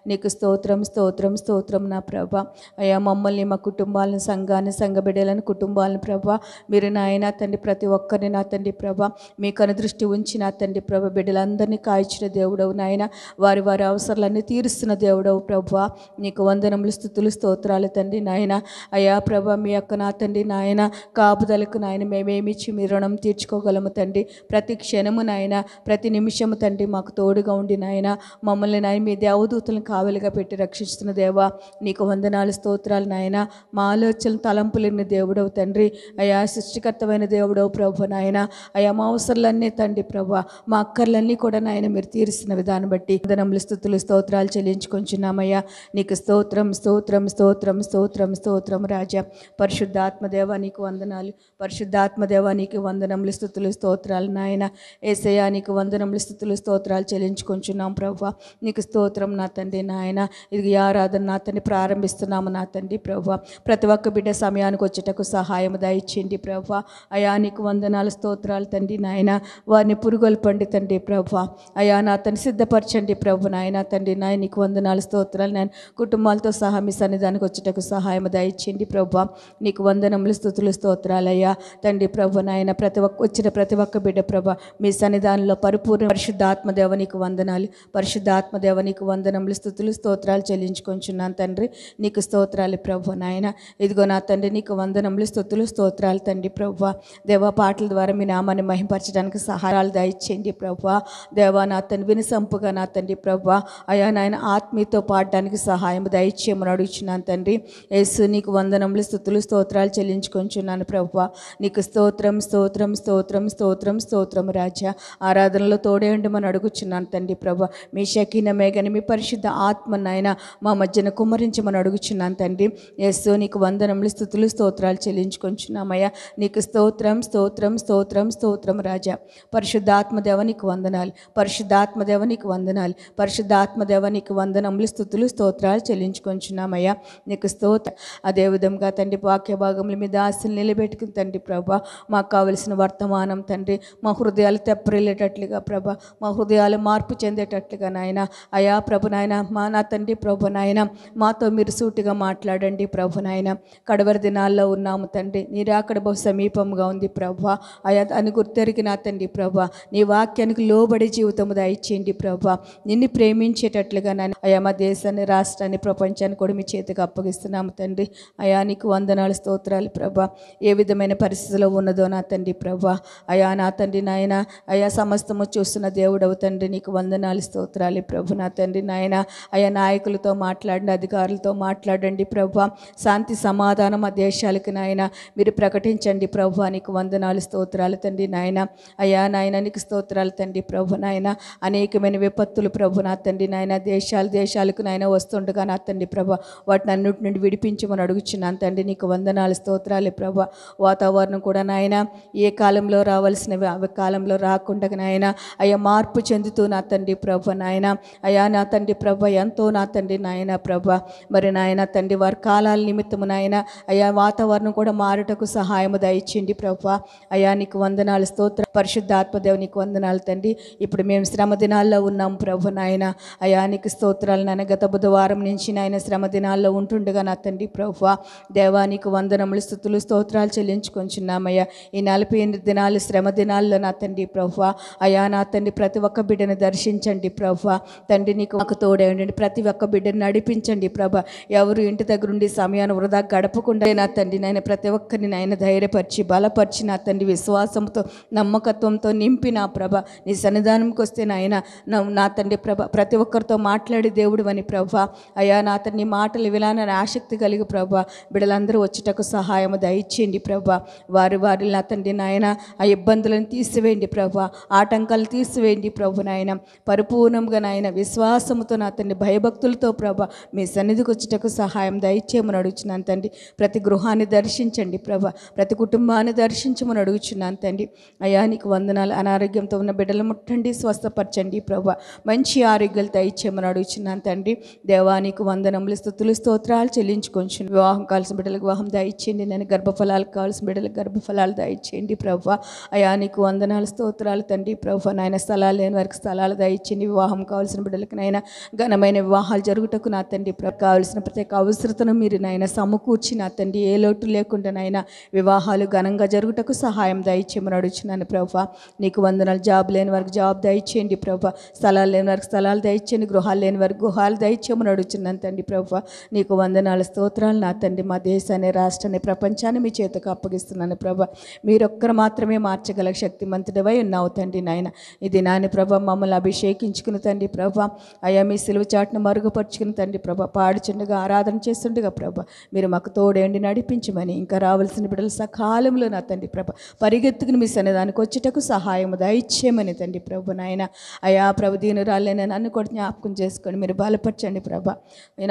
నీకు స్తోత్రం స్తోత్రం స్తోత్రం నా ప్రభ. అయ్యా మమ్మల్ని, మా కుటుంబాలను, సంఘాన్ని, సంఘ బిడ్డలను, కుటుంబాలను ప్రభ మీరు నాయన తండ్రి ప్రతి ఒక్కరిని నా తండ్రి ప్రభ మీ కనుదృష్టి ఉంచి నా తండ్రి ప్రభ బిడ్డలందరినీ కాయిచిన దేవుడవు నాయన, వారి వారి అవసరాలన్నీ తీరుస్తున్న దేవుడవు ప్రభ. నీకు వందనములు స్తుతులు స్తోత్రాలు తండ్రి నాయన. అయ్యా ప్రభ మీ యొక్క నా తండ్రి నాయన కాపుదలకు నాయన మేమేమిచ్చి మీ రుణం తీర్చుకోగలము తండ్రి. ప్రతి క్షణము నాయన, ప్రతి నిమిషము తండ్రి మాకు తోడుగా ఉండి నాయన మమ్మల్ని నాయన మీ దేవదూతలను కావలిగా పెట్టి రక్షిస్తున్న దేవా నీకు వందనాలు స్తోత్రాలు నాయన. మా ఆలోచనలు తలంపులేని దేవుడవు తండ్రి. అయా సృష్టికర్తమైన దేవుడవు ప్రభు నాయన. అయా మా అవసరాలన్నీ తండ్రి ప్రభు, మా అక్కర్లన్నీ కూడా నాయన మీరు తీరుస్తున్న విధానం బట్టి వందనములు స్తుతులు స్తోత్రాలు చెల్లించుకొంచున్నామయ్యా. నీకు స్తోత్రం స్తోత్రం స్తోత్రం స్తోత్రం స్తోత్రం రాజా. పరిశుద్ధాత్మదేవ నీకు వందనాలు, పరిశుద్ధాత్మదేవ నీకు వందనములు స్తుతులు స్తోత్రాలు నాయన. యేసయ్యా నీకు వందనములు స్తుతులు స్తోత్రాలు చెల్లించుకొంచున్నాం ప్రభు. నీకు స్తోత్రం నా తండ్రి నాయన. ఇది ఆరాధన నా తండ్రి ప్రారంభిస్తున్నాము నా తండ్రి ప్రభు. ప్రతి ఒక్క బిడ్డ సమయానికి వచ్చేటకు సహాయం దయచేయండి ప్రభు. అయా నీకు వందనాలు స్తోత్రాలు తండ్రి నాయన. వారిని పురుగొల్పండి తండ్రి ప్రభు. అయా నా తండ్రి సిద్ధపరచండి ప్రభు నాయన తండ్రి నాయన. నీకు వందనాలు స్తోత్రాలు నాయన. కుటుంబాలతో సహా మీ సన్నిధానికి వచ్చేటకు సహాయం దయచేయండి ప్రభు. నీకు వందనములు స్తుతులు స్తోత్రాలయ్యా తండ్రి ప్రభు నాయన. వచ్చిన ప్రతి ఒక్క బిడ్డ ప్రభ మీ సన్నిధానంలో పరిపూర్ణ పరిశుద్ధాత్మదేవ నీకు వందనాలు, పరిశుద్ధాత్మదేవ నీకు వందనములు స్తుతులు స్తోత్రాలు చెల్లించుకొంచున్నాను తండ్రి. నీకు స్తోత్రాలు ప్రభు నాయన. ఇదిగో నా తండ్రి నీకు వందనములు స్తుతులు స్తోత్రాలు తండ్రి ప్రభు. దేవా పాటల ద్వారా మీ నామాన్ని మహింపరచడానికి సహాయాలు దయచేయండి ప్రభు. దేవా నా తండ్రి వినసంపుగా నా తండ్రి ప్రభు అయా నాయన ఆత్మీయతో పాడడానికి సహాయం దయచేయమని అడుగుచున్నాను తండ్రి. యేసు నీకు వందనములు స్తుతులు స్తోత్రాలు చెల్లించుకొంచున్నాను ప్రభు. నీకు స్తోత్రం స్తోత్రం స్తోత్రం స్తోత్రం స్తోత్రం రాజా. ఆరాధనలో తోడే ఉండమని అడుగుచున్నాను తండ్రి ప్రభు. మీ షకీన మేఘని మీ పరిశుద్ధ ఆత్మ నాయన మా మధ్యన కుమ్మరించమని అడుగుచున్నాను తండ్రి. యేసు నీకు వందనములు స్తుతులు స్తోత్రాలు చెల్లించుకొంచున్నామయ్యా. నీకు స్తోత్రం స్తోత్రం స్తోత్రం స్తోత్రం రాజా. పరిశుద్ధాత్మదేవ నీకు వందనాలు, పరిశుద్ధాత్మదేవ నీకు వందనాలు, పరిశుద్ధాత్మదేవ నీకు వందనములు స్తుతులు స్తోత్రాలు చెల్లించుకొంచున్నామయ్యా. నీకు స్తోత్రం. అదే విధంగా తండ్రి వాక్య భాగముల మీద ఆశలు నిలబెట్టుకుని తండ్రి ప్రభా మాకు కావలసిన వర్తమానం తండ్రి మా హృదయాలు తెప్పరిల్లేటట్లుగా ప్రభ, మా హృదయాలు మార్పు చెందేటట్లుగా నాయన. అయా ప్రభు నాయన మా నా తండ్రి ప్రభు నాయన మాతో మీరు సూటిగా మాట్లాడండి ప్రభు నాయన. కడవరి దినాల్లో ఉన్నాము తండ్రి. నీరు అక్కడ బహు సమీపంగా ఉంది ప్రభు. అయా అని గుర్తెరిగి నా తండ్రి ప్రభ నీ వాక్యానికి లోబడి జీవితము దయచేయండి ప్రభ. నిన్ను ప్రేమించేటట్లుగా నాయన అయా మా దేశాన్ని, రాష్ట్రాన్ని, ప్రపంచాన్ని కూడా మీ చేతికి అప్పగిస్తున్నాము తండ్రి. అయా నీకు వందనాలు స్తోత్రాలు ప్రభ. ఏ విధమైన పరిస్థితిలో ఉన్నదో నా తండ్రి ప్రభ అయా నా తండ్రి నాయన అయా సమస్తము చూస్తున్న దేవుడవు తండ్రి. నీకు వందనాలు స్తోత్రాలు ప్రభు నా తండ్రి నాయన. అయా నాయకులతో మాట్లాడండి, అధికారులతో మాట్లాడండి ప్రభు. శాంతి సమాధానం ఆ దేశాలకు నాయన మీరు ప్రకటించండి ప్రభు. నీకు వందనాలు స్తోత్రాలు తండ్రి నాయన. అయా నాయన నీకు స్తోత్రాలు తండ్రి ప్రభు నాయన. అనేకమైన విపత్తులు ప్రభు నా తండ్రి నాయన దేశాలకు నాయన వస్తుండగా నా తండ్రి ప్రభ వాటిని అన్నిటి నుండి విడిపించమని అడుగుచున్నాను తండ్రి. నీకు వందనాలు స్తోత్రాలు ప్రభ. వాతావరణం కూడా నాయన ఏ కాలంలో రావాల్సినవి ఆ కాలంలో రాకుండా నాయన అయ్యా మార్పు చెందుతూ నా తండ్రి ప్రభ నాయన. అయా నా తండ్రి ప్రభ ఎంతో నా తండ్రి నాయన ప్రభ మరి నాయన తండ్రి వారి కాలాల నిమిత్తము నాయన అయా వాతావరణం కూడా మారుటకు సహాయము దయచేయండి ప్రభ. అయా నీకు వందనాలు స్తోత్ర. పరిశుద్ధాత్మదేవ నీకు వందనాలు తండ్రి. ఇప్పుడు మేము శ్రమ దినాల్లో ఉన్నాం ప్రభు నాయన. అయా నీకు స్తోత్రాలు నాయన. గత బుధవారం నుంచి నాయన శ్రమ దినాల్లో ఉంటుండగా నా తండ్రి ప్రభు దేవా నీకు వందనములు స్తుతులు స్తోత్రాలు చెల్లించుకొంచున్నామయ్యా. ఈ 48 దినాలు శ్రమ దినాల్లో నా తండ్రి ప్రభు అయా నా తండ్రి ప్రతి ఒక్క బిడ్డను దర్శించండి ప్రభు తండ్రి. నీకు మాకు తోడే ఉండండి. ప్రతి ఒక్క బిడ్డను నడిపించండి ప్రభ. ఎవరు ఇంటి దగ్గర ఉండి సమయాన్ని వృధా గడపకుండా నా తండ్రి నాయన ప్రతి ఒక్కరిని నాయన ధైర్యపరిచి బలపరిచి నా తండ్రి విశ్వాసంతో నమ్మకత్వంతో నింపి నా ప్రభ నీ సన్నిధానంకి వస్తే నాయన నా తండ్రి ప్రభ ప్రతి ఒక్కరితో మాట్లాడి దేవుడు అని ప్రభ అయా నా తండ్రి మాటలు వినాలని ఆసక్తి కలిగి ప్రభ బిడ్డలందరూ వచ్చేటకు సహాయం దయచేయండి ప్రభ. వారి నా తండ్రి నాయన ఆ ఇబ్బందులను తీసివేయండి ప్రభ, ఆటంకాలు తీసివేయండి ప్రభు నాయన. పరిపూర్ణంగా నాయన విశ్వాసముతో నా తండ్రి భయభక్తులతో ప్రభ మీ సన్నిధికి వచ్చేటకు సహాయం దయచేయమని అడుగుచున్నాను తండ్రి. ప్రతి గృహాన్ని దర్శించండి ప్రభ, ప్రతి కుటుంబాన్ని దర్శించమని అడుగుచున్నాను తండ్రి. అయా నీకు వందనాలు. అనారోగ్యంతో ఉన్న బిడ్డలు ముట్టండి, స్వస్థపరచండి ప్రభ. మంచి ఆరోగ్యాలు దయచేయమని అడుగుచున్నాను తండ్రి. దేవా నీకు వందనములు స్తుతులు స్తోత్రాలు చెల్లించుకొంచు. వివాహం కావాల్సిన బిడ్డలకు వివాహం దయచేయండి. నేను గర్భఫలాలు కావాల్సిన బిడ్డలకు గర్భఫలాలు దయచేయండి ప్రభ. అయా నీకు వందనాలు స్తోత్రాలు తండ్రి ప్రభ. నాయన స్థలాలు లేని వారికి స్థలాలు దయచేయండి. వివాహం కావాల్సిన బిడ్డలకు నాయన ఘన ఘనమైన వివాహాలు జరుగుటకు నా తండ్రి కావలసిన ప్రతి ఒక్క అవసరతను మీరు నాయన సమకూర్చి నా తండ్రి ఏ లోటు లేకుండా నాయన వివాహాలు ఘనంగా జరుగుటకు సహాయం దయచేయమని అడుగుచున్నాను ప్రభా. నీకు వందనాలు. జాబ్ లేని వారికి జాబ్ దయచేయండి ప్రభా. స్థలాలు లేని వారికి స్థలాలు దయచేయండి. గృహాలు లేని వారికి గృహాలు దయచేయమని అడుగుచున్నాను తండ్రి ప్రభా. నీకు వందనాలు, స్తోత్రాలు నా తండ్రి. మా దేశాన్ని, రాష్ట్రాన్ని, ప్రపంచాన్ని మీ చేతకు అప్పగిస్తున్నాను ప్రభా. మీరొక్కరు మాత్రమే మార్చగల శక్తిమంతుడివై ఉన్నావు తండ్రి నాయన. ఇది నాని ప్రభా మమ్మల్ని అభిషేకించుకుని తండ్రి ప్రభా. అయ్యా మీ సిలువ చాటును మరుగుపరుచుకుని తండ్రి ప్రభా పాడుచుండగా ఆరాధన చేస్తుండగా ప్రభా మీరు మాకు తోడేండి నడిపించమని, ఇంకా రావాల్సిన బిడ్డల సకాలంలో నా తండ్రి ప్రభా పరిగెత్తుకుని మీ సన్నిధానికి వచ్చేటకు సహాయము దయచేయమని తండ్రి ప్రభు నాయన. అయా ప్రభు దీనురాలైనా నన్ను కూడా జ్ఞాపకం చేసుకొని మీరు బలపరచండి ప్రభా.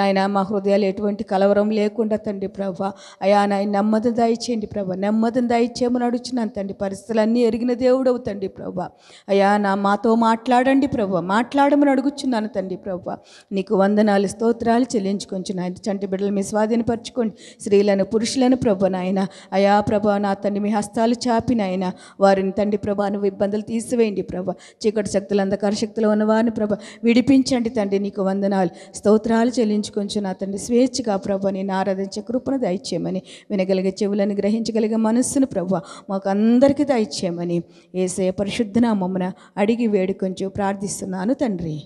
నాయన మా హృదయాలు ఎటువంటి కలవరం లేకుండా తండ్రి ప్రభా అయా నాయన నెమ్మది దయచేయండి ప్రభా. నెమ్మదిని దయచేయమని అడుగుచున్నాను తండ్రి. పరిస్థితులన్నీ ఎరిగిన దేవుడవు తండ్రి ప్రభా. అయా మాతో మాట్లాడండి ప్రభా. మాట్లాడమని అడుగుచున్నాను తండ్రి ప్రభా. నీకు వందనాలు, స్తోత్రాలు చెల్లించుకొంచున్నాను. చంటి బిడ్డలు మీ స్వాధీనపరచుకోండి. స్త్రీలను, పురుషులను ప్రభా నాయన. అయా ప్రభా నా తండ్రి మీ హస్తాలు చాపి నాయన వారిని తండ్రి ప్రభా నువ్వు ఇబ్బందులు తీసివేయండి ప్రభా. చీకటి శక్తులు, అంధకార శక్తులు ఉన్నవారిని ప్రభా విడిపించండి తండ్రి. నీకు వందనాలు, స్తోత్రాలు చెల్లించుకొంచు నా తండ్రి. స్వేచ్ఛగా ప్రభా నేను ఆరాధించే కృపను దయచేయమని, వినగలిగే చెవులను, గ్రహించగలిగే మనస్సును ప్రభా మాకు అందరికీ దయచేయమని యేసయ్య పరిశుద్ధ నామమున అడిగి వేడుకొంచు ప్రార్థిస్తున్నాను తండ్రి.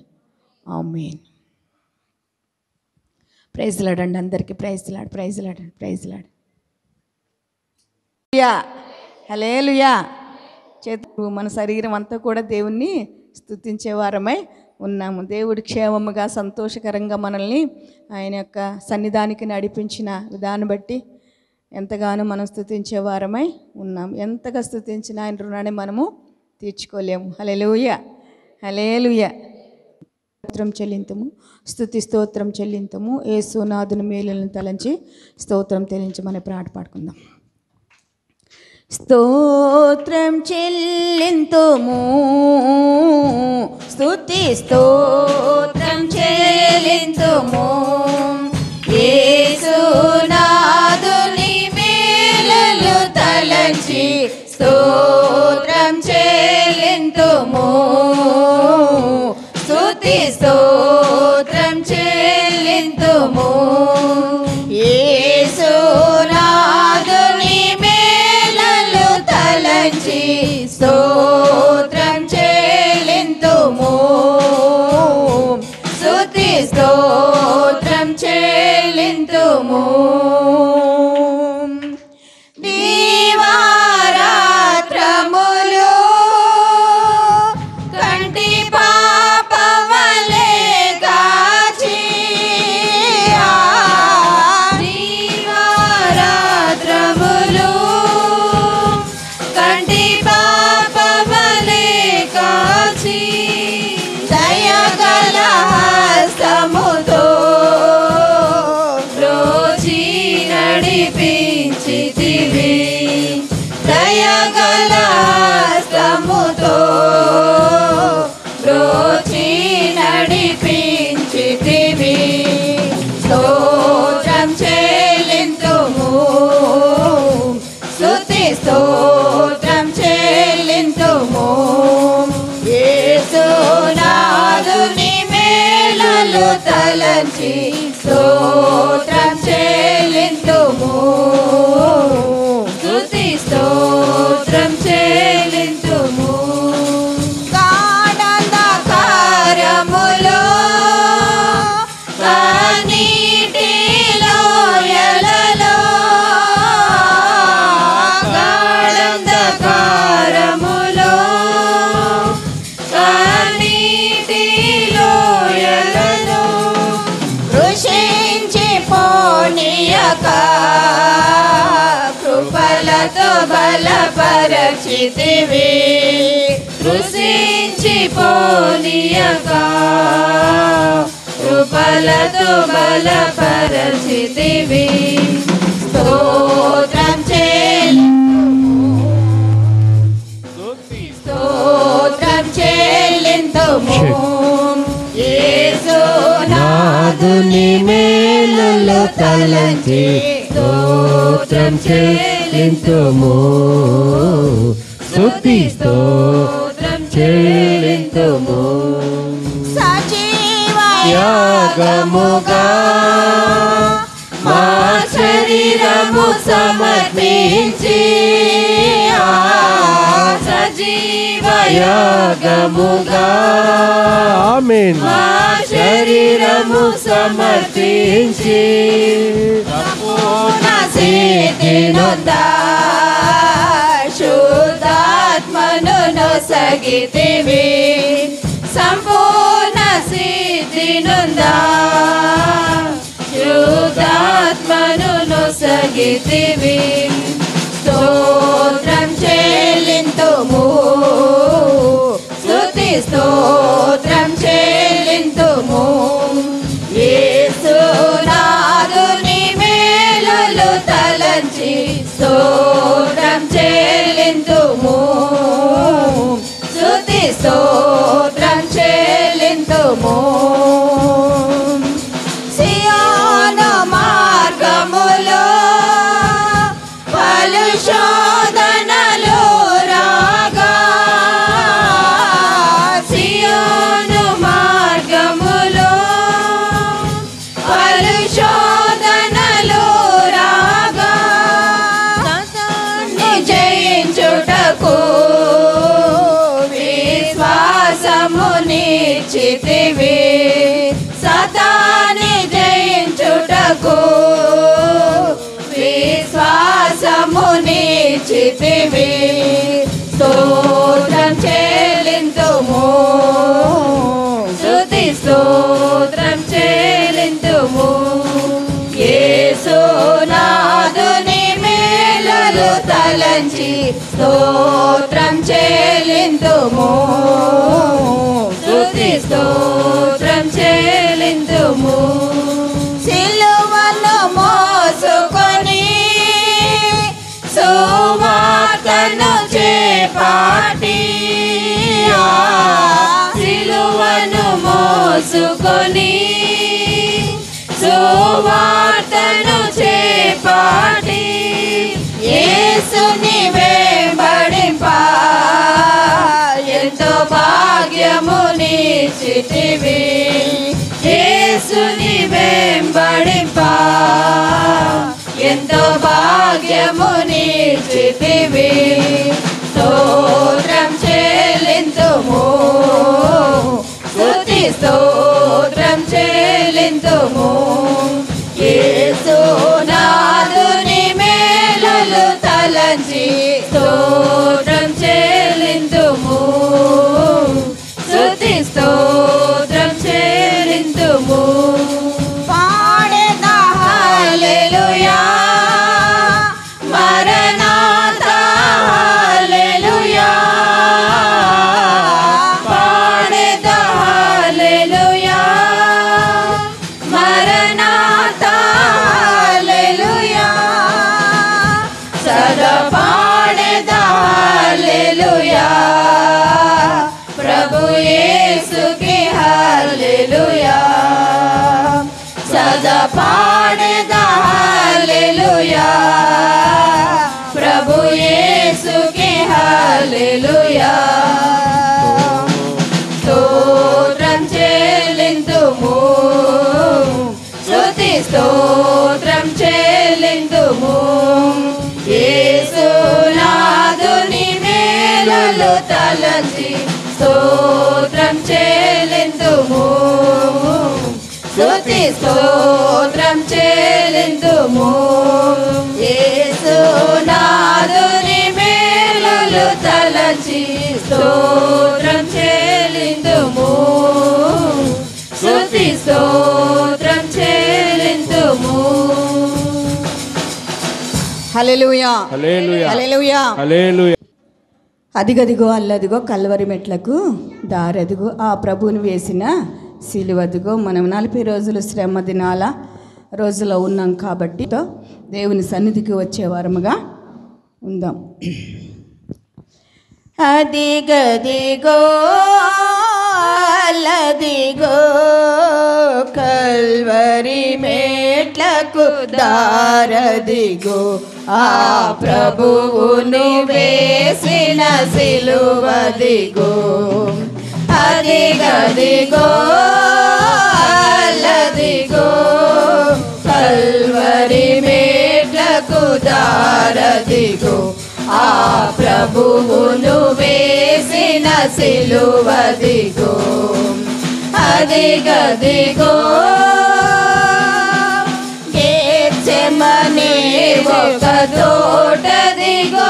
ఆమేన్. ప్రైజ్ లాడండి అందరికీ. ప్రైజ్ లాడ్, ప్రైజ్ లాడండి, ప్రైజ్ లాడ్. హల్లెలూయా. మన శరీరం అంతా కూడా దేవుణ్ణి స్తుతించే వారమై ఉన్నాము. దేవుడి క్షేమముగా సంతోషకరంగా మనల్ని ఆయన యొక్క సన్నిధానికి నడిపించిన విధానం బట్టి ఎంతగానో మనం స్తుతించే వారమై ఉన్నాం. ఎంతగా స్తుతించిన ఆయన రుణాన్ని మనము తీర్చుకోలేము. హల్లెలూయా, హల్లెలూయా. స్తోత్రం చెల్లింతము, స్తుతి స్తోత్రం చెల్లింతము. యేసునాథుని మేలులను తలంచి స్తోత్రం చెల్లించమని పాట పాడుకుందాం. స్తోత్రం చెల్లింతుము, స్తుతి స్తోత్రం చెల్లింతుము. యేసునాథుని మేలులు తలంచి స్తోత్రం చెల్లింతుము, స్తుతి స్తోత్రం చెల్లింతుము. యేసునాథుని మేలులు తలంచి స్తోత్రం చెల్లింతుము, స్తుతి స్తోత్రం చెల్లింతుము. దీవారాత్రములు కంటి పాపవలె కాచి, దీవారాత్రములు కంటి పాపవలె కాచి, దయగల హస్తముతో బ్రోచి నడిపించితివి, దయగల హస్తముతో బ్రోచి నడిపించితివి. స్తోత్రం చెల్లింతుము, స్తుతి స్తోత్రం చెల్లింతుము. యేసునాథుని మేలులు తలంచి స్తోత్రం చెల్లింతుము, స్తుతి స్తోత్రం చెల్లింతుము. గాఢంధకారములో కన్నీటిలో ఎలలో, గాఢంధకారములో కన్నీటిలో ఎలలో, కృషించి పోనీయక కృపలతో బలపరచితివి, కృషించి పోనీయక కృపలతో బలపరచితివి. స్తోత్రం స్తోత్రం చెల్లింతుము. యేసునాథుని మేలులు తలంచి స్తోత్రం చెల్లింతుము, స్తుతి స్తోత్రం చెల్లింతుము. సజీవ యాగముగా మా శరీరము సమర్పించి సజీవ యాగముగా ఆమేన్ మా శరీరము సమర్పించి సంపూర్ణ సిద్ధి నొందా శుద్ధాత్మను నొసగితివి సంపూర్ణ సిద్ధి నొందా శుద్ధాత్మను నొసగితివి స్తోత్రం చెల్లింతుము స్తుతి స్తోత్రం చెల్లింతుము యేసునాథుని మేలులు తలంచి స్తోత్రం చెల్లింతుము స్తుతి స్తోత్రం చెల్లింతుము సియోను మార్గములో పలు శోధనలు రాగా సియోను మార్గములో పలు శోధనలు రాగా జయించుటకు విశ్వాసమునిచ్చితివి సతాని జయించుటకు విశ్వాసమునిచ్చితివి స్తోత్రం చెల్లింతుము స్తుతి స్తోత్రం చెల్లింతుము యేసునాథుని మేలులు తలంచి స్తోత్రం చెల్లింతుము స్తుతి స్తోత్రం చెల్లింతుము సిలువను మోసుకొని సువార్తను చేపట్టి సిలువను మోసుకొని సువార్తను చేపట్టి యేసుని వెంబడింప ఎంతో భాగ్యమునిచ్చితివి యేసుని వెంబడింప ఎంతో భాగ్యమునిచ్చితివి స్తోత్రం చెల్లింతుము స్తుతి స్తోత్రం చెల్లింతుము యేసునాథుని మేలులు తలంచి స్తోత్రం చెల్లింతుము స్తుతి స్తోత్రం చెల్లింతుము పాడెదా హల్లెలూయా మరణాతా హల్లెలూయా పాడెదా హల్లెలూయా మరణాతా హల్లెలూయా సదా పాడెదా హల్లెలూయా ప్రభు యేసుకి హల్లెలూయా సదా పాడెదా హల్లెలూయా ప్రభు యేసుకి హల్లెలూయా స్తోత్రం చెల్లింతుము స్తుతి స్తోత్రం చెల్లింతుము యేసునాథుని మేలులు తలంచి స్తోత్రం చెల్లింతుము స్తుతి స్తోత్రం చెల్లింతుము యేసునాథుని మేలులు తలంచి స్తోత్రం చెల్లింతుము స్తుతి స్తోత్రం చెల్లింతుము హల్లెలూయా హల్లెలూయా హల్లెలూయా హల్లెలూయా. అదిగదిగో అల్లదిగో కల్వరి మెట్లకు దారదిగో ఆ ప్రభువుని వేసిన సిలువదిగో. మనం 40 రోజులు శ్రమ దినాల రోజులో ఉన్నాం కాబట్టి దేవుని సన్నిధికి వచ్చే వారముగా ఉందాం. అదిగదిగో అల్లదిగో కల్వరి మెట్లకు దారదిగో ఆ ప్రభువును వేసిన సిలువదిగో. అదిగదిగో కల్వరి మేట్లకు దారదిగో ఆ ప్రభువును వేసిన సిలువదిగో అదిగదిగో గెత్సెమనే ఒక తోటదిగో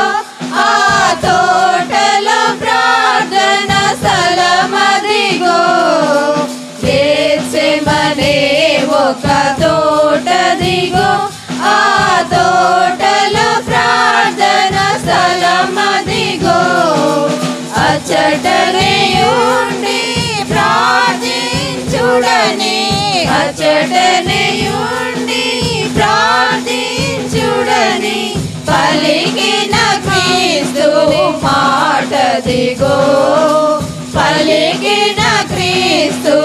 ఆ తోటలో ప్రార్థన స్థలమదిగో గెత్సెమనే ఒక తోటదిగో ఆ తోటలో ప్రార్థన స్థలమదిగో అచ్చటనే ఉండి ప్రార్థించుడని అచ్చటనే ఉండి ప్రార్థించుడని పలికిన క్రీస్తు మాటదిగో పలికిన క్రీస్తు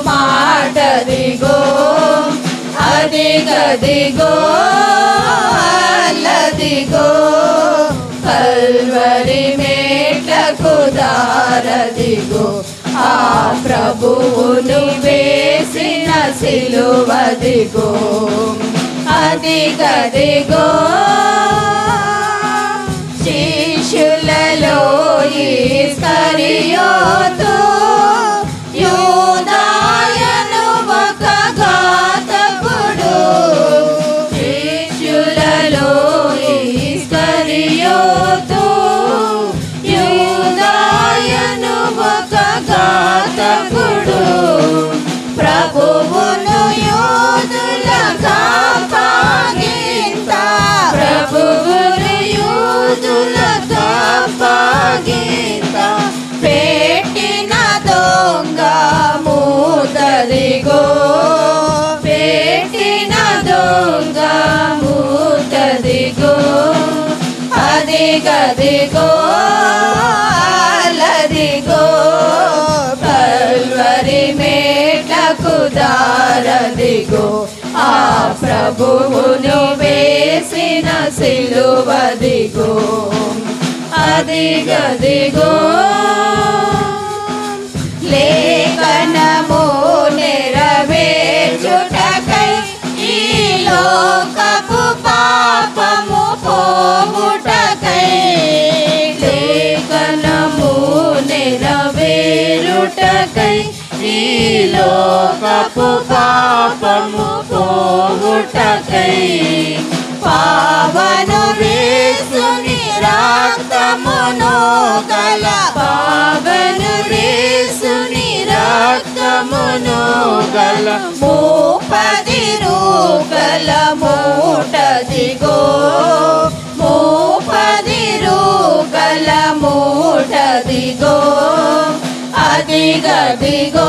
మాటదిగో అదిగదిగో అల్లదిగో కల్వరి మేట్లకు దారదిగో ఆ ప్రభువును వేసిన సిలువదిగో అదిగదిగో శిష్యులలో ఇస్కరియోతు యూదాయను ఒక ఘాతకుడు శిష్యులలో ఇస్కరియోతు యూదాయను ఒక ఘాతకుడు ప్రభువును యూదులకు అప్పగింత ప్రభువును యూదులకు అప్పగింత పెట్టిన దొంగ మూతదిగో పెట్టిన దొంగ మూతదిగో అదిగదిగో అల్లదిగో కల్వరి మేట్లకు దారదిగో ఆ ప్రభువును వేసిన సిలువదిగో అదిగదిగో లేఖనము నెరవేర్చుటకై ఈ లోకపు పాపము పోవుటకై లేఖనము నెరవేరుటకై ఈ లోకపు పాపము పోవుటకై పావను యేసుని రక్తమును గల పావను యేసుని రక్తమును గల మూపది రూగల మూటదిగో మూపది రూగల మూటదిగో అదిగదిగో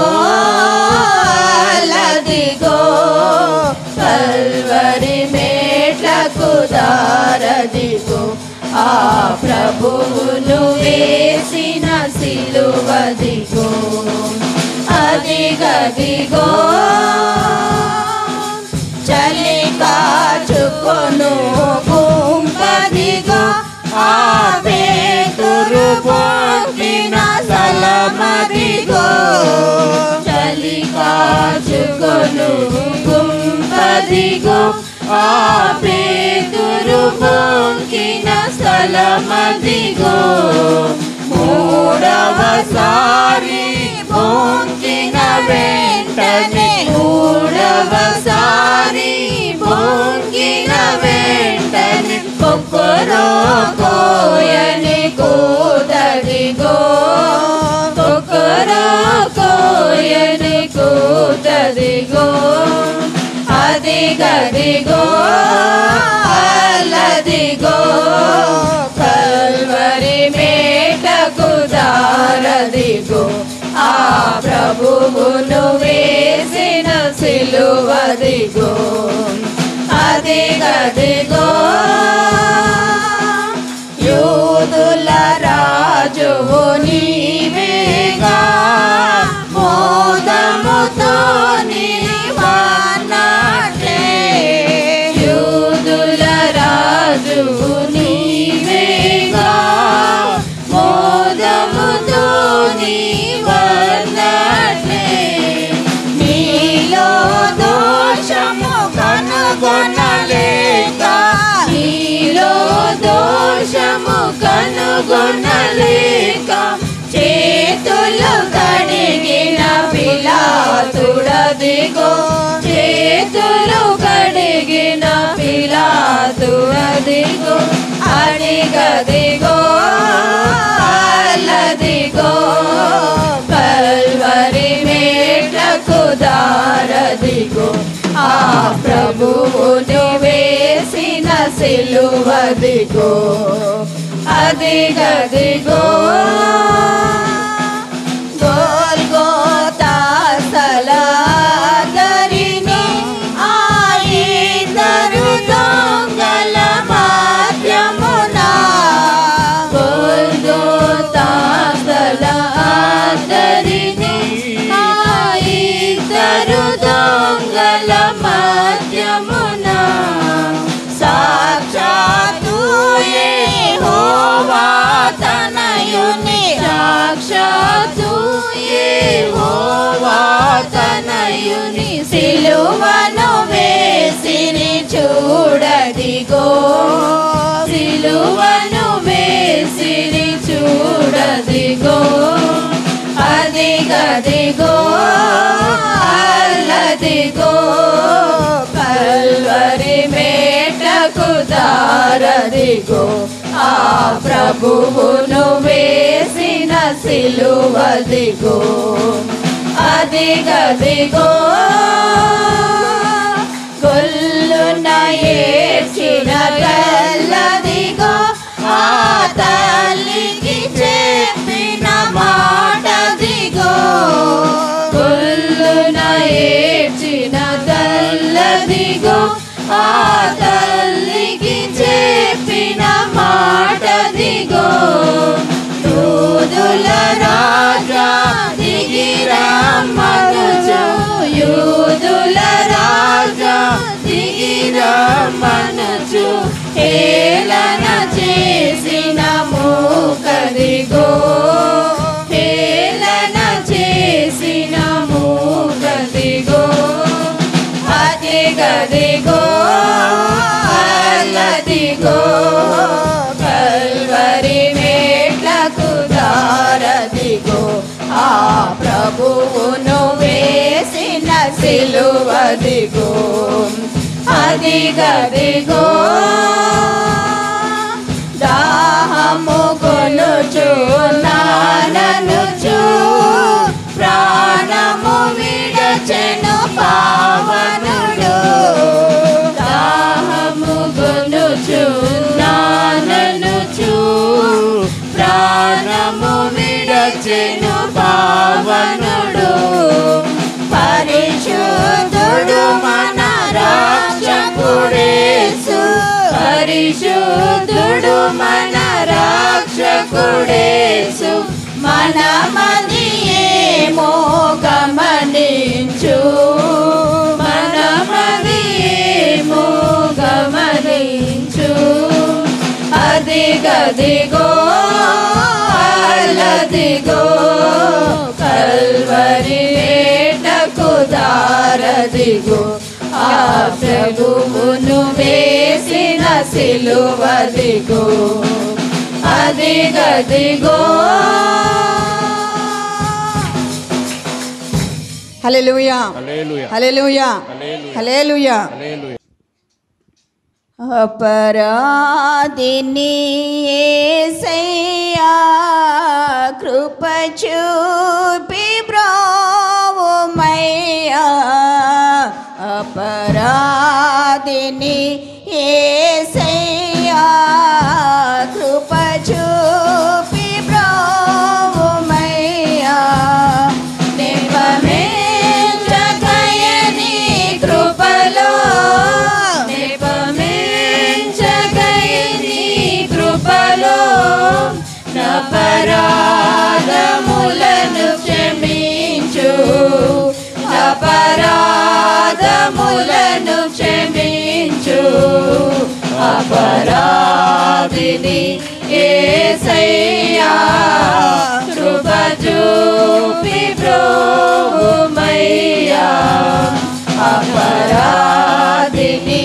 అల్లదిగో కల్వరి మేట్లకు దారదిగో ఆ ప్రభువును వేసిన సిలువదిగో అదిగదిగో చలి కాచుకొను గుంపదిగో ఆ పేతురు పొంగిన స్థలమదిగో చలి కాచుకొను గుంపదిగో ఆ పేతురు పొంగిన స్థలమదిగో మూడవసారి పొంగిన వెంటనే మూడవసారి పొంగిన వెంటనే కొక్కరో కోయని కూతదిగో కొక్కరో కోయని కూతదిగో అదిగదిగో అల్లదిగో కల్వరి మేటకు దారదిగో ఆ ప్రభువును వేసిన సిలువదిగో అదిగదిగో యూదుల రాజువు నీవేగా మోదముతో నీవన్నట్లే యూదుల రాజువు నీవేగా మోదముతో నీవన్నట్లే నీలో దోషము కనుగొనక కనుగొనలేక నీలో దోషము కనుగొనలేక చేతులు కడిగిన పిలాతుడదిగో చేతులు కడిగిన పిలాతుడదిగో అడిగదిగో అల్లదిగో కల్వరి మేటకు దారదిగో ఆ ప్రభువుని వేసిన సిలువదిగో అదిగదిగో గోల్గోతా స్థలాదరిని ఆ ఇద్దరు దొంగల మధ్యమున గోల్గోతా స్థలాదరిని ఆ ఇద్దరు దొంగల మధ్యమున సాక్షాత్తు యెహోవా తనయుని సాక్షాత్తు యెహోవా తనయుని సిలువను వేసిరి చూడదిగో సిలువను వేసిరి చూడదిగో అదిగదిగో అల్లదిగో కల్వరి మేటకు దారదిగో ఆ ప్రభువును వేసిన సిలువదిగో అదిగదిగో గొల్లున ఏడ్చిన తల్లదిగో ఆ తల్లికి చెప్పిన మాటదిగో గొల్లున ఏడ్చిన తల్లదిగో ఆ తల్లికి చెప్పిన మాటదిగో యూదుల రాజా దిగిరమ్మనుచు యూదుల రాజా దిగిరమ్మనుచు హేళన చేసిన మూకదిగో హేళన చేసిన మూకదిగో అదిగదిగో అల్లదిగో కల్వరి మేట్లకు దారదిగో ఆ ప్రభువును వేసిన సిలువదిగో అదిగదిగో దాహము కొనుచు నాననుచు ప్రాణము విడచెను పావనుడు దాహము కొనుచు నాననుచు ప్రాణము విడచెను పావనుడు పరిశుద్ధుడు మన రక్షకుడేసు పరిశుద్ధుడు మన రక్షకుడేసు మనమది ఏమో గమనించు మనమది ఏమో గమనించు అదిగదిగో అల్లదిగో కల్వరి మేటకు దారదిగో ఆ ప్రభువును వేసిన సిలువదిగో అదిగదిగో హల్లెలూయా హల్లెలూయా హల్లెలూయా హల్లెలూయా అపరాధిని యేసయ్యా కృప చూపి బ్రోవుమయ్యా అపరాధిని యేసయ్యా కృప చూపి బ్రోవుమయ్యా నిపమించకయని కృపలో నిపమించకయని కృపలో అపరాధములను క్షమించు అపరాధములను క్షమించు అపరాధిని యేసయ్యా కృప చూపి బ్రోవుమయ్యా అపరాధిని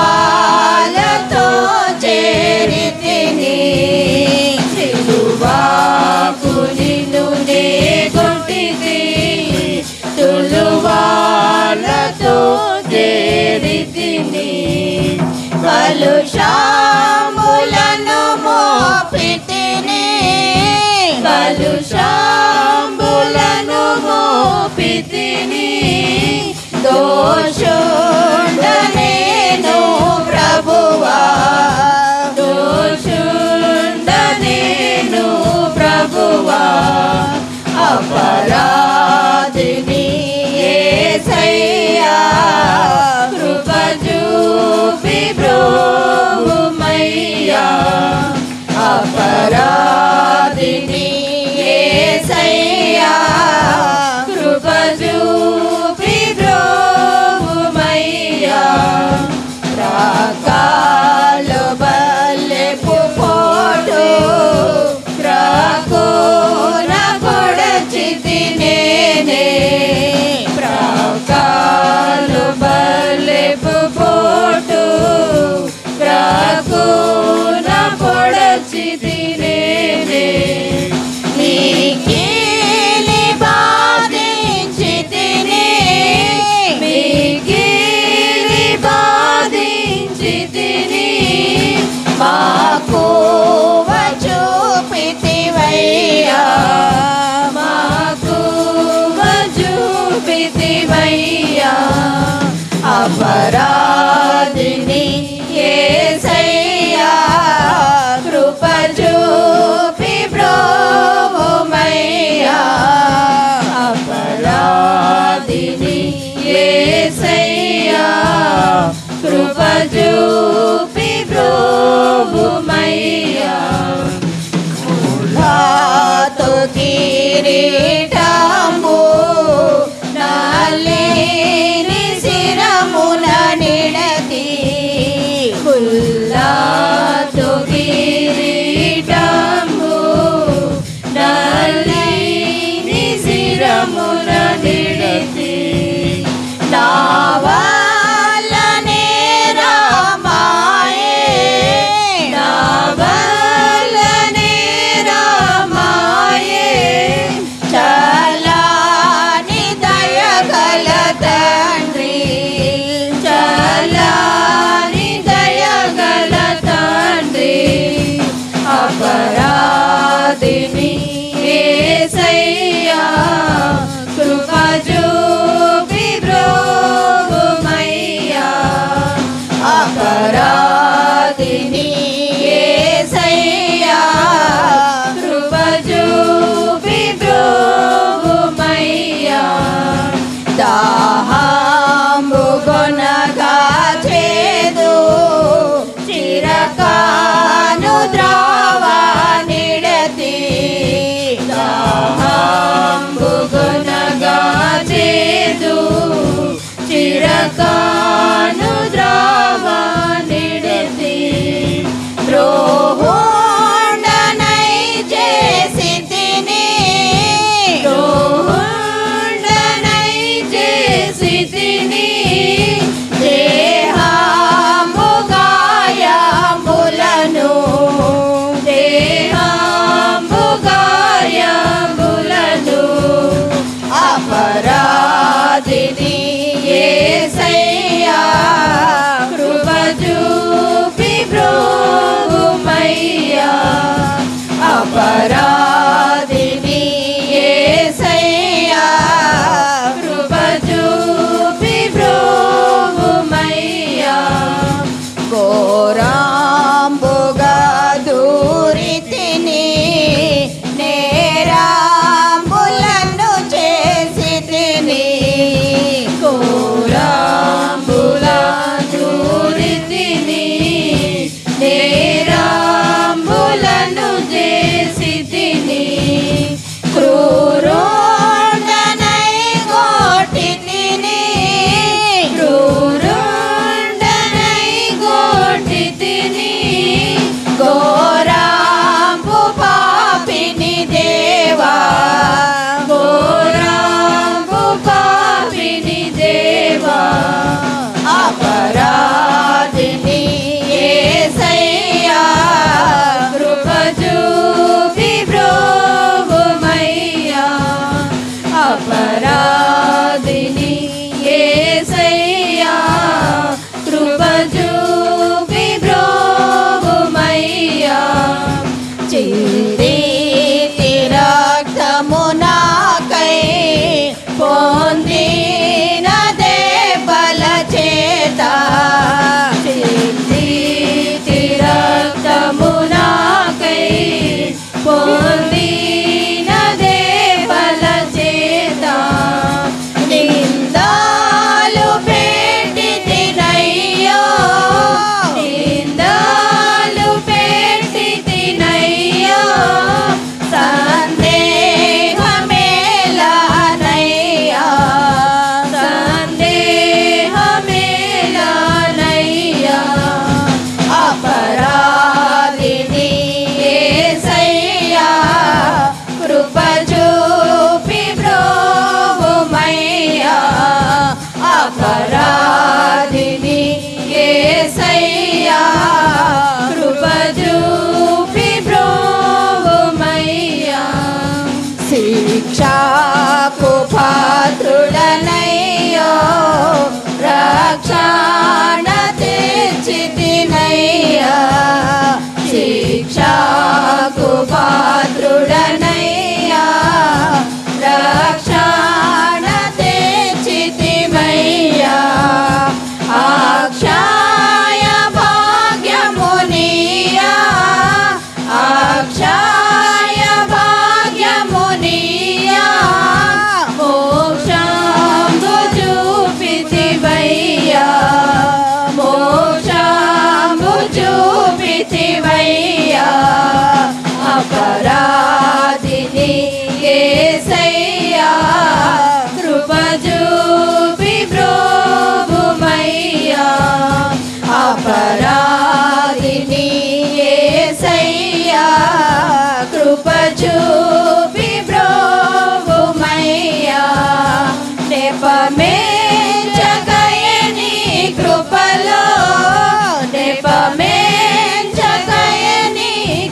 సిలువాలతో చేరితిని సిలువాకు నిన్ను నే కొట్టితి సిలువాలతో చేరితిని కలుషములను మోపితిని కలుషములను మోపితిని దోషుండనేను ప్రభువా దోషుండనేను ప్రభువా అపరాధిని యేసయ్యా కృప చూపి బ్రోవుమయ్యా అపరాధిని యేసయ్యా కృప చూపి బ్రోవుమయ్యా రాకాలు బల్లెపు పోటు రాకోన కొడచితి నేనే రాకాలు బల్లెపు పోటు రాకోన కొడచితి నేనే మీకిలి బాధించితిని మీకిలి బాధించితిని మాకు చూపితివయ్యా మాకు చూపితివయ్యా అపరాధిని యేసయ్యా కృప చూపి బ్రోవుమయ్యా అపరాధిని యేసయ్యా కృప చూపి బ్రోవుమయ్యా ముళ్ళతో కిరీటము నల్లేని శిరమున నిడతి ముళ్ళతో కిరీటము నల్లేని శిరమున నిడతి నా వల్లనే రామాయే నా వల్లనే రామాయే చలాని దయగల తండ్రి చలాని దయగల తండ్రి అపరాధిని యేసయ్యా కృప చూపి బ్రోవుమయ్యా అపరాధిని యేసయ్యా కృప చూపి బ్రోవుమయ్యా దాహంబు కొనగా చేదు చిరకాను ద్రావా నిడతి దాహంబు కొనగా చేదు చిరకాను ద్రావా నిడతి ద్రోహుండనై చేసితిని ద్రోహుండనై చేసితిని దేహము గాయములను దేహము గాయములను అపరాధిని యేసయ్యా యేసయ్యా కృప చూపి బ్రోవుమయ్యా అపరాధిని యేసయ్యా కృప చూపి బ్రోవుమయ్యా నెపమేంచకయని కృపలో నెపమేంచకయని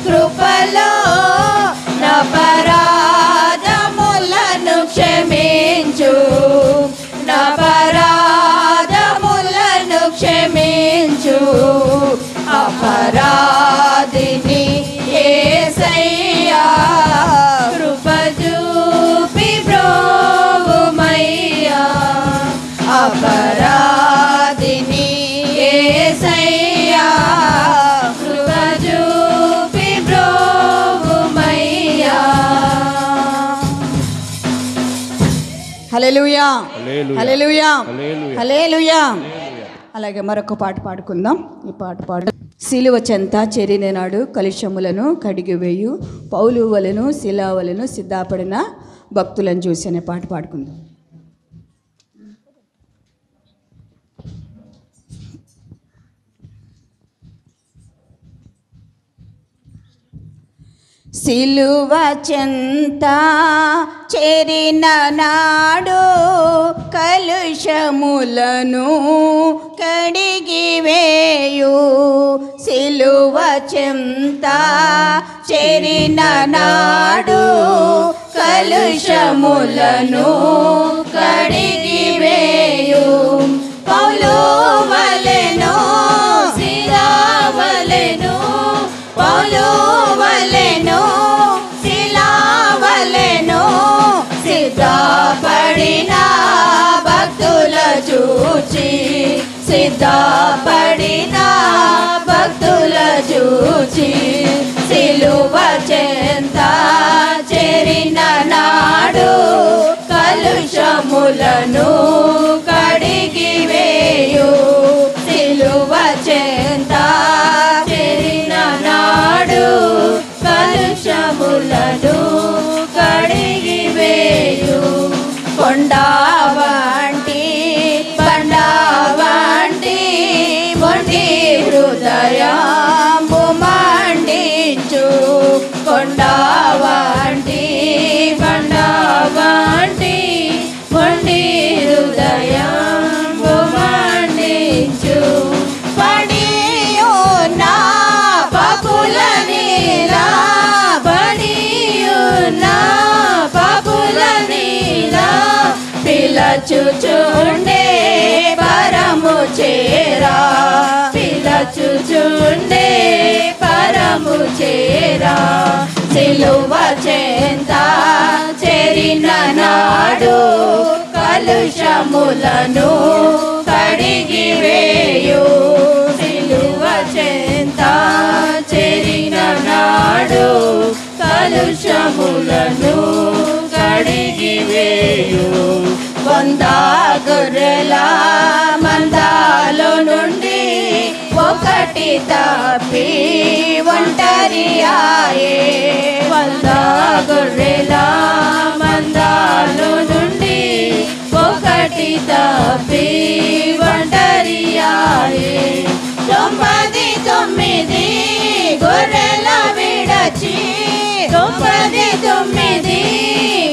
కృపలో నపరాధములను క్షమించు నపరాధములను క్షమించు అపరాధిని యేసయ్యా కృప చూపి బ్రోవుమయ్యా అపరాధిని యేసయ్యా కృప చూపి బ్రోవుమయ్యా. హల్లెలూయా హల్లెలూయా. హల్లెలూయా హల్లెలూయా. హల్లెలూయా. అలాగే మరొక పాట పాడుకుందాం. ఈ పాట పాడు. సిలువ చెంత చేరిన నాడు కలుషములను కడిగివేయు పౌలు వలను శిలావలను సిద్ధపడిన భక్తులను చూసి అనే పాట పాడుకుందాం. సిలువ చెంత చేరిన నాడు కలుషములను కడిగివేయు సిలువ చెంత చేరిన నాడు కలుషములను కడిగివేయు పౌలు వలెను శిలావలెను పౌలు వలెను శిలావలెను సిద్ధపడిన భక్తుల చూచి సిద్ధపడిన భక్తుల చూచి సిలువ చెంత చేరిన నాడు కలుషములను కడిగివేయు సిలువ చెంత చేరిన నాడు కలుషములను కడిగివేయు కొండ వంటి బండ వంటి మొండి హృదయంబు మండించు కొండ వంటి బండ వంటి మొండి హృదయంబు మండించు పడియున్న పాపుల నీలా పడియున్న పాపుల నీలా పిలచుచుండే పరము చేరా పిలచుచుండే పరము చేరా సిలువ చెంత చేరిన నాడు కలుషములను కడిగివేయు సిలువ చెంత చేరిన నాడు కలుషములను కడిగివేయు వంద గొర్రెల మందాలో నుండి ఒకటి తప్పి ఒంటరియాయే వంద గొర్రెల మందాలో నుండి ఒకటి తప్పి ఒంటరియాయే 99 గొర్రెల విడచి 99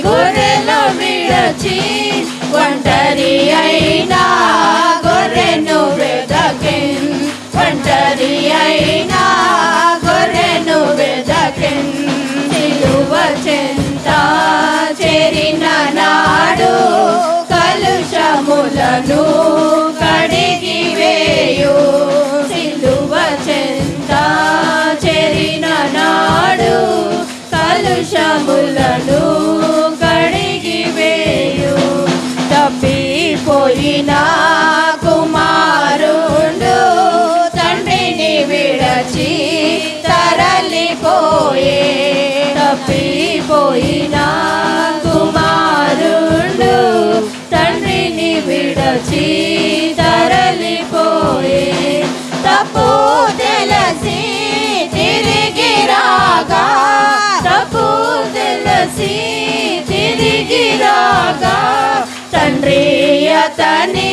గొర్రెల విడచి ఒంటరి అయినా గొర్రెను వెదకెన్ ఒంటరి అయినా గొర్రెను వెదకెన్ సిలువ చెంత చేరిన నాడు కలుషములను కడిగివేయు సిలువ చెంత చేరిన నాడు కలుషములను కడిగివేయు తప్పిపోయిన కుమారుండు తండ్రిని విడచి తరలిపోయే తప్పిపోయిన కుమారుండు తండ్రిని విడచి తరలిపోయే తప్పు తెలిసి తిరిగి రాగా తప్పు తెలిసి తిరిగి ఉండగా తండ్రి అతని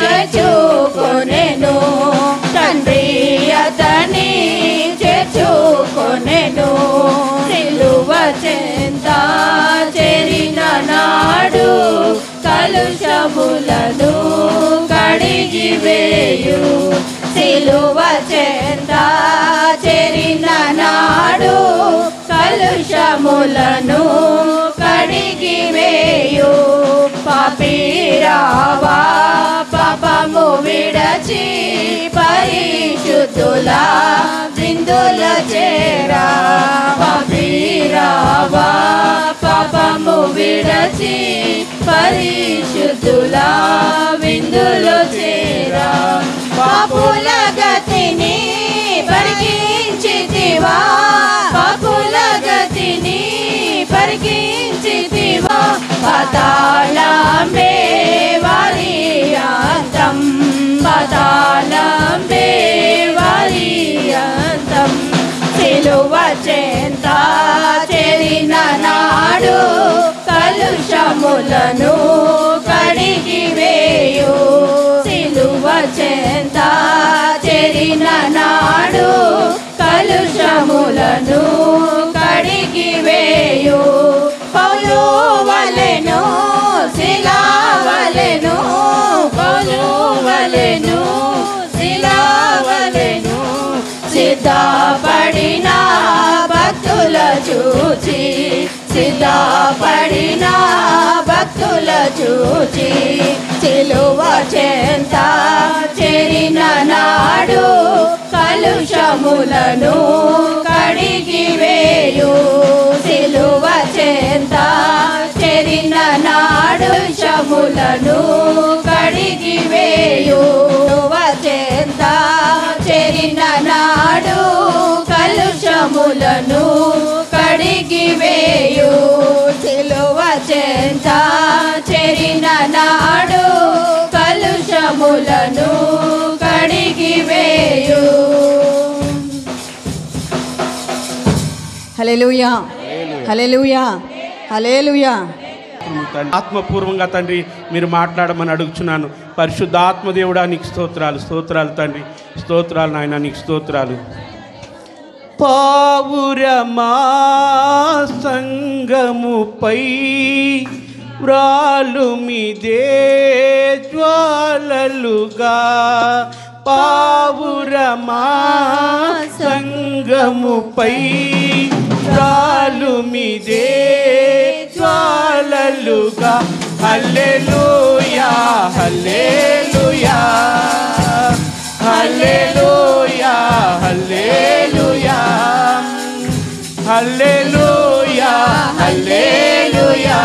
చేర్చుకొనెను, తండ్రి అతని చేర్చుకొనెను. సిలువ చెంత చేరిన నాడు కలుషములను కడిగివేయు, సిలువ చెంత చేరిన నాడు కలుషములను కడిగివేయు. పాపిరావా పాపము విడచి పరిశుద్ధుల విందుల చేరా, పాపిరావా పాపము విడచి పరిశుద్ధుల విందులు చేరా. పాపుల గతిని పరికించితివా, పాపుల గతిని పరికించితివా. పాతాళంబే వారి అంతం, పాతాళంబే వారి అంతం. సిలువ చెంత చేరిన నాడు కలుషములను కడిగివేయు, సిలువ చెంత చేరిన నాడు కలుషములను కడిగివేయు. పౌలు వలెను శిలావలెను, పౌలు వలెను శిలావలెను. సిద్ధపడిన భక్తుల చూచి, సిద్ధపడిన భక్తుల చూచి. సిలువ చెంత చేరిన నాడు కలుషములను కడిగివేయు, సిలువ చెంత చేరిన నాడు కలుషములను కడిగివేయు. సిలువ చెంత చేరిన నాడు కలుషములను కడిగివేయు, సిలువ చెంత చేరిన నాడు కలుషములను కడిగివేయు. హల్లెలూయా, హల్లెలూయా, హల్లెలూయా. ఆత్మపూర్వంగా తండ్రి మీరు మాట్లాడమని అడుగుచున్నాను. పరిశుద్ధ ఆత్మదేవుడా నీకు స్తోత్రాలు, స్తోత్రాలు తండ్రి, స్తోత్రాలు నాయన, నీకు స్తోత్రాలు. పావురమా సంగముపై వ్రాలు మీదే జ్వాలలుగా, పావురమా సంగముపై వ్రాలు మీదే జ్వాలలుగా. హల్లెలూయా, హల్లెలూయా, హల్లెలూయా, హల్లెలూయా, హల్లెలూయా, హల్లెలూయా.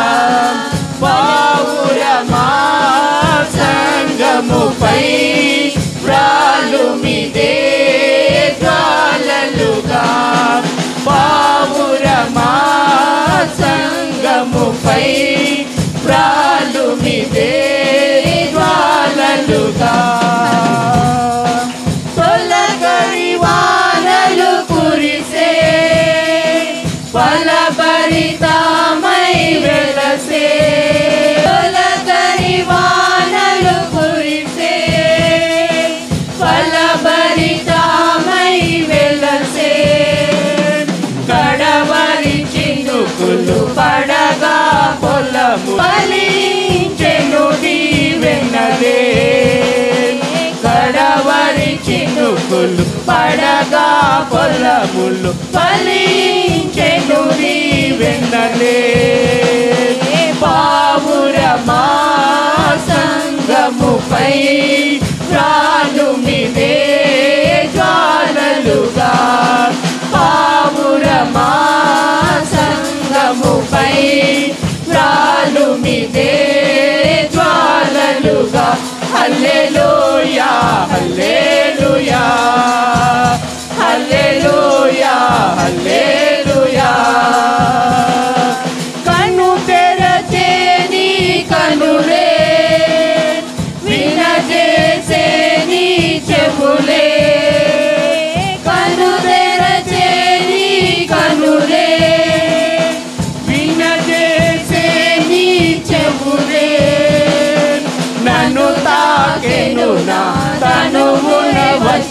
పావురమా సంగముపై వ్రాలు మీదే జ్వాలలుగా, పావురమా సంగముపై వ్రాలు మీదే జ్వాలలుగా. తొలగరి వానలు కురిసే ఫలభరితమై వెలసే, తొలగరి వానలు కురిసే ఫలభరితమై వెలసే. కడవరి చినుకులు పడగా పొలము ఫలించెను దీవెనలే, కడవరి చినుకులు పడగా పొలములు ఫలించెను దీవెనలే. పావురమా సంగముపై వ్రాలు మీదే జ్వాలలుగా, పావురమా సంగముపై వ్రాలు మీదే జ్వాలలుగా. హల్లెలూయా, హల్లెలూయా, హల్లెలూయా, హల్లెలూయా. కన్ను తెరచే నీ కనులే, వినజేసే నీ చెవులే,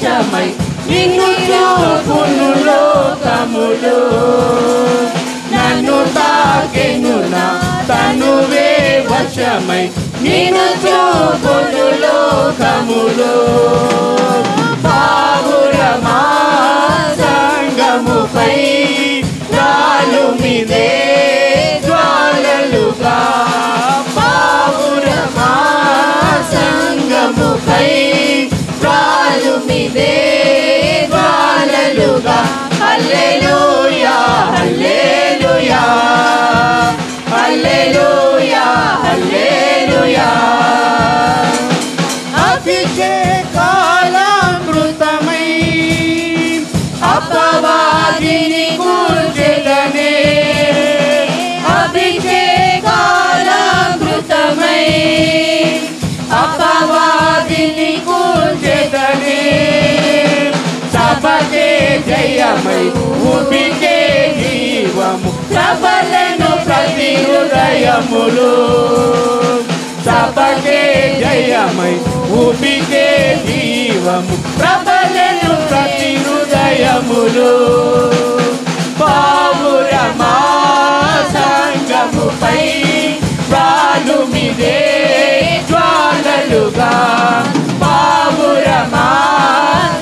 వశమై నిన్ను చూపును లోకములు నన్ను తాకెను నా తనువే వశమై నిన్ను చూపును లోకములు పావురమా సంగముపై రాలుమిదే జ్వాలలుగా పావురమా సంగముపై రాలుమిదే జ్వాలలుగా హల్లెలూయా హల్లెలూయా హల్లెలూయా హల్లెలూయా అభిషేకాలంకృతమై అపవాదిని కూల్చెదనే అభిషేకాలంకృతమై అపవాదిని కూల్చెదనే సభకే జయమై భూమికే జీవము సభలను ప్రతి హృదయములు సభకే జయమై భూమికే జీవము ప్రబలను ప్రతి హృదయములు పావురమా సంగముపై రాలుమిదే జ్వాలలుగా పావురమా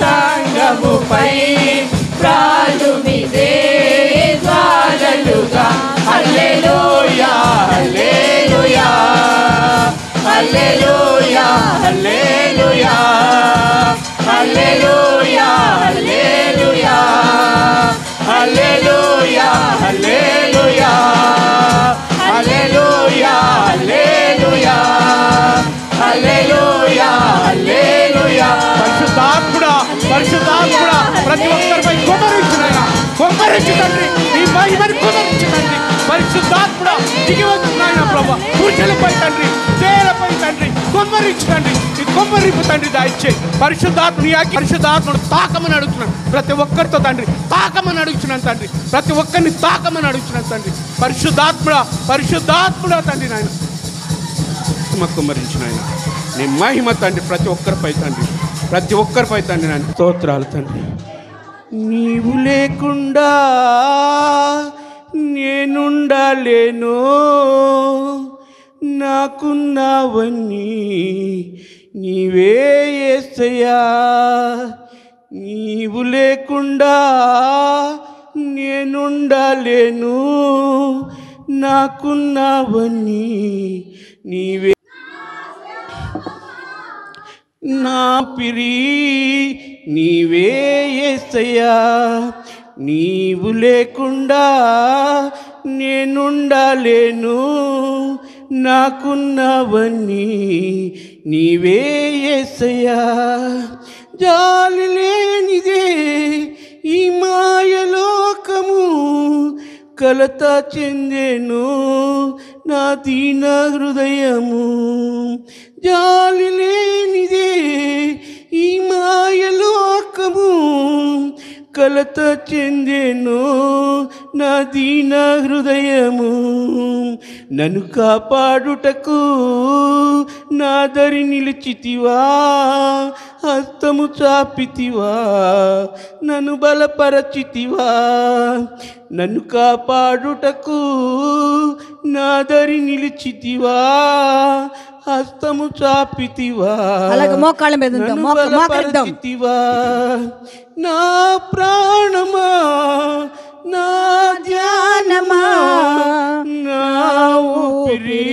సంగముపై రాలుమిదే జ్వాలలుగా హల్లెలూయా హల్లెలూయా హల్లెలూయా హల్లెలూయా హల్లెలూయా హల్లెలూయా హల్లెలూయా హల్లెలూయా హల్లెలూయా హల్లెలూయా హల్లెలూయా హల్లెలూయా పరిశుద్ధాత్ముడా పరిశుద్ధాత్ముడా ప్రతి ఒక్కరిపై కుమ్మరించు తండ్రి నీ మహిమని కుమ్మరించు తండ్రి పరిశుద్ధాత్ముడా దిగి వచ్చున్నాయన ప్రభా పురుషులపై తండ్రి స్త్రీలపై తండ్రి కుమ్మరించు తండ్రి ఈ కుమ్మరింపు తండ్రి దాయిచ్చే పరిశుద్ధాత్మ పరిశుద్ధాత్మను తాకమని అడుగుతున్నాను ప్రతి ఒక్కరితో తండ్రి తాకమని అడుగుతున్నాను తండ్రి ప్రతి ఒక్కరిని తాకమని అడుగుతున్నాను తండ్రి పరిశుద్ధాత్ముడా తండ్రి నాయన కుమ్మరించిన ఆయన నీ మహిమ తండ్రి ప్రతి ఒక్కరిపై తండ్రి నాయన స్తోత్రాలు తండ్రి నీవు లేకుండా నేనుండలేను నాకున్నావన్నీ నీవే యేసయ్యా నీవు లేకుండా నేనుండలేను నాకున్నావన్నీ నీవే నా పిరి నీవే యేసయ్యా నీవు లేకుండా నేనుండలేను నాకున్నవన్నీ నీవే యేసయ్యా జాలి లేనిదే ఈ మాయలోకము కలత చెందెను నా దీన హృదయము జాలి లేనిదే ఈ మాయలోకము కలత చెందెను నా దీన హృదయము నన్ను కాపాడుటకు నా దరి నిలిచితివా హస్తము చాపితివా నన్ను బలపరచితివా నన్ను కాపాడుటకు నా దరి నిలిచితివా హస్తము చాపితివా అలాగే మోకాళ్ళ మీద ఉంటాం బలపరచితివా నా ప్రాణమా నా ధ్యానమా నా ఊపిరి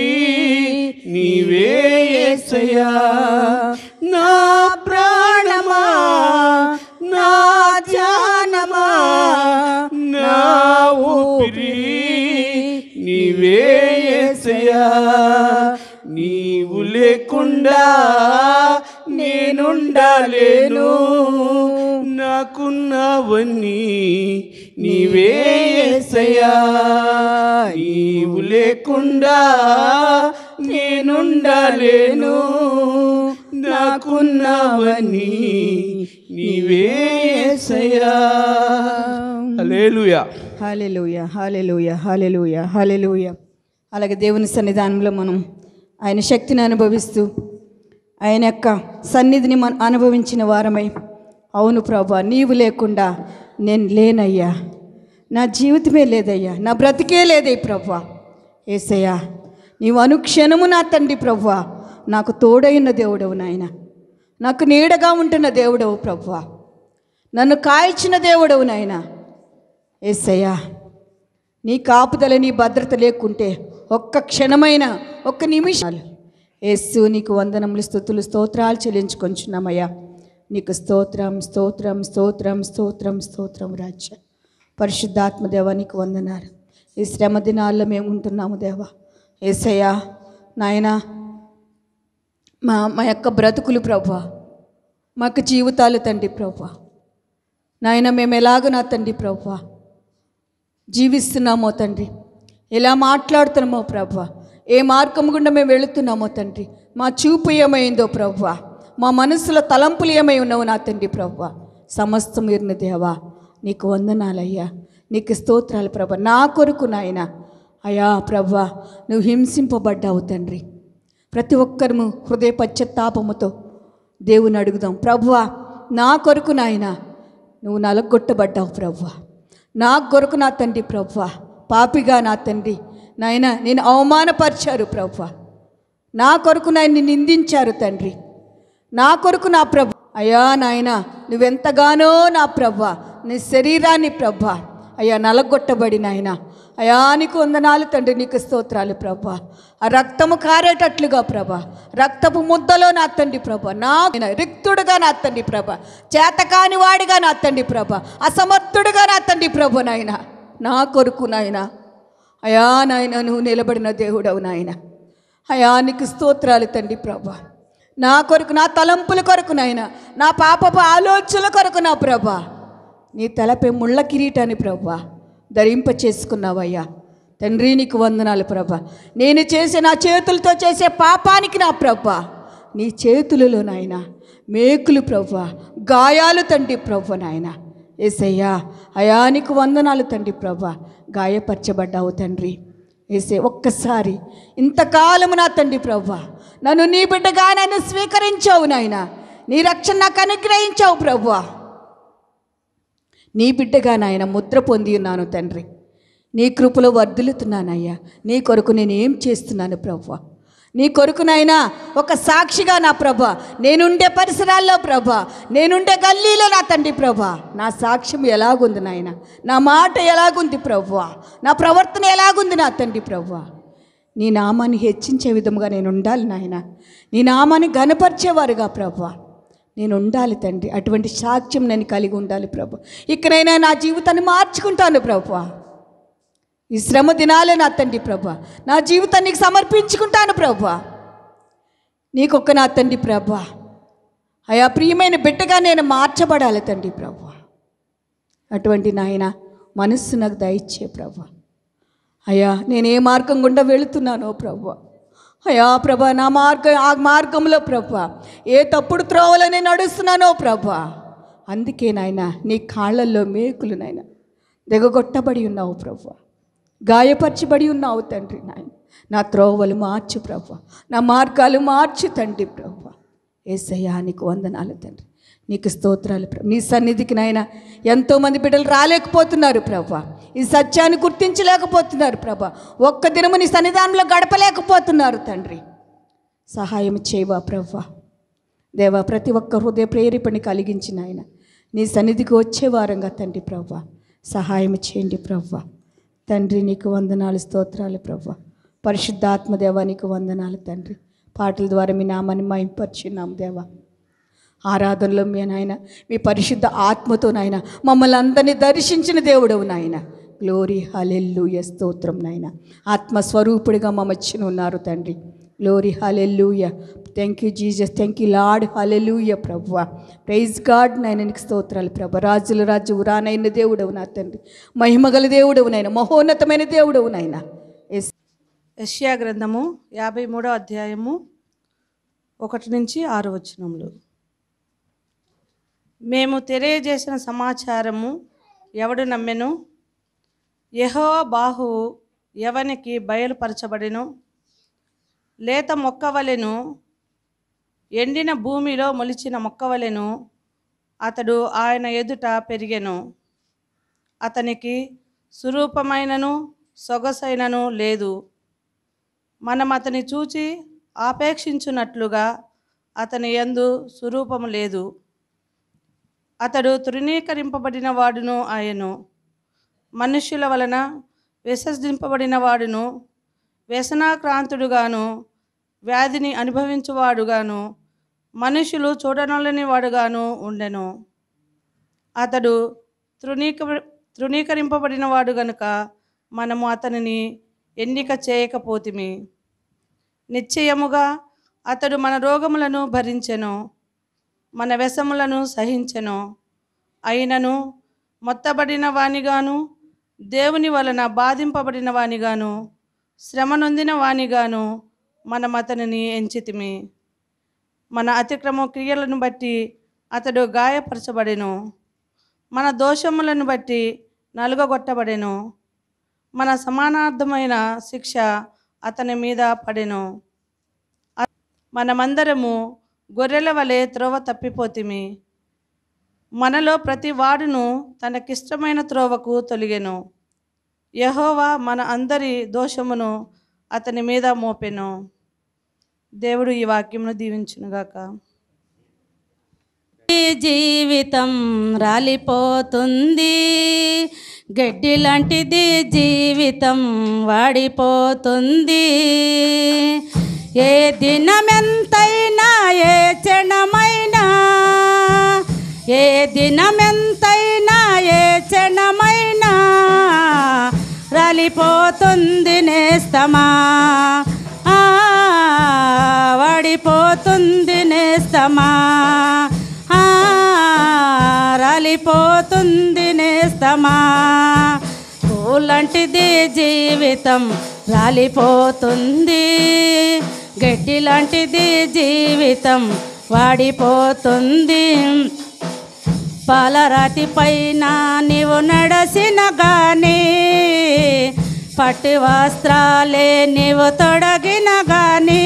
నీవే యేసయ్యా నా ప్రాణమా నా ధ్యానమా నా ఊపిరి నీవే యేసయ్యా నీవు లేకుండా నేనుండలేను నాకున్నవన్నీ నీవే యేసయ్యా నీవు లేకుండా నేనుండలేను నాకున్నవన్నీ నీవే యేసయ్యా హల్లెలూయా హల్లెలూయా హల్లెలూయా హల్లెలూయా హల్లెలూయా. అలాగే దేవుని సన్నిధానంలో మనం ఆయన శక్తిని అనుభవిస్తూ ఆయన యొక్క సన్నిధిని అనుభవించిన వారమై అవును ప్రభా, నీవు లేకుండా నేను లేనయ్యా, నా జీవితమే లేదయ్యా, నా బ్రతికే లేదే ప్రభా. యేసయ్యా, నీవు అనుక్షణము నా తండ్రి ప్రభా నాకు తోడైన దేవుడవు నాయన, నాకు నీడగా ఉంటున్న దేవుడవు ప్రభా, నన్ను కాల్చిన దేవుడవు నాయన. యేసయ్యా, నీ కాపుదల నీ భద్రత లేకుంటే ఒక్క క్షణమైన ఒక్క నిమిషాలు యేసు నీకు వందనములు స్తుతులు స్తోత్రాలు చెల్లించుకొంచున్నామయ్యా. నీకు స్తోత్రం స్తోత్రం స్తోత్రం స్తోత్రం స్తోత్రం రాజ్య. పరిశుద్ధాత్మ దేవా నీకు వందనాలు. ఈ శ్రమ దినాల్లో మేము ఉంటున్నాము దేవా. యేసయ్యా నాయనా, మా యొక్క బ్రతుకులు ప్రభా, మాకు జీవితాలు తండ్రి ప్రభా, నాయన మేము ఎలాగో నా తండ్రి ప్రభా జీవిస్తున్నామో తండ్రి, ఎలా మాట్లాడుతున్నామో ప్రభా, ఏ మార్గం గుండా మేము వెళుతున్నామో తండ్రి, మా చూపు ఏమైందో ప్రభా, మా మనసులో తలంపులు ఏమై ఉన్నావు నా తండ్రి ప్రభా, సమస్తం ఎరిన దేవా నీకు వందనాలయ్యా, నీకు స్తోత్రాలు ప్రభా. నా కొరకు నాయన అయ్యా ప్రభా, నువ్వు హింసింపబడ్డావు తండ్రి. ప్రతి ఒక్కరము హృదయ పశ్చాత్తాపముతో దేవుని అడుగుదాం. ప్రభువా, నా కొరకు నాయన నువ్వు నలగొట్టబడ్డావు ప్రభువా, నా కొరకు నా తండ్రి ప్రభువా, పాపిగా నా తండ్రి నాయన నేను అవమానపరిచారు ప్రభువా, నా కొరకు నాయన్ని నిందించారు తండ్రి, నా కొరకు నా ప్రభు అయ్యా నాయన నువ్వెంతగానో నా ప్రభువా నీ శరీరాన్ని ప్రభా అయ్యా నలగొట్టబడి నాయన అయ్యా నీకు వందనాలు తండ్రి, నీకు స్తోత్రాలు ప్రభా. ఆ రక్తము కారేటట్లుగా ప్రభా, రక్తపు ముద్దలో నా తండ్రి ప్రభా, నా రిక్తుడుగా నా తండ్రి ప్రభా, చేతకాని వాడిగా నా తండ్రి ప్రభా, అసమర్థుడుగా నా తండ్రి ప్రభు నాయన నా కొరకు నాయన అయా నాయన నువ్వు నిలబడిన దేవుడవు నాయన. అయా నీకు స్తోత్రాలు తండ్రి ప్రభా. నా కొరకు నా తలంపుల కొరకు నాయన, నా పాపపు ఆలోచనల కొరకు నా ప్రభా నీ తలపై ముళ్ళ కిరీటాన్ని ప్రభా ధరింప చేసుకున్నావయ్యా తండ్రి. నీకు వందనాలు ప్రభా. నేను చేసే నా చేతులతో చేసే పాపానికి నా ప్రభా నీ చేతులలో నాయన మేకులు ప్రభా, గాయాలు తండ్రి ప్రభా నాయన. యేసయ్యా అయా నీకు వందనాలు తండ్రి ప్రభా. గాయపరచబడ్డావు తండ్రి. యేసే ఒక్కసారి ఇంతకాలము నా తండ్రి ప్రభా నన్ను నీ బిడ్డగా నన్ను స్వీకరించావు నాయన, నీ రక్షణ నాకు అనుగ్రహించావు ప్రభా. నీ బిడ్డగా నాయన ముద్ర పొంది ఉన్నాను తండ్రి. నీ కృపలో వర్ధిల్లుతున్నానయ్యా. నీ కొరకు నేను ఏం చేస్తున్నాను ప్రభా, నీ కొరకు నాయనా ఒక సాక్షిగా నా ప్రభా, నేనుండే పరిసరాల్లో ప్రభా, నేనుండే గల్లీలో నా తండ్రి ప్రభా నా సాక్ష్యం ఎలాగుంది నాయన, నా మాట ఎలాగుంది ప్రభా, నా ప్రవర్తన ఎలాగుంది నా తండ్రి ప్రభా. నీ నామాన్ని హెచ్చించే విధంగా నేను ఉండాలి నాయన, నీ నామాన్ని ఘనపరిచేవారుగా ప్రభా నేను ఉండాలి తండ్రి. అటువంటి సాక్ష్యం నేను కలిగి ఉండాలి ప్రభా. ఇక్కడైనా నా జీవితాన్ని మార్చుకుంటాను ప్రభా. ఈ శ్రమ దినాలే నా తండ్రి ప్రభా నా జీవితాన్ని సమర్పించుకుంటాను ప్రభా. నీకొక్క నా తండ్రి ప్రభా అయా ప్రియమైన బిడ్డగా నేను మార్చబడాలి తండ్రి ప్రభా. అటువంటి నాయన మనస్సు నాకు దయచే ప్రభా. అయ్యా నేను ఏ మార్గం గుండా వెళుతున్నానో ప్రభా, అయ్యా ప్రభా నా ఆ మార్గంలో ప్రభా ఏ తప్పుడు త్రోవలో నేను నడుస్తున్నానో ప్రభా, అందుకే నాయన నీ కాళ్ళల్లో మేకులు నాయన దిగగొట్టబడి ఉన్నావు ప్రభా, గాయపరచబడి ఉన్నావు తండ్రి నాయన. నా త్రోవలు మార్చు ప్రభా, నా మార్గాలు మార్చు తండ్రి ప్రభా. యేసయ్యా నీకు వందనాలు తండ్రి, నీకు స్తోత్రాలు ప్రభా. నీ సన్నిధికి నాయన ఎంతోమంది బిడ్డలు రాలేకపోతున్నారు ప్రభా, ఈ సత్యాన్ని గుర్తించలేకపోతున్నారు ప్రభా, ఒక్క దినము నీ సన్నిధానంలో గడపలేకపోతున్నారు తండ్రి. సహాయం చేయవా ప్రభా. దేవా ప్రతి ఒక్క హృదయ ప్రేరేపణని కలిగించిన ఆయన నీ సన్నిధికి వచ్చే వారంగా తండ్రి ప్రభా సహాయం చేయండి ప్రభా. తండ్రి నీకు వందనాలు స్తోత్రాలు ప్రభా. పరిశుద్ధాత్మ దేవా నీకు వందనాలు తండ్రి. పాటల ద్వారా మీ నామాన్ని మహింపరిచున్నాం దేవా. ఆరాధనలో మీ నాయన మీ పరిశుద్ధ ఆత్మతో నాయన మమ్మల్ని అందరినీ దర్శించిన దేవుడవు నాయన. గ్లోరీ హల్లెలూయా స్తోత్రం నాయన. ఆత్మస్వరూపుడిగా మమ్మచ్చిన ఉన్నారు తండ్రి. Glory hallelujah. Thank you Jesus, thank you Lord. Hallelujah ప్రభువా. ప్రైజ్ గాడ్ నాయన నీకు స్తోత్రాలు ప్రభా. రాజుల రాజు రానైన దేవుడవు నా తండ్రి, మహిమగల దేవుడవు నాయన, మహోన్నతమైన దేవుడవు నాయన. యెషయా గ్రంథము 53వ అధ్యాయము 1-6 వచనములు. మేము తెలియజేసిన సమాచారము ఎవడు నమ్మెను? యెహోవా బాహువు ఎవనికి బయలుపరచబడెను? లేత మొక్కవలెను, ఎండిన భూమిలో మొలిచిన మొక్కవలెను అతడు ఆయన ఎదుట పెరిగెను. అతనికి సురూపమైనను సొగసైనను లేదు. మనం అతని చూచి ఆపేక్షించున్నట్లుగా అతని యందు స్వరూపము లేదు. అతడు తృణీకరింపబడిన వాడును ఆయను, మనుష్యుల వలన విసర్జింపబడిన వాడును, వ్యసనాక్రాంతుడుగాను, వ్యాధిని అనుభవించువాడుగాను, మనుషులు చూడనొల్లని వాడుగాను ఉండెను. అతడు తృణీకరింపబడిన వాడు గనుక మనము అతనిని ఎన్నిక చేయకపోతిమి. నిశ్చయముగా అతడు మన రోగములను భరించెను, మన వ్యసములను సహించెను. అయినను మొత్తబడిన వానిగాను, దేవుని వలన బాధింపబడిన వానిగాను, శ్రమ నొందిన వానిగాను మనం అతనిని ఎంచితిమి. మన అతిక్రమ క్రియలను బట్టి అతడు గాయపరచబడెను, మన దోషములను బట్టి నలుగగొట్టబడెను. మన సమానార్థమైన శిక్ష అతని మీద పడెను. మనమందరము గొర్రెల వలె త్రోవ తప్పిపోతిమి. మనలో ప్రతి వాడును తనకిష్టమైన త్రోవకు తొలిగెను. యెహోవా మన అందరి దోషమును అతని మీద మోపెను. దేవుడు ఈ వాక్యమును దీవించునుగాక. జీవితం రాలిపోతుంది, గడ్డి లాంటిది జీవితం వాడిపోతుంది. ఏ దినమెంతైనా ఏ క్షణమైనా, ఏ దినమెంతైనా ఏ క్షణమైనా రాలిపోతుంది నేస్తమా, వాడిపోతుంది నేస్తమా, రాలిపోతుంది నేస్తమా. పూలంటిది జీవితం రాలిపోతుంది, గడ్డి లాంటిది జీవితం వాడిపోతుంది. పాలరాతి పైన నీవు నడసిన గాని, పట్టు వస్త్రాలే నీవు తొడగిన గాని,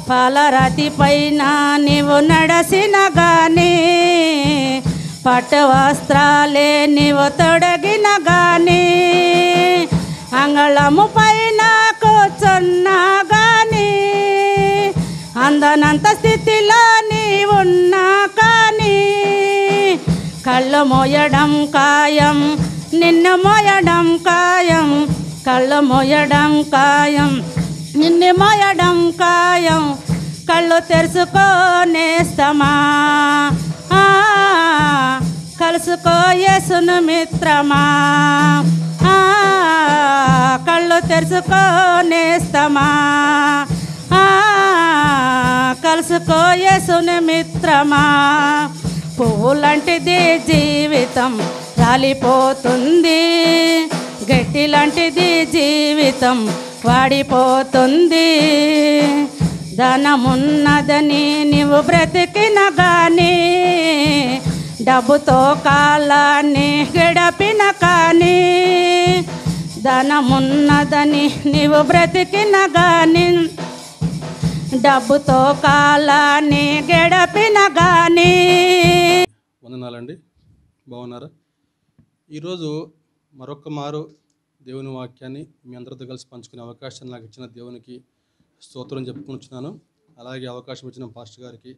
పాలరాతి పైన నీవు నడసిన గాని, పట్టు వస్త్రాలే నీవు తొడగిన గాని, అంగళము పైన కూర్చున్నా గాని, అందనంత స్థితిలో నీవున్నా కానీ, కళ్ళు మోయడం ఖాయం, నిన్ను మోయడం ఖాయం, కళ్ళు మోయడం ఖాయం, నిన్ను మోయడం ఖాయం. కళ్ళు తెరుచుకోనేస్తమా, కలుసుకో యేసును మిత్రమా, కళ్ళు తెరుచుకోనేస్తమా, కలుసుకో యేసుని మిత్రమా. పువ్వులాంటిది జీవితం రాలిపోతుంది, గడ్డి లాంటిది జీవితం వాడిపోతుంది. ధనమున్నదని నీవు బ్రతికిన గాని, డబ్బుతో కాలాన్ని గడపిన కానీ, ధనమున్నదని నీవు బ్రతికిన గాని, డబ్బుతో కాలాన్ని గడపిన గాని. వందనాలండి, బాగున్నారా? ఈరోజు మరొక మారు దేవుని వాక్యాన్ని మీ అందరితో కలిసి పంచుకునే అవకాశం నాకు ఇచ్చిన దేవునికి స్తోత్రం చెప్పుకుంటున్నాను. అలాగే అవకాశం ఇచ్చిన పాస్టర్ గారికి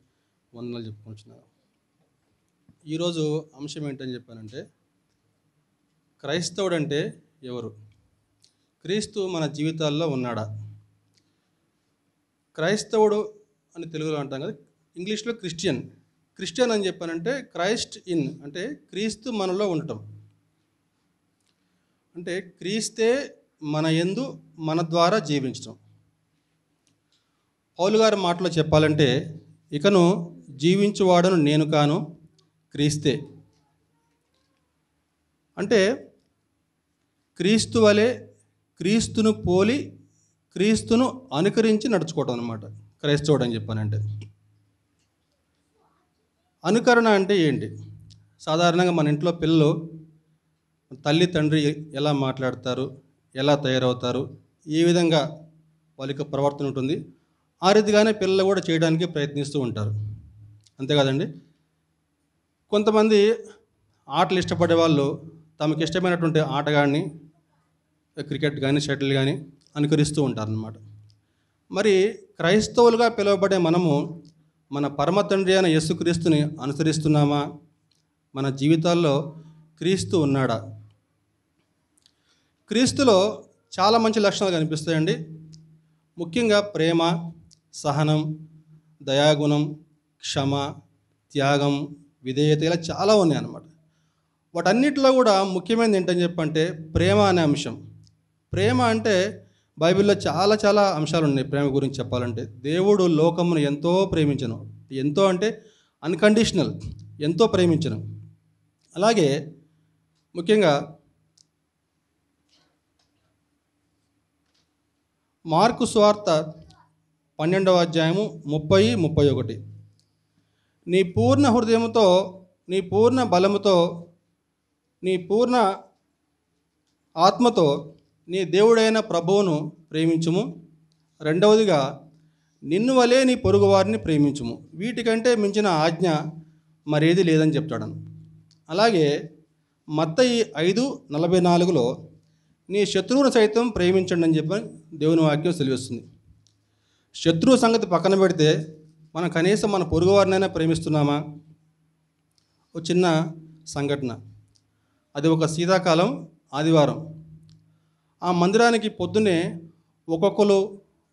వందనాలు చెప్పుకుంటున్నాను. ఈరోజు అంశం ఏంటని చెప్పానంటే, క్రైస్తవుడు అంటే ఎవరు? క్రీస్తు మన జీవితాల్లో ఉన్నాడా? క్రైస్తవుడు అని తెలుగులో అంటాం కదా, ఇంగ్లీష్లో క్రిస్టియన్. క్రిస్టియన్ అని చెప్పానంటే క్రైస్ట్ ఇన్, అంటే క్రీస్తు మనలో ఉండటం. అంటే క్రీస్తే మన యందు మన ద్వారా జీవించడం. పౌలు గారి మాటలో చెప్పాలంటే, ఇకను జీవించువాడను నేను కాను, క్రీస్తే. అంటే క్రీస్తు వలె, క్రీస్తును పోలి, క్రీస్తును అనుకరించి నడుచుకోవడం అన్నమాట క్రైస్తవుడు అని చెప్పానంటే. అనుకరణ అంటే ఏంటి? సాధారణంగా మన ఇంట్లో పిల్లలు తల్లి తండ్రి ఎలా మాట్లాడతారు, ఎలా తయారవుతారు, ఏ విధంగా వాళ్ళ యొక్క ప్రవర్తన ఉంటుంది, ఆ రీతిగానే పిల్లలు కూడా చేయడానికి ప్రయత్నిస్తూ ఉంటారు. అంతే కదండి? కొంతమంది ఆటలు ఇష్టపడే వాళ్ళు తమకు ఇష్టమైనటువంటి ఆటగాడిని క్రికెట్ కానీ షటిల్ కానీ అనుకరిస్తూ ఉంటారన్నమాట. మరి క్రైస్తవులుగా పిలువబడే మనము మన పరమ తండ్రి అయిన యేసుక్రీస్తుని అనుసరిస్తున్నామా? మన జీవితాల్లో క్రీస్తు ఉన్నాడా? క్రీస్తులో చాలా మంచి లక్షణాలు కనిపిస్తాయండి. ముఖ్యంగా ప్రేమ, సహనం, దయాగుణం, క్షమ, త్యాగం, విధేయత, ఇలా చాలా ఉన్నాయి అన్నమాట. వాటన్నిటిలో కూడా ముఖ్యమైనది ఏంటని చెప్పంటే ప్రేమ అనే అంశం. ప్రేమ అంటే బైబిల్లో చాలా చాలా అంశాలు ఉన్నాయి ప్రేమ గురించి చెప్పాలంటే. దేవుడు లోకమును ఎంతో ప్రేమించను, ఎంతో అంటే అన్కండిషనల్, ఎంతో ప్రేమించను. అలాగే ముఖ్యంగా మార్కు సువార్త 12వ అధ్యాయము 30-31. నీ పూర్ణ హృదయముతో, నీ పూర్ణ బలముతో, నీ పూర్ణ ఆత్మతో నీ దేవుడైన ప్రభువును ప్రేమించుము. రెండవదిగా నిన్ను వలే నీ పొరుగువారిని ప్రేమించుము. వీటికంటే మించిన ఆజ్ఞ మరేది లేదని చెప్తాడు. అలాగే మత్తయి 5:44లో నీ శత్రువును సైతం ప్రేమించండి అని చెప్పి దేవుని వాక్యం సెలవిస్తుంది. శత్రువు సంగతి పక్కన పెడితే మనం కనీసం మన పొరుగువారినైనా ప్రేమిస్తున్నామా? ఒక చిన్న సంఘటన. అది ఒక శీతాకాలం ఆదివారం. ఆ మందిరానికి పొద్దున్నే ఒక్కొక్కరు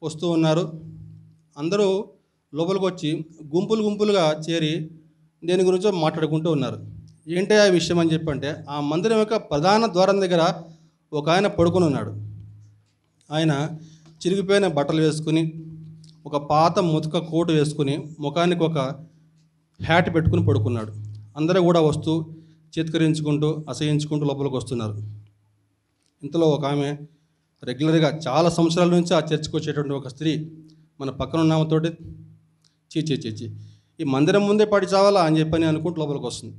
వస్తూ ఉన్నారు. అందరూ లోపలికి వచ్చి గుంపులు గుంపులుగా చేరి దేని గురించో మాట్లాడుకుంటూ ఉన్నారు. ఏంటి ఆ విషయం అని చెప్పంటే, ఆ మందిరం యొక్క ప్రధాన ద్వారం దగ్గర ఒక ఆయన పడుకొని ఉన్నాడు. ఆయన చిరిగిపోయిన బట్టలు వేసుకుని, ఒక పాత ముతక కోటు వేసుకుని, ముఖానికి ఒక హ్యాట్ పెట్టుకుని పడుకున్నాడు. అందరూ కూడా వస్తూ చేత్కరించుకుంటూ అసహించుకుంటూ లోపలికి వస్తున్నారు. ఇంతలో ఒక ఆమె రెగ్యులర్గా చాలా సంవత్సరాల నుంచి ఆ చర్చికి వచ్చేటువంటి ఒక స్త్రీ మన పక్కన ఉన్నామతోటి చీచి ఈ మందిరం ముందే పడి చావాలా అని చెప్పని అనుకుంటూ లోపలికి వస్తుంది.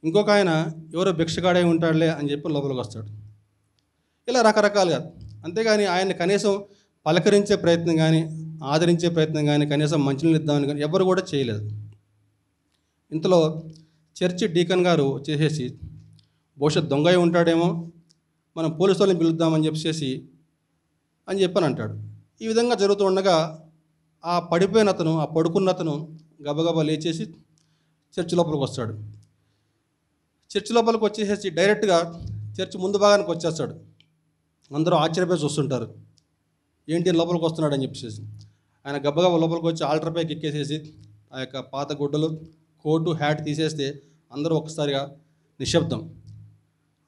ఇంకొక ఆయన ఎవరో భిక్షగాడే ఉంటాడులే అని చెప్పి లోపలికి వస్తాడు. ఇలా రకరకాలుగా. అంతేగాని ఆయన్ని కనీసం పలకరించే ప్రయత్నం కానీ, ఆదరించే ప్రయత్నం కానీ, కనీసం మంచినీళ్ళు ఇద్దామని కానీ ఎవరు కూడా చేయలేదు. ఇంతలో చర్చి డీకన్ గారు చేసేసి బహుశా దొంగ ఉంటాడేమో, మనం పోలీసు వాళ్ళని పిలుద్దామని చెప్పని అంటాడు. ఈ విధంగా జరుగుతూ ఉండగా ఆ పడిపోయిన అతను, ఆ పడుకున్న అతను గబగబా లేచేసి చర్చి లోపలికి వస్తాడు. చర్చి లోపలికి వచ్చేసేసి డైరెక్ట్గా చర్చి ముందు భాగానికి వచ్చేస్తాడు. అందరూ ఆశ్చర్యపోయి చూస్తుంటారు, ఏంటి లోపలికి వస్తున్నాడు అని చెప్పేసి. ఆయన గబగబా లోపలికి వచ్చి ఆల్టర్ పైకి ఎక్కేసేసి ఆ యొక్క పాత గుడ్డలు, కోటు, హ్యాట్ తీసేస్తే అందరూ ఒక్కసారిగా నిశ్శబ్దం,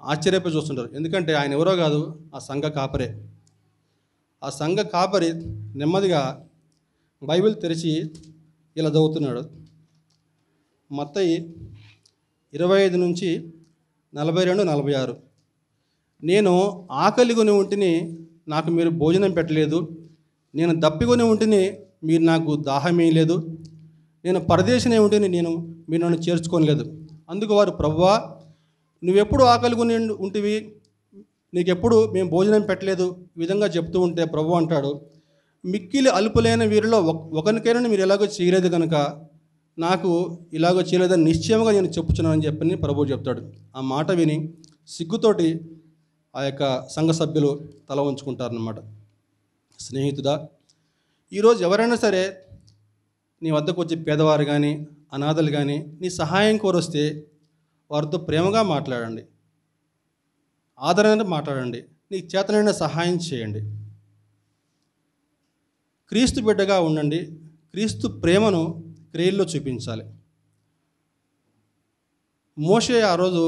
ఆశ్చర్యపోయి చూస్తుంటారు. ఎందుకంటే ఆయన ఎవరో కాదు, ఆ సంఘ కాపరే. ఆ సంఘ కాపరి నెమ్మదిగా బైబిల్ తెరిచి ఇలా చదువుతున్నాడు. మత్తయి 25-42-46. నేను ఆకలిగొని ఉంటిని, నాకు మీరు భోజనం పెట్టలేదు. నేను దప్పికొని ఉంటిని, మీరు నాకు దాహమేయలేదు. నేను పరదేశినే ఉంటిని, మీరు నన్ను చేర్చుకోలేదు. అందుకు వారు, ప్రభువా, నువ్వెప్పుడు ఆకలిగొని ఉంటివి, నీకెప్పుడు మేము భోజనం పెట్టలేదు ఈ విధంగా చెప్తూ ఉంటే ప్రభు అంటాడు, మిక్కిలి అల్పులైన వీరిలో ఒకరికైనా మీరు ఎలాగో చేయలేదు కనుక నాకు ఇలాగో చేయలేదని నిశ్చయంగా నేను చెప్పుచున్నానని చెప్పని ప్రభువు చెప్తాడు. ఆ మాట విని సిగ్గుతోటి ఆ యొక్క సంఘ సభ్యులు తల ఉంచుకుంటారన్నమాట. స్నేహితుడా, ఈరోజు ఎవరైనా సరే నీ వద్దకు వచ్చి పేదవారు కానీ, అనాథలు కానీ నీ సహాయం కోరొస్తే వారితో ప్రేమగా మాట్లాడండి, ఆదరణగా మాట్లాడండి, నీ చేతనైన సహాయం చేయండి. క్రీస్తు బిడ్డగా ఉండండి. క్రీస్తు ప్రేమను క్రియల్లో చూపించాలి. మోషే ఆ రోజు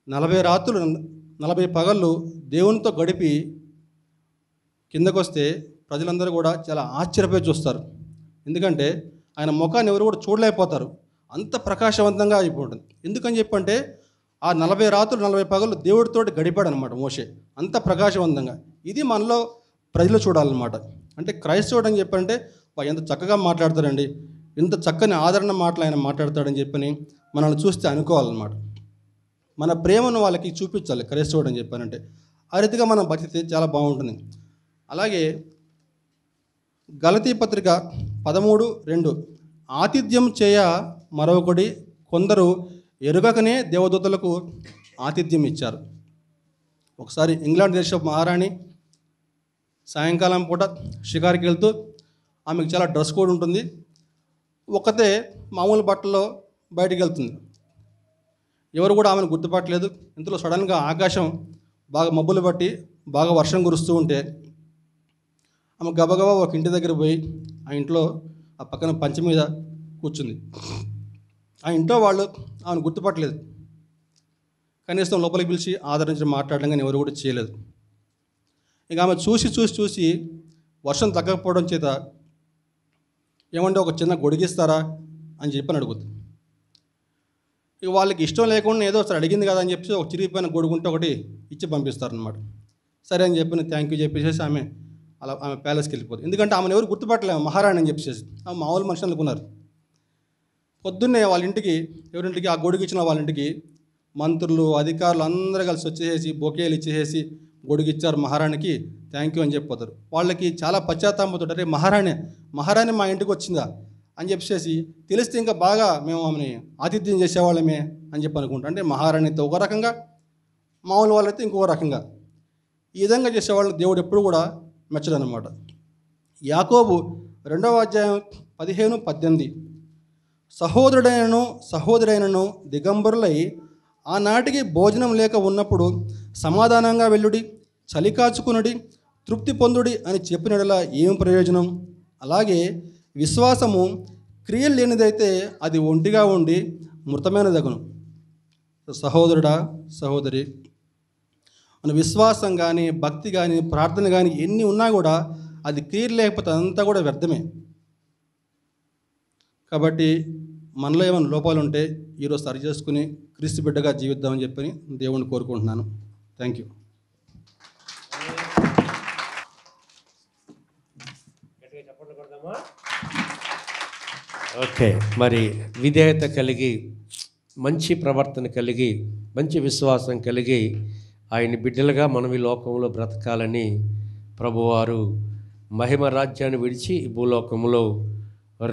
40 రాత్రులు 40 పగళ్ళు దేవునితో గడిపి కిందకొస్తే ప్రజలందరూ కూడా చాలా ఆశ్చర్యపోయి చూస్తారు. ఎందుకంటే ఆయన ముఖాన్ని ఎవరు కూడా చూడలేకపోతారు, అంత ప్రకాశవంతంగా అయిపోతుంది. ఎందుకని చెప్పంటే ఆ 40 రాత్రులు 40 పగళ్ళు దేవుడితోటి గడిపాడు అనమాట మోషే, అంత ప్రకాశవంతంగా. ఇది మనలో ప్రజలు చూడాలన్నమాట. అంటే క్రైస్తవుడు అని చెప్పంటే ఎంత చక్కగా మాట్లాడతారండి, ఇంత చక్కని ఆదరణ మాటలు ఆయన మాట్లాడతాడని చెప్పని మనల్ని చూస్తే అనుకోవాలన్నమాట. మన ప్రేమను వాళ్ళకి చూపించాలి క్రైస్తవుడు అని చెప్పానంటే. ఆ రీతిగా మనం బతికితే చాలా బాగుంటుంది. అలాగే గలతీ పత్రిక 13:2, ఆతిథ్యం చేయ మరొకడి కొందరు ఎరుగకనే దేవదూతలకు ఆతిథ్యం ఇచ్చారు. ఒకసారి ఇంగ్లాండ్ దేశపు మహారాణి సాయంకాలం పూట షికారుకి వెళ్తూ, ఆమెకు చాలా డ్రెస్ కోడ్ ఉంటుంది, ఒక్కతే మామూలు బట్టల్లో బయటికి వెళ్తుంది. ఎవరు కూడా ఆమెను గుర్తుపట్టలేదు. ఇంతలో సడన్గా ఆకాశం బాగా మబ్బులు పట్టి బాగా వర్షం కురుస్తూ ఉంటే ఆమె గబగబా ఒక ఇంటి దగ్గర పోయి ఆ ఇంట్లో ఆ పక్కన పంచ మీద కూర్చుంది. ఆ ఇంట్లో వాళ్ళు ఆమెను గుర్తుపట్టలేదు. కనీసం లోపలికి పిలిచి ఆదరించి మాట్లాడడం కానీ ఎవరు కూడా చేయలేదు. ఇక ఆమె చూసి వర్షం తగ్గకపోవడం చేత ఏమంటే ఒక చిన్న గొడిగిస్తారా అని చెప్పని అడుగుతుంది. ఇక వాళ్ళకి ఇష్టం లేకుండా ఏదో ఒకసారి అడిగింది కదా అని చెప్పి ఒక చిరిగిపోయిన గొడుగుంటే ఒకటి ఇచ్చి పంపిస్తారనమాట. సరే అని చెప్పి థ్యాంక్ యూ చెప్పేసి ఆమె ప్యాలెస్కి వెళ్ళిపోతుంది. ఎందుకంటే ఆమెను ఎవరు గుర్తుపట్టలేము మహారాణి అని చెప్పేసి, ఆమె మామూలు మనిషి అనుకున్నారు. పొద్దున్నే వాళ్ళ ఇంటికి ఎవరింటికి ఆ గొడుగు ఇచ్చిన వాళ్ళ ఇంటికి మంత్రులు అధికారులు అందరూ కలిసి వచ్చేసి బొకేలు ఇచ్చేసి గొడుగు ఇచ్చారు మహారాణికి, థ్యాంక్ యూ అని చెప్పిపోతారు. వాళ్ళకి చాలా పశ్చాత్తాపంతో, అరే మహారాణి మా ఇంటికి వచ్చిందా అని చెప్పేసి తెలిస్తే ఇంకా బాగా మేము ఆమెని ఆతిథ్యం చేసేవాళ్ళమే అని చెప్పి అనుకుంటాం. అంటే మహారాణితో ఒక రకంగా, మామూలు వాళ్ళైతే ఇంకొక రకంగా. ఈ విధంగా చేసేవాళ్ళు దేవుడు ఎప్పుడు కూడా మెచ్చడనమాట. యాకోబు 2వ అధ్యాయం 15-18 సహోదరుడైనను దిగంబరులై ఆనాటికి భోజనం లేక ఉన్నప్పుడు సమాధానంగా వెళ్ళుడి, చలి కాచుకునుడి, తృప్తి పొందుడి అని చెప్పినట్లా ఏం ప్రయోజనం? అలాగే విశ్వాసము క్రియలు లేనిదైతే అది ఒంటిగా ఉండి మృతమైనదగును. సహోదరుడా సహోదరి, మన విశ్వాసం కానీ భక్తి కానీ ప్రార్థన కానీ ఎన్ని ఉన్నా కూడా అది క్రియలు లేకపోతే అంతా కూడా వ్యర్థమే. కాబట్టి మనలో ఏమైనా లోపాలు ఉంటే ఈరోజు సరి చేసుకుని క్రీస్తు బిడ్డగా జీవిద్దామని చెప్పని దేవుణ్ణి కోరుకుంటున్నాను. Thank you. ఓకే, మరి విధేయత కలిగి, మంచి ప్రవర్తన కలిగి, మంచి విశ్వాసం కలిగి ఆయన బిడ్డలుగా మనం ఈ లోకంలో బ్రతకాలని ప్రభువారు మహిమ రాజ్యాన్ని విడిచి ఈ భూలోకంలో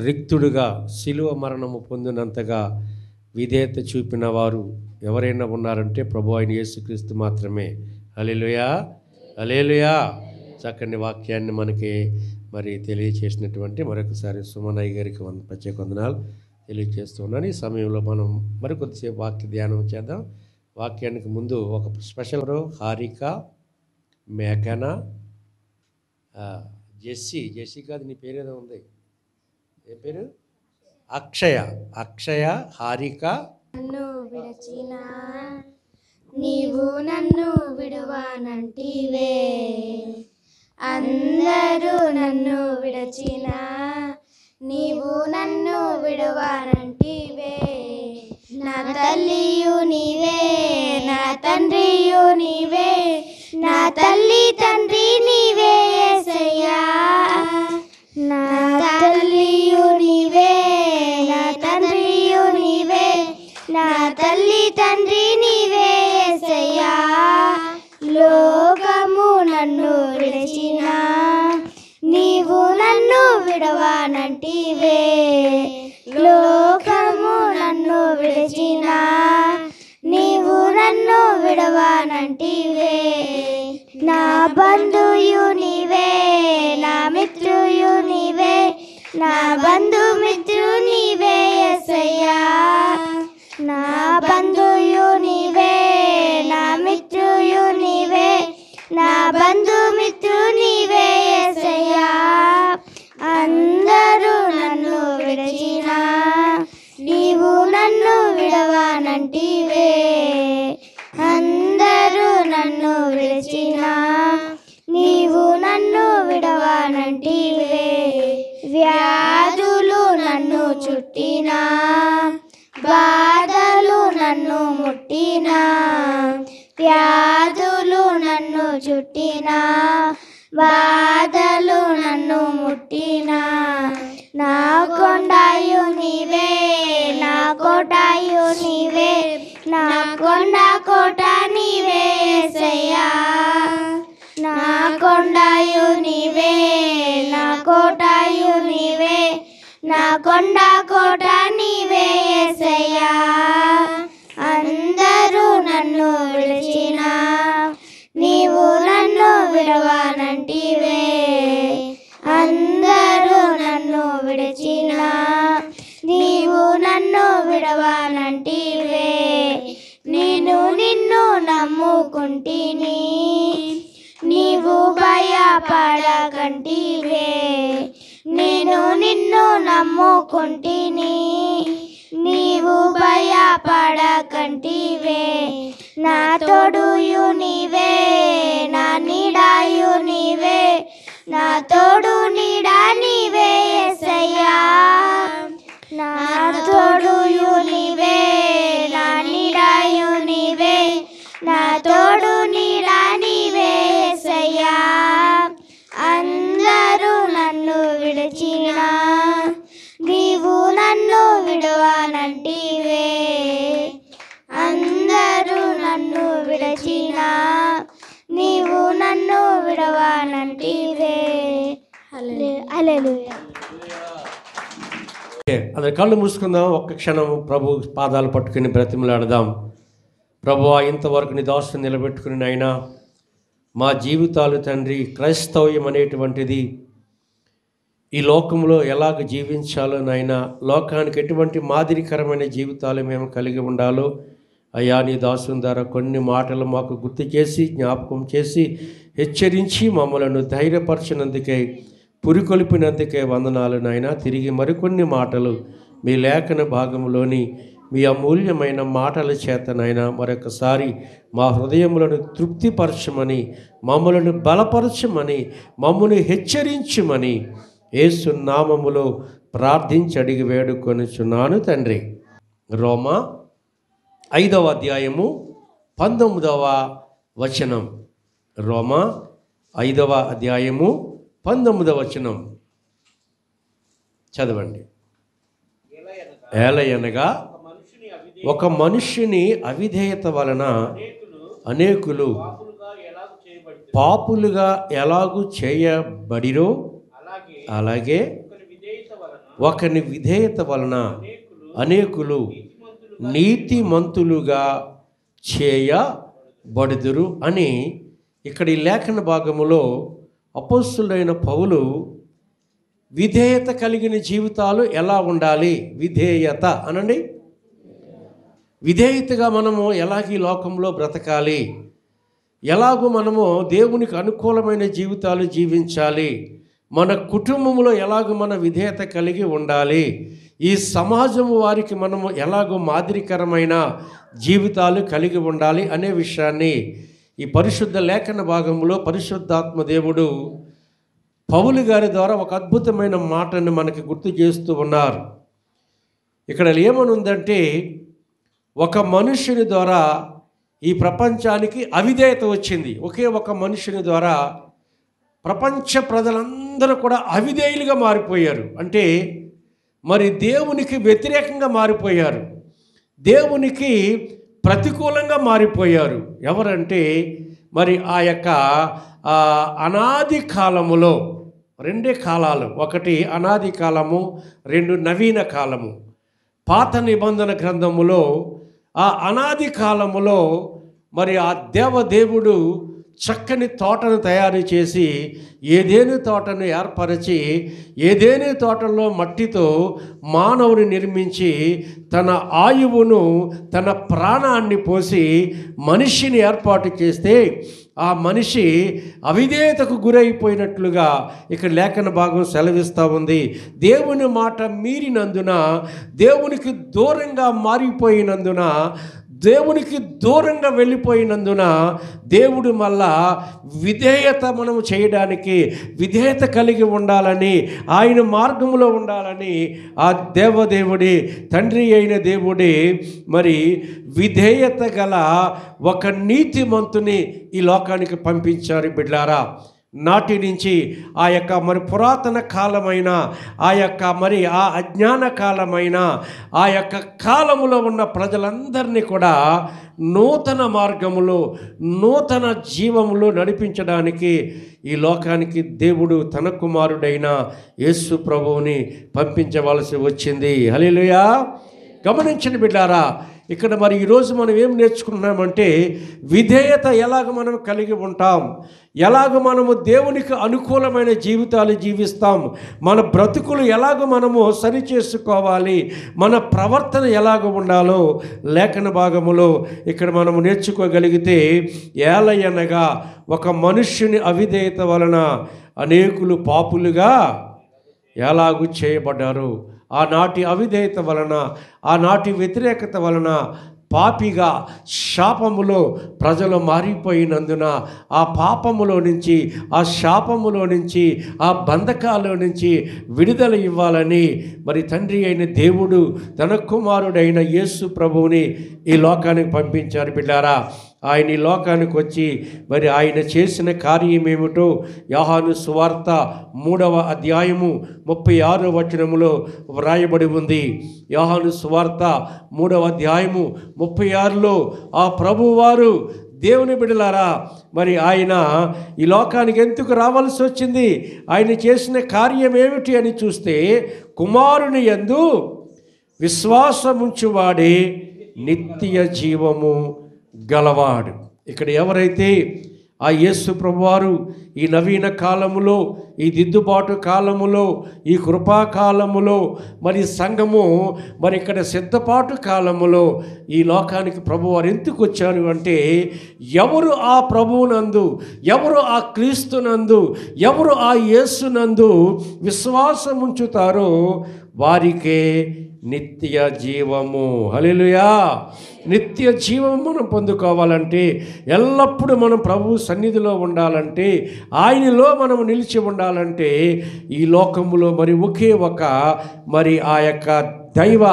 రిక్తుడుగా శిలువ మరణము పొందినంతగా విధేయత చూపిన వారు ఎవరైనా ఉన్నారంటే ప్రభు అయిన యేసుక్రీస్తు మాత్రమే. హల్లెలూయా, హల్లెలూయా. చక్కని వాక్యాన్ని మనకి మరి తెలియచేసినటువంటి మరొకసారి సుమనయ్య గారికి ప్రత్యేక వందనాలు తెలియజేస్తున్నాను. ఈ సమయంలో మనం మరికొద్దిసేపు వాక్య ధ్యానం చేద్దాం. వాక్యానికి ముందు ఒక స్పెషల్ హారిక, మేఘన, జెస్సీ కాదు, నీ పేరు ఏదో ఉంది, ఏ పేరు? అక్షయ, హారిక. నన్ను విడచిన నీవు నన్ను విడువానంటివే, అందరూ నన్ను విడచిన నీవు నన్ను విడువానంటివే. నా తల్లియు నీవే, నా తండ్రియు నీవే, నా తల్లి తండ్రి నీవే యేసయ్యా. నా తల్లియు నీవే, నా తండ్రియు నీవే, నా తల్లి తండ్రి నీవే యేసయ్యా. లోకము నన్ను విడచిన నీవు నన్ను విడవానంటివే, లోకము నన్ను విడచిన నీవు నన్ను విడవానంటివే. నా బంధుయు నీవే, నా మిత్రుయు నీవే, నా బంధుమిత్రు నీవే యేసయ్యా. నా బంధుయు నీవే, నా మిత్రుయు నీవే, నా బంధుమిత్రు నీవే యేసయ్యా. అందరూ నన్ను విడచిన నీవు నన్ను విడవానంటివే, అందరూ నన్ను విడచిన నీవు నన్ను విడవానంటివే. వ్యాధులు నన్ను చుట్టినా, బాధలు నన్ను ముట్టినా, వ్యాధులు నన్ను చుట్టినా, బాధలు నన్ను ముట్టినా. నా కొండాయు నీవే, నా కోటాయు నీవే, నా కొండ కోట నీవే యేసయ్యా. నా కొండాయు నీవే, నా కోటాయు నీవే, నా కొండ కోట నీవే యేసయ్యా. అందరూ నన్ను విడిచినా నీవు నన్ను విడవనంటివే. అందరూ నన్ను విడిచినా నీవు నన్ను విడవనంటివే. నేను నిన్ను నమ్ముకుంటిని నీవు భయపడకంటివే. నేను నిన్ను నమ్ముకుంటిని నీవు భయపడకంటివే. నా తోడుయు నీవే, నా నీడాయు నీవే, నా తోడు నీడా నీవే యేసయ్యా. నా తోడుయు నీవే, నా నీడాయు నీవే, నా తోడు నీడా నీవే యేసయ్యా. అందరూ నన్ను విడిచినా నీవు నన్ను విడవనంటివే. అందరూ నన్ను విడిచినా నీవు నన్ను విడవనంటివే. హల్లెలూయా. అదే కళ్ళు మూసుకుందాం, ఒక్క క్షణం ప్రభు పాదాలు పట్టుకుని బ్రతిమలాడదాం. ప్రభువా, ఇంతవరకు నీ దాసుని నిలబెట్టుకుని నాయనా, మా జీవితాలు తండ్రి క్రైస్తవ్యం అనేటువంటిది ఈ లోకంలో ఎలాగ జీవించాలో నాయనా, లోకానికి ఎటువంటి మాదిరికరమైన జీవితాలు మేము కలిగి ఉండాలో అయ్యా నీ దాసుని ద్వారా కొన్ని మాటలు మాకు గుర్తు చేసి జ్ఞాపకం చేసి హెచ్చరించి మమ్మలను ధైర్యపరిచినందుకే పురికొల్పినందుకే వందనాలు నాయనా. తిరిగి మరికొన్ని మాటలు మీ లేఖన భాగంలోని మీ అమూల్యమైన మాటల చేతనైనా మరొకసారి మా హృదయములను తృప్తిపరచమని, మమ్మలను బలపరచమని, మమ్మల్ని హెచ్చరించమని యేసు నామములో ప్రార్థించి అడిగి వేడుకొనుచున్నాను తండ్రి. రోమా 5వ అధ్యాయము 19వ వచనం. రోమా 5వ అధ్యాయము 19వ వచనం చదవండి. ఏలయనగా ఒక మనుష్యుని అవిధేయత వలన అనేకులు పాపులుగా ఎలాగూ చేయబడిరో అలాగే ఒకని విధేయత వలన అనేకులు నీతిమంతులుగా చేయబడుదురు అని ఇక్కడ ఈ లేఖన భాగములో అపోస్తులైన పౌలు విధేయత కలిగిన జీవితాలు ఎలా ఉండాలి, విధేయత అనండి, విధేయతగా మనము ఎలాగ ఈ లోకంలో బ్రతకాలి, ఎలాగో మనము దేవునికి అనుకూలమైన జీవితాలు జీవించాలి, మన కుటుంబంలో ఎలాగో మన విధేయత కలిగి ఉండాలి, ఈ సమాజము వారికి మనము ఎలాగో మాదిరికరమైన జీవితాలు కలిగి ఉండాలి అనే విషయాన్ని ఈ పరిశుద్ధ లేఖన భాగంలో పరిశుద్ధాత్మ దేవుడు పౌలు గారి ద్వారా ఒక అద్భుతమైన మాటను మనకి గుర్తు చేస్తూ ఉన్నారు. ఇక్కడ ఏమనుందంటే, ఒక మనుష్యుని ద్వారా ఈ ప్రపంచానికి అవిధేయత వచ్చింది. ఒకే ఒక మనుషుని ద్వారా ప్రపంచ ప్రజలందరూ కూడా అవిధేయులుగా మారిపోయారు. అంటే మరి దేవునికి వ్యతిరేకంగా మారిపోయారు, దేవునికి ప్రతికూలంగా మారిపోయారు. ఎవరంటే మరి ఆ యొక్క అనాది కాలములో రెండే కాలాలు, ఒకటి అనాది కాలము, రెండు నవీన కాలము. పాత నిబంధన గ్రంథములో ఆ అనాది కాలములో మరి ఆ దేవదేవుడు చక్కని తోటను తయారు చేసి ఏదేని తోటను ఏర్పరిచి ఏదేని తోటలో మట్టితో మానవుని నిర్మించి తన ఆయువును తన ప్రాణాన్ని పోసి మనిషిని ఏర్పాటు చేస్తే ఆ మనిషి అవిధేయతకు గురైపోయినట్లుగా ఇక్కడ లేఖన భాగం సెలవిస్తూ ఉంది. దేవుని మాట మీరినందున, దేవునికి దూరంగా మారిపోయినందున, దేవునికి దూరంగా వెళ్ళిపోయినందున దేవుడు మళ్ళా విధేయత మనము చేయడానికి, విధేయత కలిగి ఉండాలని, ఆయన మార్గంలో ఉండాలని ఆ దేవదేవుడి తండ్రి అయిన దేవుడి మరి విధేయత గల ఒక నీతిమంతుని ఈ లోకానికి పంపించారు. బిడ్లారా, నాటి నుంచి ఆ యొక్క మరి పురాతన కాలమైన ఆ యొక్క మరి ఆ అజ్ఞాన కాలమైన ఆ యొక్క కాలములో ఉన్న ప్రజలందరినీ కూడా నూతన మార్గములో నూతన జీవములో నడిపించడానికి ఈ లోకానికి దేవుడు తన కుమారుడైన యేసు ప్రభువుని పంపించవలసి వచ్చింది. హల్లెలూయా. గమనించండి బిడ్డారా, ఇక్కడ మరి ఈరోజు మనం ఏం నేర్చుకుంటున్నామంటే విధేయత ఎలాగ మనం కలిగి ఉంటాం, ఎలాగ మనము దేవునికి అనుకూలమైన జీవితాలు జీవిస్తాం, మన బ్రతుకులు ఎలాగ మనము సరి చేసుకోవాలి, మన ప్రవర్తన ఎలాగ ఉండాలో లేఖన భాగములో ఇక్కడ మనము నేర్చుకోగలిగితే, ఏలయనగా ఒక మనుష్యుని అవిధేయత వలన అనేకులు పాపులుగా ఎలాగూ చేయబడ్డారు. ఆనాటి అవిధేయత వలన, ఆనాటి వ్యతిరేకత వలన పాపిగా శాపములో ప్రజలు మారిపోయినందున ఆ పాపములో నుంచి, ఆ శాపములో నుంచి, ఆ బంధకాల నుంచి విడుదల ఇవ్వాలని మరి తండ్రి అయిన దేవుడు తన కుమారుడైన యేసు ప్రభువుని ఈ లోకానికి పంపించారు. బిడ్డారా, ఆయన ఈ లోకానికి వచ్చి మరి ఆయన చేసిన కార్యం ఏమిటో యోహాను సువార్త 3వ అధ్యాయము 36వ వచనములో వ్రాయబడి ఉంది. యోహాను సువార్త 3వ అధ్యాయము 36లో ఆ ప్రభువారు, దేవుని బిడ్డలారా, మరి ఆయన ఈ లోకానికి ఎందుకు రావాల్సి వచ్చింది, ఆయన చేసిన కార్యం ఏమిటి అని చూస్తే, కుమారుని యందు విశ్వాసముంచువాడే నిత్య జీవము గలవాడు. ఇక్కడ ఎవరైతే ఆ యేసు ప్రభువారు ఈ నవీన కాలములో, ఈ దిద్దుబాటు కాలములో, ఈ కృపాకాలములో, మరి సంఘము మరి ఇక్కడ సిద్ధపాటు కాలములో ఈ లోకానికి ప్రభువారు ఎందుకు వచ్చారు అంటే, ఎవరు ఆ ప్రభువునందు, ఎవరు ఆ క్రీస్తునందు, ఎవరు ఆ యేసునందు విశ్వాసం ఉంచుతారో వారికే నిత్య జీవము. హల్లెలూయా. నిత్య జీవం మనం పొందుకోవాలంటే, ఎల్లప్పుడూ మనం ప్రభు సన్నిధిలో ఉండాలంటే, ఆయనలో మనం నిలిచి ఉండాలంటే, ఈ లోకములో మరి ఒకే ఒక మరి ఆ యొక్క దైవ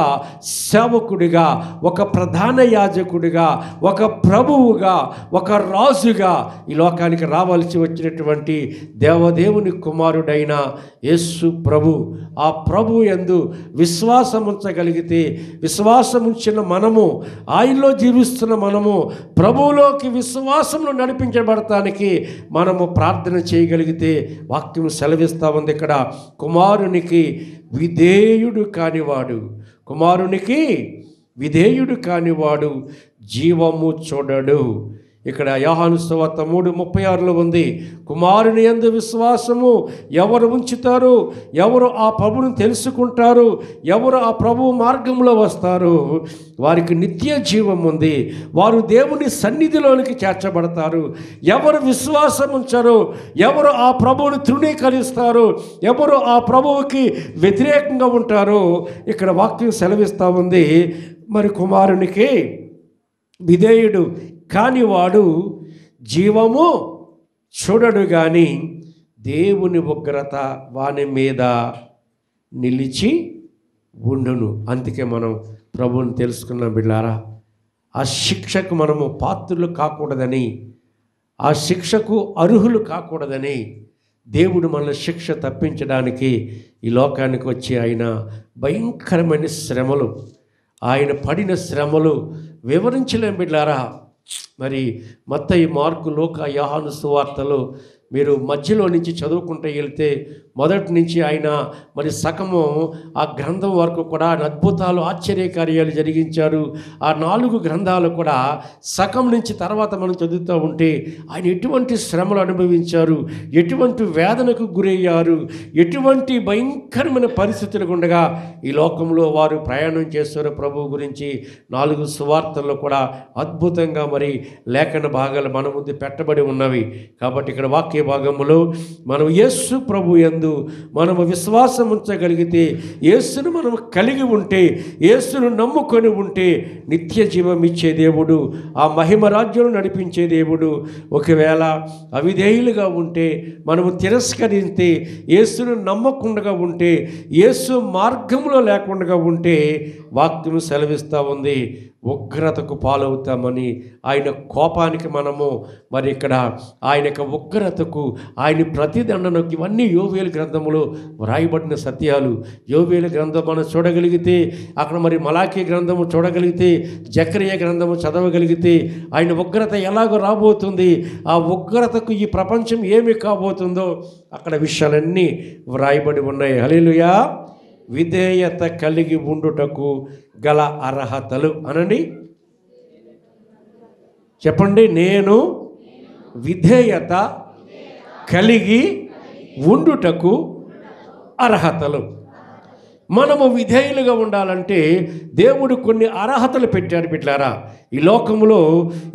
సేవకుడిగా, ఒక ప్రధాన యాజకుడిగా, ఒక ప్రభువుగా, ఒక రాజుగా ఈ లోకానికి రావాల్సి వచ్చినటువంటి దేవదేవుని కుమారుడైన యేసు ప్రభు. ఆ ప్రభు యందు విశ్వాసం ఉంచగలిగితే, విశ్వాసం ఉంచిన మనము, ఆయనలో జీవిస్తున్న మనము ప్రభువులోకి విశ్వాసంలో నడిపించబడటానికి మనము ప్రార్థన చేయగలిగితే, వాక్యం సెలవిస్తూ ఉంది ఇక్కడ, కుమారునికి విధేయుడు కానివాడు, కుమారునికి విధేయుడు కానివాడు జీవము చూడడు. ఇక్కడ యోహాను సువార్త 3:36లో ఉంది, కుమారుని యందు విశ్వాసము ఎవరు ఉంచుతారు, ఎవరు ఆ ప్రభువును తెలుసుకుంటారు, ఎవరు ఆ ప్రభువు మార్గంలో వస్తారు, వారికి నిత్య జీవం ఉంది, వారు దేవుని సన్నిధిలోనికి చేర్చబడతారు. ఎవరు విశ్వాసం ఉంచారో, ఎవరు ఆ ప్రభువును తృణీకరిస్తారో, ఎవరు ఆ ప్రభువుకి వ్యతిరేకంగా ఉంటారో ఇక్కడ వాక్యం సెలవిస్తూ ఉంది, మరి కుమారునికి విధేయుడు కానివాడు జీవము చూడడు గాని దేవుని ఉగ్రత వాని మీద నిలిచి ఉండును. అందుకే మనం ప్రభువుని తెలుసుకున్నాం బిడ్డారా. ఆ శిక్షకు మనము పాత్రులు కాకూడదని, ఆ శిక్షకు అర్హులు కాకూడదని దేవుడు మన శిక్ష తప్పించడానికి ఈ లోకానికి వచ్చి ఆయన భయంకరమైన శ్రమలు, ఆయన పడిన శ్రమలు వివరించలేం బిడ్డారా. మరి మత్తయి, మార్కు, లూకా, యోహాను సువార్తలు మీరు మధ్యలో నుంచి చదువుకుంటూ వెళ్తే మొదటి నుంచి ఆయన మరి సగము ఆ గ్రంథం వరకు కూడా అద్భుతాలు, ఆశ్చర్యకార్యాలు జరిగించారు. ఆ 4 గ్రంథాలు కూడా సగం నుంచి తర్వాత మనం చదువుతూ ఉంటే ఆయన ఎటువంటి శ్రమలు అనుభవించారు, ఎటువంటి వేదనకు గురయ్యారు, ఎటువంటి భయంకరమైన పరిస్థితులు ఉండగా ఈ లోకంలో వారు ప్రయాణం చేస్తారు. ప్రభు గురించి 4 సువార్తల్లో కూడా అద్భుతంగా మరి లేఖన భాగాలు మన ముందు పెట్టబడి ఉన్నవి. కాబట్టి ఇక్కడ వాక్య భాగములో మనం యేసు ప్రభు యందు మనము విశ్వాసం ఉంచగలిగితే, యేసును మనం కలిగి ఉంటే, యేసును నమ్ముకొని ఉంటే నిత్య జీవం ఇచ్చే దేవుడు, ఆ మహిమ రాజ్యం నడిపించే దేవుడు. ఒకవేళ అవిధేయులుగా ఉంటే, మనము తిరస్కరిస్తే, యేసును నమ్మకుండా ఉంటే, యేసు మార్గంలో లేకుండా ఉంటే వాక్యం సెలవిస్తూ ఉంది, ఉగ్రతకు పాలవుతామని. ఆయన కోపానికి మనము మరి ఇక్కడ ఆయన యొక్క ఉగ్రతకు ఉండుటకు ఆయన ప్రతిదండనకు, ఇవన్నీ యోవేలు గ్రంథములో వ్రాయబడిన సత్యాలు. యోవేలు గ్రంథం మనం చూడగలిగితే, అక్కడ మరి మలాకీ గ్రంథము చూడగలిగితే, జకరియా గ్రంథము చదవగలిగితే ఆయన ఉగ్రత ఎలాగో రాబోతుంది, ఆ ఉగ్రతకు ఈ ప్రపంచం ఏమి కాబోతుందో అక్కడ విషయాలన్నీ వ్రాయబడి ఉన్నాయి. హల్లెలూయా. విధేయత కలిగి ఉండుటకు గల అర్హతలు అనండి, చెప్పండి. నేను విధేయత కలిగి ఉండుటకు అర్హతలు. మనము విధేయులుగా ఉండాలంటే దేవుడు కొన్ని అర్హతలు పెట్టాడు బిడ్డలారా. ఈ లోకంలో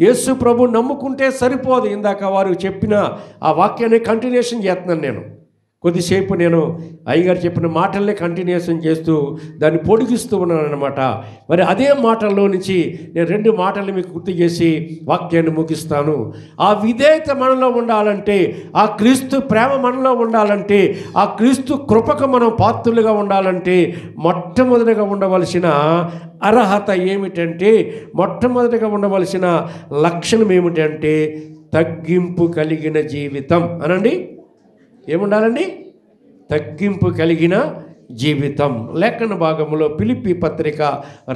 యేసు ప్రభు నమ్ముకుంటే సరిపోదు. ఇందాక వారు చెప్పిన ఆ వాక్యాన్ని కంటిన్యూషన్ చేస్తున్నాను నేను. కొద్దిసేపు నేను అయ్యగారు చెప్పిన మాటల్ని కంటిన్యూషన్ చేస్తూ దాన్ని పొడిగిస్తూ ఉన్నాను అనమాట. మరి అదే మాటల్లో నుంచి నేను 2 మాటలు మీకు గుర్తు చేసి వాక్యాన్ని ముగిస్తాను. ఆ విధేయత మనలో ఉండాలంటే, ఆ క్రీస్తు ప్రేమ మనలో ఉండాలంటే, ఆ క్రీస్తు కృపకు మనం పాత్రులుగా ఉండాలంటే మొట్టమొదటిగా ఉండవలసిన అర్హత ఏమిటంటే, మొట్టమొదటిగా ఉండవలసిన లక్షణం ఏమిటంటే తగ్గింపు కలిగిన జీవితం అనండి. ఏముండాలండి? తగ్గింపు కలిగిన జీవితం. లేఖన భాగంలో ఫిలిప్పీ పత్రిక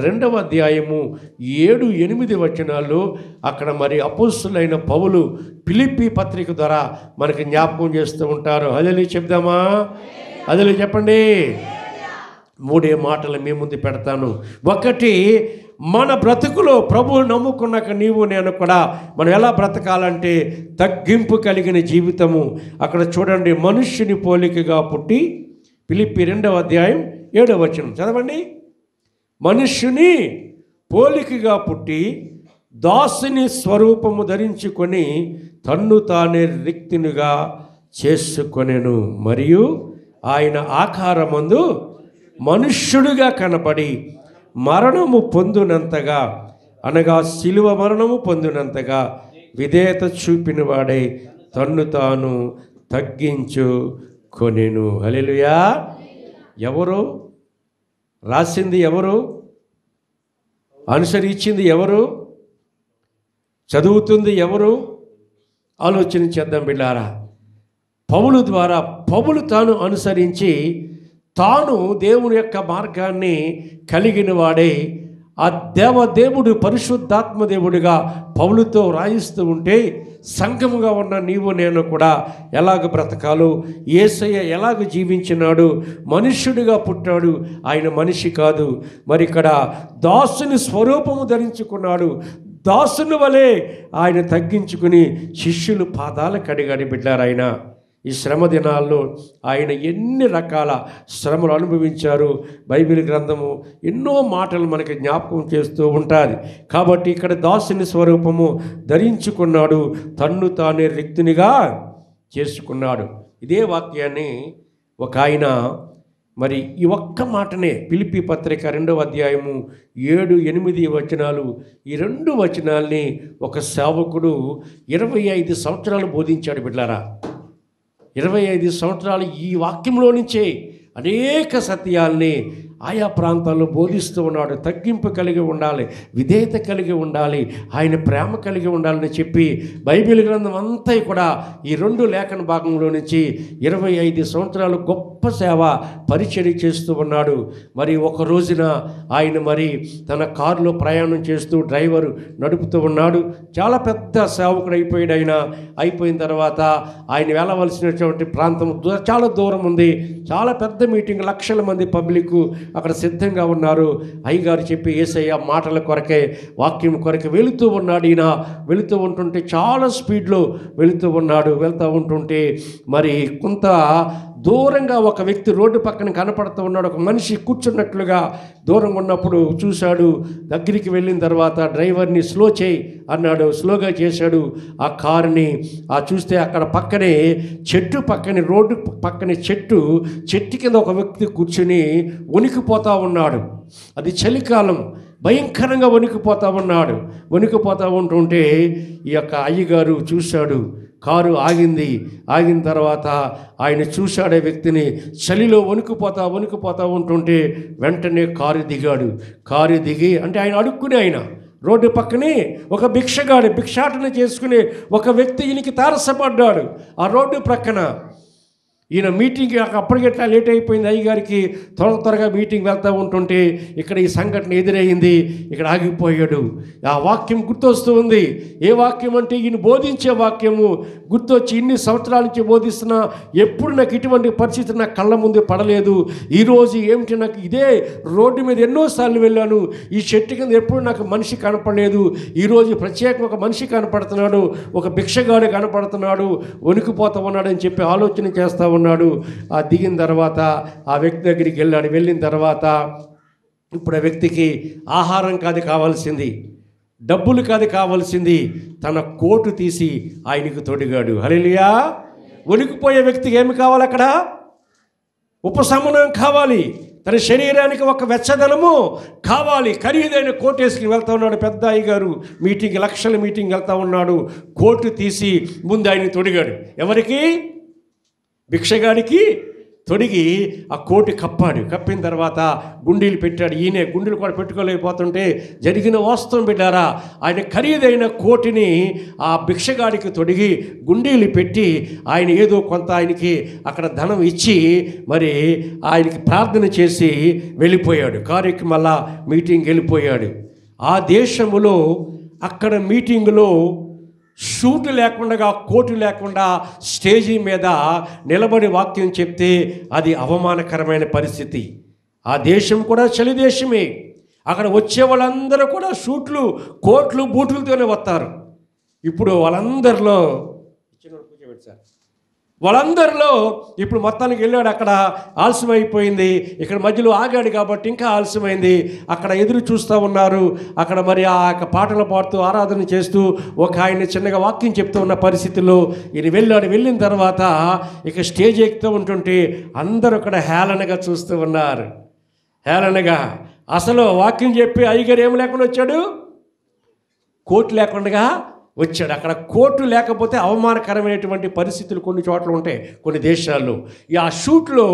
2వ అధ్యాయము 7-8 వచనాలు అక్కడ మరి అపోస్తులైన పౌలు ఫిలిప్పీ పత్రిక ద్వారా మనకి జ్ఞాపకం చేస్తూ ఉంటారు. హల్లెలూయా చెప్దామా? హల్లెలూయా చెప్పండి. 3 మాటలు మీ ముందు పెడతాను. ఒకటి, మన బ్రతుకులో ప్రభువు నమ్ముకున్నాక నీవు నేను కూడా మనం ఎలా బ్రతకాలంటే తగ్గింపు కలిగిన జీవితము. అక్కడ చూడండి, మనుష్యుని పోలికగా పుట్టి, ఫిలిప్పీ 2వ అధ్యాయం 7వ వచనం చదవండి. మనుష్యుని పోలికగా పుట్టి దాసుని స్వరూపము ధరించుకొని తన్ను తానే రిక్తునిగా చేసుకొనెను. మరియు ఆయన ఆకారమందు మనుష్యుడిగా కనపడి మరణము పొందునంతగా, అనగా శిలువ మరణము పొందినంతగా విధేయత చూపిన వాడై తన్ను తాను తగ్గించుకొనెను. హల్లెలూయా. ఎవరు రాసింది? ఎవరు అనుసరించింది? ఎవరు చదువుతుంది? ఎవరు? ఆలోచన చేద్దాం బిడ్డారా. పౌలు ద్వారా, పౌలు తాను అనుసరించి తాను దేవుని యొక్క మార్గాన్ని కలిగిన వాడే ఆ దేవుడు పరిశుద్ధాత్మ దేవుడిగా పౌలుతో రాయిస్తూ ఉంటే, సంఘముగా ఉన్న నీవు నేను కూడా ఎలాగ బ్రతకాలో, యేసయ్య ఎలాగ జీవించినాడు, మనుష్యుడిగా పుట్టాడు, ఆయన మనిషి కాదు. మరి ఇక్కడ దాసుని స్వరూపము ధరించుకున్నాడు. దాసుని వలె ఆయన తగ్గించుకుని శిష్యులు పాదాలు కడిగాడు బిడ్డారు. ఆయన ఈ శ్రమ దినాల్లో ఆయన ఎన్ని రకాల శ్రమలు అనుభవించారు. బైబిల్ గ్రంథము ఎన్నో మాటలు మనకి జ్ఞాపకం చేస్తూ ఉంటుంది. కాబట్టి ఇక్కడ దాసుని స్వరూపము ధరించుకున్నాడు, తన్ను తానే రిక్తునిగా చేసుకున్నాడు. ఇదే వాక్యాన్ని ఒక ఆయన మరి ఈ ఒక్క మాటనే ఫిలిప్పీ పత్రిక 2వ అధ్యాయము 7-8 వచనాలు, ఈ 2 వచనాల్ని ఒక సేవకుడు 25 సంవత్సరాలు బోధించాడు బిడ్డారా. 25 సంవత్సరాలు ఈ వాక్యంలో నుంచే అనేక సత్యాల్ని ఆయా ప్రాంతాల్లో బోధిస్తూ ఉన్నాడు. తగ్గింపు కలిగి ఉండాలి, విధేయత కలిగి ఉండాలి, ఆయన ప్రేమ కలిగి ఉండాలని చెప్పి బైబిల్ గ్రంథం అంతా కూడా ఈ 2 లేఖన భాగంలో నుంచి 25 సంవత్సరాలు గొప్ప సేవ పరిచర్య చేస్తూ ఉన్నాడు. మరి ఒక రోజున ఆయన మరి తన కారులో ప్రయాణం చేస్తూ డ్రైవరు నడుపుతూ ఉన్నాడు. చాలా పెద్ద సేవకుడు అయిపోయాడు. ఆయన అయిపోయిన తర్వాత ఆయన వెళ్ళవలసినటువంటి ప్రాంతం చాలా దూరం ఉంది. చాలా పెద్ద మీటింగ్, లక్షల మంది పబ్లిక్ అక్కడ సిద్ధంగా ఉన్నారు. అయ్యగారు చెప్పి యేసయ్య మాటల కొరకే, వాక్యం కొరకే వెళుతూ ఉన్నాడు. ఈయన వెళుతూ ఉంటుంటే చాలా స్పీడ్లో వెళుతూ ఉన్నాడు. వెళ్తూ ఉంటుంటే మరి కొంత దూరంగా ఒక వ్యక్తి రోడ్డు పక్కన కనపడుతూ ఉన్నాడు. ఒక మనిషి కూర్చున్నట్లుగా దూరంగా ఉన్నప్పుడు చూశాడు. దగ్గరికి వెళ్ళిన తర్వాత డ్రైవర్ని స్లో చేయి అన్నాడు. స్లోగా చేశాడు ఆ కారుని. చూస్తే అక్కడ పక్కనే చెట్టు పక్కనే, రోడ్డు పక్కనే చెట్టు కింద ఒక వ్యక్తి కూర్చుని వణికిపోతూ ఉన్నాడు. అది చలికాలం, భయంకరంగా వణికిపోతూ ఉన్నాడు. వణికిపోతూ ఉంటుంటే ఈ యొక్క అయ్యగారు చూశాడు. కారు ఆగింది. ఆగిన తర్వాత ఆయన చూశాడే వ్యక్తిని. చలిలో వణికిపోతూ ఉంటుంటే వెంటనే కారు దిగాడు. కారు దిగి, అంటే ఆయన రోడ్డు పక్కనే ఒక భిక్షగాడు భిక్షాటన చేసుకునే ఒక వ్యక్తి ఈయనకి తారసపడ్డాడు. ఆ రోడ్డు ప్రక్కన ఈయన మీటింగ్కి అప్పటికెట్లా లేట్ అయిపోయింది అయ్యగారికి, త్వరగా మీటింగ్ వెళ్తూ ఉంటుంటే ఇక్కడ ఈ సంఘటన ఎదురయ్యింది. ఇక్కడ ఆగిపోయాడు. ఆ వాక్యం గుర్తొస్తూ ఉంది. ఏ వాక్యం అంటే ఈయన బోధించే వాక్యము గుర్తొచ్చి, ఇన్ని సంవత్సరాల నుంచి బోధిస్తున్నా ఎప్పుడు నాకు ఇటువంటి పరిస్థితి నా కళ్ళ ముందు పడలేదు. ఈరోజు ఏమిటి, నాకు ఇదే రోడ్డు మీద ఎన్నోసార్లు వెళ్ళాను, ఈ చెట్టు కింద ఎప్పుడు నాకు మనిషి కనపడలేదు. ఈరోజు ప్రత్యేకంగా ఒక మనిషి కనపడుతున్నాడు, ఒక భిక్షగాడు కనపడుతున్నాడు, వణికిపోతా ఉన్నాడు అని చెప్పి ఆలోచన చేస్తా ఉన్నాడు. ఆ దిగిన తర్వాత ఆ వ్యక్తి దగ్గరికి వెళ్ళాడు. వెళ్ళిన తర్వాత ఇప్పుడు ఆ వ్యక్తికి ఆహారం కాదు కావాల్సింది, డబ్బులు కాదు కావాల్సింది, తన కోటు తీసి ఆయనకు తొడిగాడు. హల్లెలూయా. వణికిపోయే వ్యక్తికి ఏమి కావాలి? అక్కడ ఉపశమనం కావాలి, తన శరీరానికి ఒక వెచ్చదనము కావాలి. ఖరీదైన కోటు వేసుకుని వెళ్తూ ఉన్నాడు పెద్ద అయ్యగారు. మీటింగ్, లక్షల మీటింగ్ వెళ్తూ ఉన్నాడు. కోటు తీసి ముందు ఆయన తొడిగాడు. ఎవరికి? భిక్షగాడికి తొడిగి ఆ కోటి కప్పాడు. కప్పిన తర్వాత గుండీలు పెట్టాడు. ఈయన గుండీలు కూడా పెట్టుకోలేకపోతుంటే జరిగిన వాస్తవం బిడ్డారా, ఆయన ఖరీదైన కోటిని ఆ భిక్షగాడికి తొడిగి గుండీలు పెట్టి ఆయన ఏదో కొంత ఆయనకి అక్కడ ధనం ఇచ్చి మరి ఆయనకి ప్రార్థన చేసి వెళ్ళిపోయాడు. కారుకి మళ్ళా మీటింగ్ వెళ్ళిపోయాడు. ఆ దేశంలో అక్కడ మీటింగులో షూటు లేకుండా, కోటు లేకుండా స్టేజీ మీద నిలబడి వాక్యం చెప్తే అది అవమానకరమైన పరిస్థితి. ఆ దేశం కూడా చలి దేశమే. అక్కడ వచ్చే వాళ్ళందరూ కూడా షూట్లు, కోట్లు, బూట్లతోనే వస్తారు. ఇప్పుడు వాళ్ళందరిలో ఇప్పుడు మొత్తానికి వెళ్ళాడు. అక్కడ ఆలస్యం అయిపోయింది. ఇక్కడ మధ్యలో ఆగాడు కాబట్టి ఇంకా ఆలస్యమైంది. అక్కడ ఎదురు చూస్తూ ఉన్నారు. అక్కడ మరి ఆ యొక్క పాటలు పాడుతూ ఆరాధన చేస్తూ ఒక ఆయన చిన్నగా వాక్యం చెప్తూ ఉన్న పరిస్థితుల్లో ఈయన వెళ్ళాడు. వెళ్ళిన తర్వాత ఇక స్టేజ్ ఎక్కుతూ ఉంటుంటే అందరూ అక్కడ హేళనగా చూస్తూ ఉన్నారు. హేళనగా. అసలు వాక్యం చెప్పి అయ్యగారు ఏమి లేకుండా వచ్చాడు? కోట్ లేకుండా వచ్చాడు. అక్కడ కోటు లేకపోతే అవమానకరమైనటువంటి పరిస్థితులు కొన్ని చోట్ల ఉంటాయి, కొన్ని దేశాల్లో. ఆ షూట్లో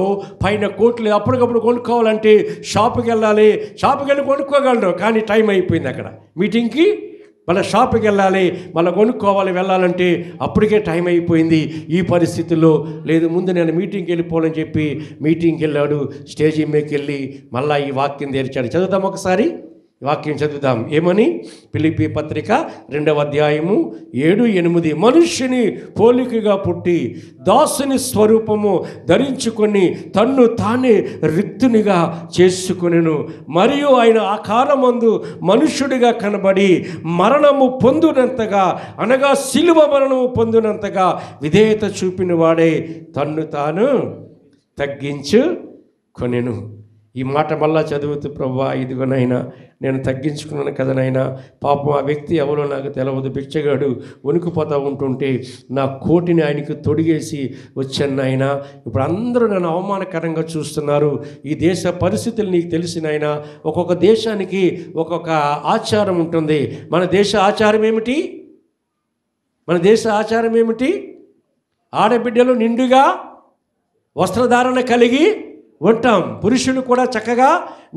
పైన కోట్లు అప్పటికప్పుడు కొనుక్కోవాలంటే షాపుకి వెళ్ళాలి. షాపుకి వెళ్ళి కొనుక్కోగలరు, కానీ టైం అయిపోయింది. అక్కడ మీటింగ్కి మళ్ళీ షాపుకి వెళ్ళాలి, మళ్ళీ కొనుక్కోవాలి, వెళ్ళాలంటే అప్పటికే టైం అయిపోయింది. ఈ పరిస్థితుల్లో లేదు, ముందు నేను మీటింగ్కి వెళ్ళిపోవాలని చెప్పి మీటింగ్కి వెళ్ళాడు. స్టేజీ మీదకి వెళ్ళి మళ్ళీ ఈ వాక్యం తెరిచాడు. చదువుతాం ఒకసారి, వాక్యం చదువుదాం. ఏమని? ఫిలిప్పీ పత్రిక 2వ అధ్యాయము 7-8. మనుష్యుని పోలికగా పుట్టి దాసుని స్వరూపము ధరించుకొని తన్ను తానే రిక్తునిగా చేసుకొనెను. మరియు ఆయన ఆకారమందు మనుష్యుడిగా కనబడి మరణము పొందునంతగా, అనగా శిలువ మరణము పొందునంతగా విధేయత చూపిన వాడే తన్ను తాను తగ్గించుకొనెను. ఈ మాట మళ్ళా చదువుతూ, ప్రభువా ఇదిగోనైనా నేను తగ్గించుకున్నాను కదనైనా, పాపం ఆ వ్యక్తి ఎవరో నాకు తెలవదు, భిక్షగాడు వణికిపోతూ ఉంటుంటే నా కోటిని ఆయనకు తొడిగేసి వచ్చాను ఆయన. ఇప్పుడు అందరూ నన్ను అవమానకరంగా చూస్తున్నారు. ఈ దేశ పరిస్థితులు నీకు తెలిసినైనా, ఒక్కొక్క దేశానికి ఒక్కొక్క ఆచారం ఉంటుంది. మన దేశ ఆచారం ఏమిటి? మన దేశ ఆచారం ఏమిటి? ఆడబిడ్డలు నిండుగా వస్త్రధారణ కలిగి ఉంటాం. పురుషులు కూడా చక్కగా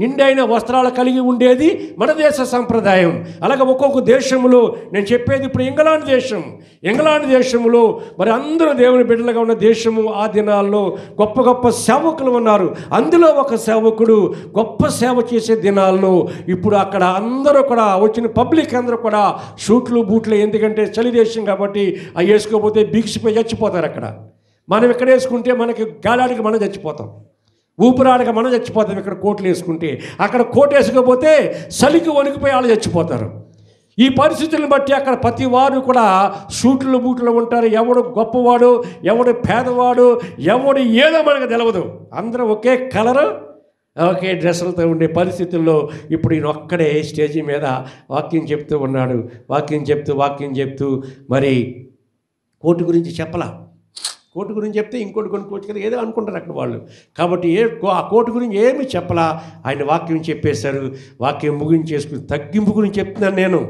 నిండైన వస్త్రాలు కలిగి ఉండేది మన దేశ సంప్రదాయం. అలాగే ఒక్కొక్క దేశంలో, నేను చెప్పేది ఇప్పుడు ఇంగ్లాండ్ దేశంలో మరి అందరూ దేవుని బిడ్డలుగా ఉన్న దేశము. ఆ దినాల్లో గొప్ప గొప్ప సేవకులు ఉన్నారు. అందులో ఒక సేవకుడు గొప్ప సేవ చేసే దినాల్లో ఇప్పుడు అక్కడ అందరూ కూడా వచ్చిన పబ్లిక్ అందరూ కూడా షూట్లు, బూట్లు, ఎందుకంటే చలి దేశం కాబట్టి అవి వేసుకోకపోతే బిగిసిపోయి చచ్చిపోతారు. అక్కడ మనం ఇక్కడ వేసుకుంటే మనకి గాలాడికి మనం చచ్చిపోతాం, ఊపిరాడక మనం చచ్చిపోతాం. ఇక్కడ కోట్లు వేసుకుంటే, అక్కడ కోట్ వేసుకోకపోతే చలికి వణికిపోయి వాళ్ళు చచ్చిపోతారు. ఈ పరిస్థితులను బట్టి అక్కడ ప్రతి వారు కూడా షూట్లు, బూట్లు ఉంటారు. ఎవడు గొప్పవాడు, ఎవడు పేదవాడు, ఎవడు ఏదో మనకు తెలవదు. అందరూ ఒకే కలరు, ఒకే డ్రెస్సులతో ఉండే పరిస్థితుల్లో ఇప్పుడు ఈయన ఒక్కడే స్టేజీ మీద వాక్యం చెప్తూ ఉన్నాడు. వాక్యం చెప్తూ మరి కోటు గురించి చెప్పలా. కోటు గురించి చెప్తే ఇంకోటి కొనుక్కోవచ్చు కదా, ఏదో అనుకుంటారు అక్కడ వాళ్ళు. కాబట్టి ఆ కోటు గురించి ఏమి చెప్పలా, ఆయన వాక్యం చెప్పేశారు. వాక్యం ముగించేసుకుని తగ్గింపు గురించి చెప్తున్నాను నేను.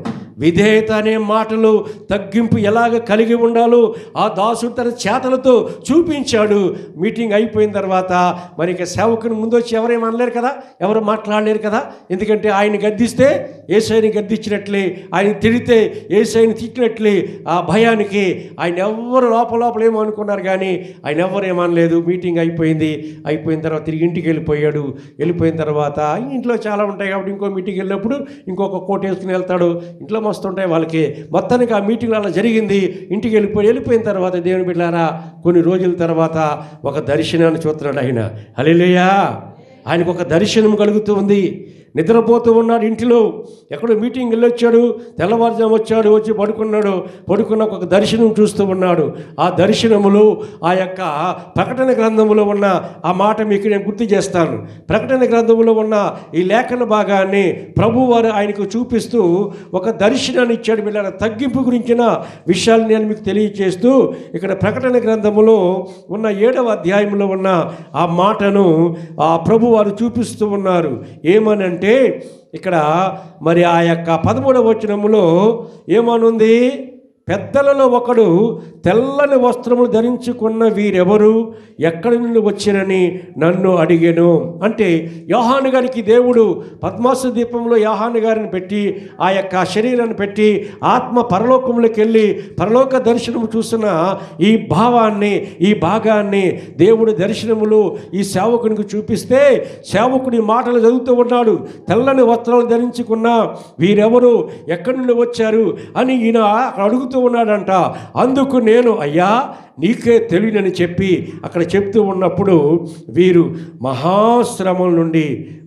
విధేయత అనే మాటలు తగ్గింపు ఎలాగ కలిగి ఉండాలో ఆ దాసుడు తన చేతలతో చూపించాడు. మీటింగ్ అయిపోయిన తర్వాత మరి ఇక సేవకుని ముందు వచ్చి ఎవరేం అనలేరు కదా, ఎవరు మాట్లాడలేరు కదా. ఎందుకంటే ఆయన గద్దిస్తే యేసయ్యని గద్దించినట్లే, ఆయన తిడితే యేసయ్యని తిట్టినట్లే. ఆ భయానికి ఆయన ఎవరు లోపల ఏమో అనుకున్నారు కానీ ఆయన ఎవరు ఏమనలేదు. మీటింగ్ అయిపోయింది. అయిపోయిన తర్వాత తిరిగి ఇంటికి వెళ్ళిపోయాడు. వెళ్ళిపోయిన తర్వాత ఇంట్లో చాలా ఉంటాయి కాబట్టి ఇంకో మీటింగ్ వెళ్ళినప్పుడు ఇంకొక కోట్ వేసుకుని వెళ్తాడు. ఇంట్లో మస్తు ఉంటాయి వాళ్ళకి. మొత్తానికి ఆ మీటింగ్ అలా జరిగింది. ఇంటికి వెళ్ళిపోయిన తర్వాత దేవుని బిడ్డలారా కొన్ని రోజుల తర్వాత ఒక దర్శనాన్ని చూస్తున్నాడు ఆయన. హల్లెలూయా. ఆయనకు ఒక దర్శనం కలుగుతూ ఉంది. నిద్రపోతూ ఉన్నాడు ఇంటిలో. ఎక్కడో మీటింగ్ వెళ్ళొచ్చాడు, తెల్లవారుజాము వచ్చి పడుకున్న ఒక దర్శనం చూస్తూ ఉన్నాడు. ఆ దర్శనములో ఆ యొక్క ప్రకటన గ్రంథములో ఉన్న ఆ మాట మీకు నేను గుర్తు చేస్తాను. ప్రకటన గ్రంథములో ఉన్న ఈ లేఖన భాగాన్ని ప్రభువారు ఆయనకు చూపిస్తూ ఒక దర్శనాన్ని ఇచ్చాడు. వీళ్ళ తగ్గింపు గురించిన విషయాలు నేను మీకు తెలియజేస్తూ ఇక్కడ ప్రకటన గ్రంథములో ఉన్న 7వ అధ్యాయంలో ఉన్న ఆ మాటను ఆ ప్రభువారు చూపిస్తూ ఉన్నారు. ఏమనంటే ఇక్కడ మరి ఆ యొక్క 13వ వచనములో ఏమనుంది? పెద్దలలో ఒకడు తెల్లని వస్త్రములు ధరించుకున్న వీరెవరు, ఎక్కడి నుండి వచ్చినని నన్ను అడిగాను. అంటే యోహాను గారికి దేవుడు పద్మాసు దీపంలో యోహాను గారిని పెట్టి ఆ యొక్క శరీరాన్ని పెట్టి ఆత్మ పరలోకంలోకి వెళ్ళి పరలోక దర్శనము చూసిన ఈ భాగాన్ని దేవుడు దర్శనములు ఈ సేవకునికి చూపిస్తే సేవకుడి మాటలు చదువుతూ ఉన్నాడు. తెల్లని వస్త్రాలు ధరించుకున్న వీరెవరు, ఎక్కడి నుండి వచ్చారు అని ఈయన అడుగుతూ ఉన్నాడంట. అందుకు నేను అయ్యా నీకే తెలియనని చెప్పి అక్కడ చెప్తూ ఉన్నప్పుడు వీరు మహాశ్రమం నుండి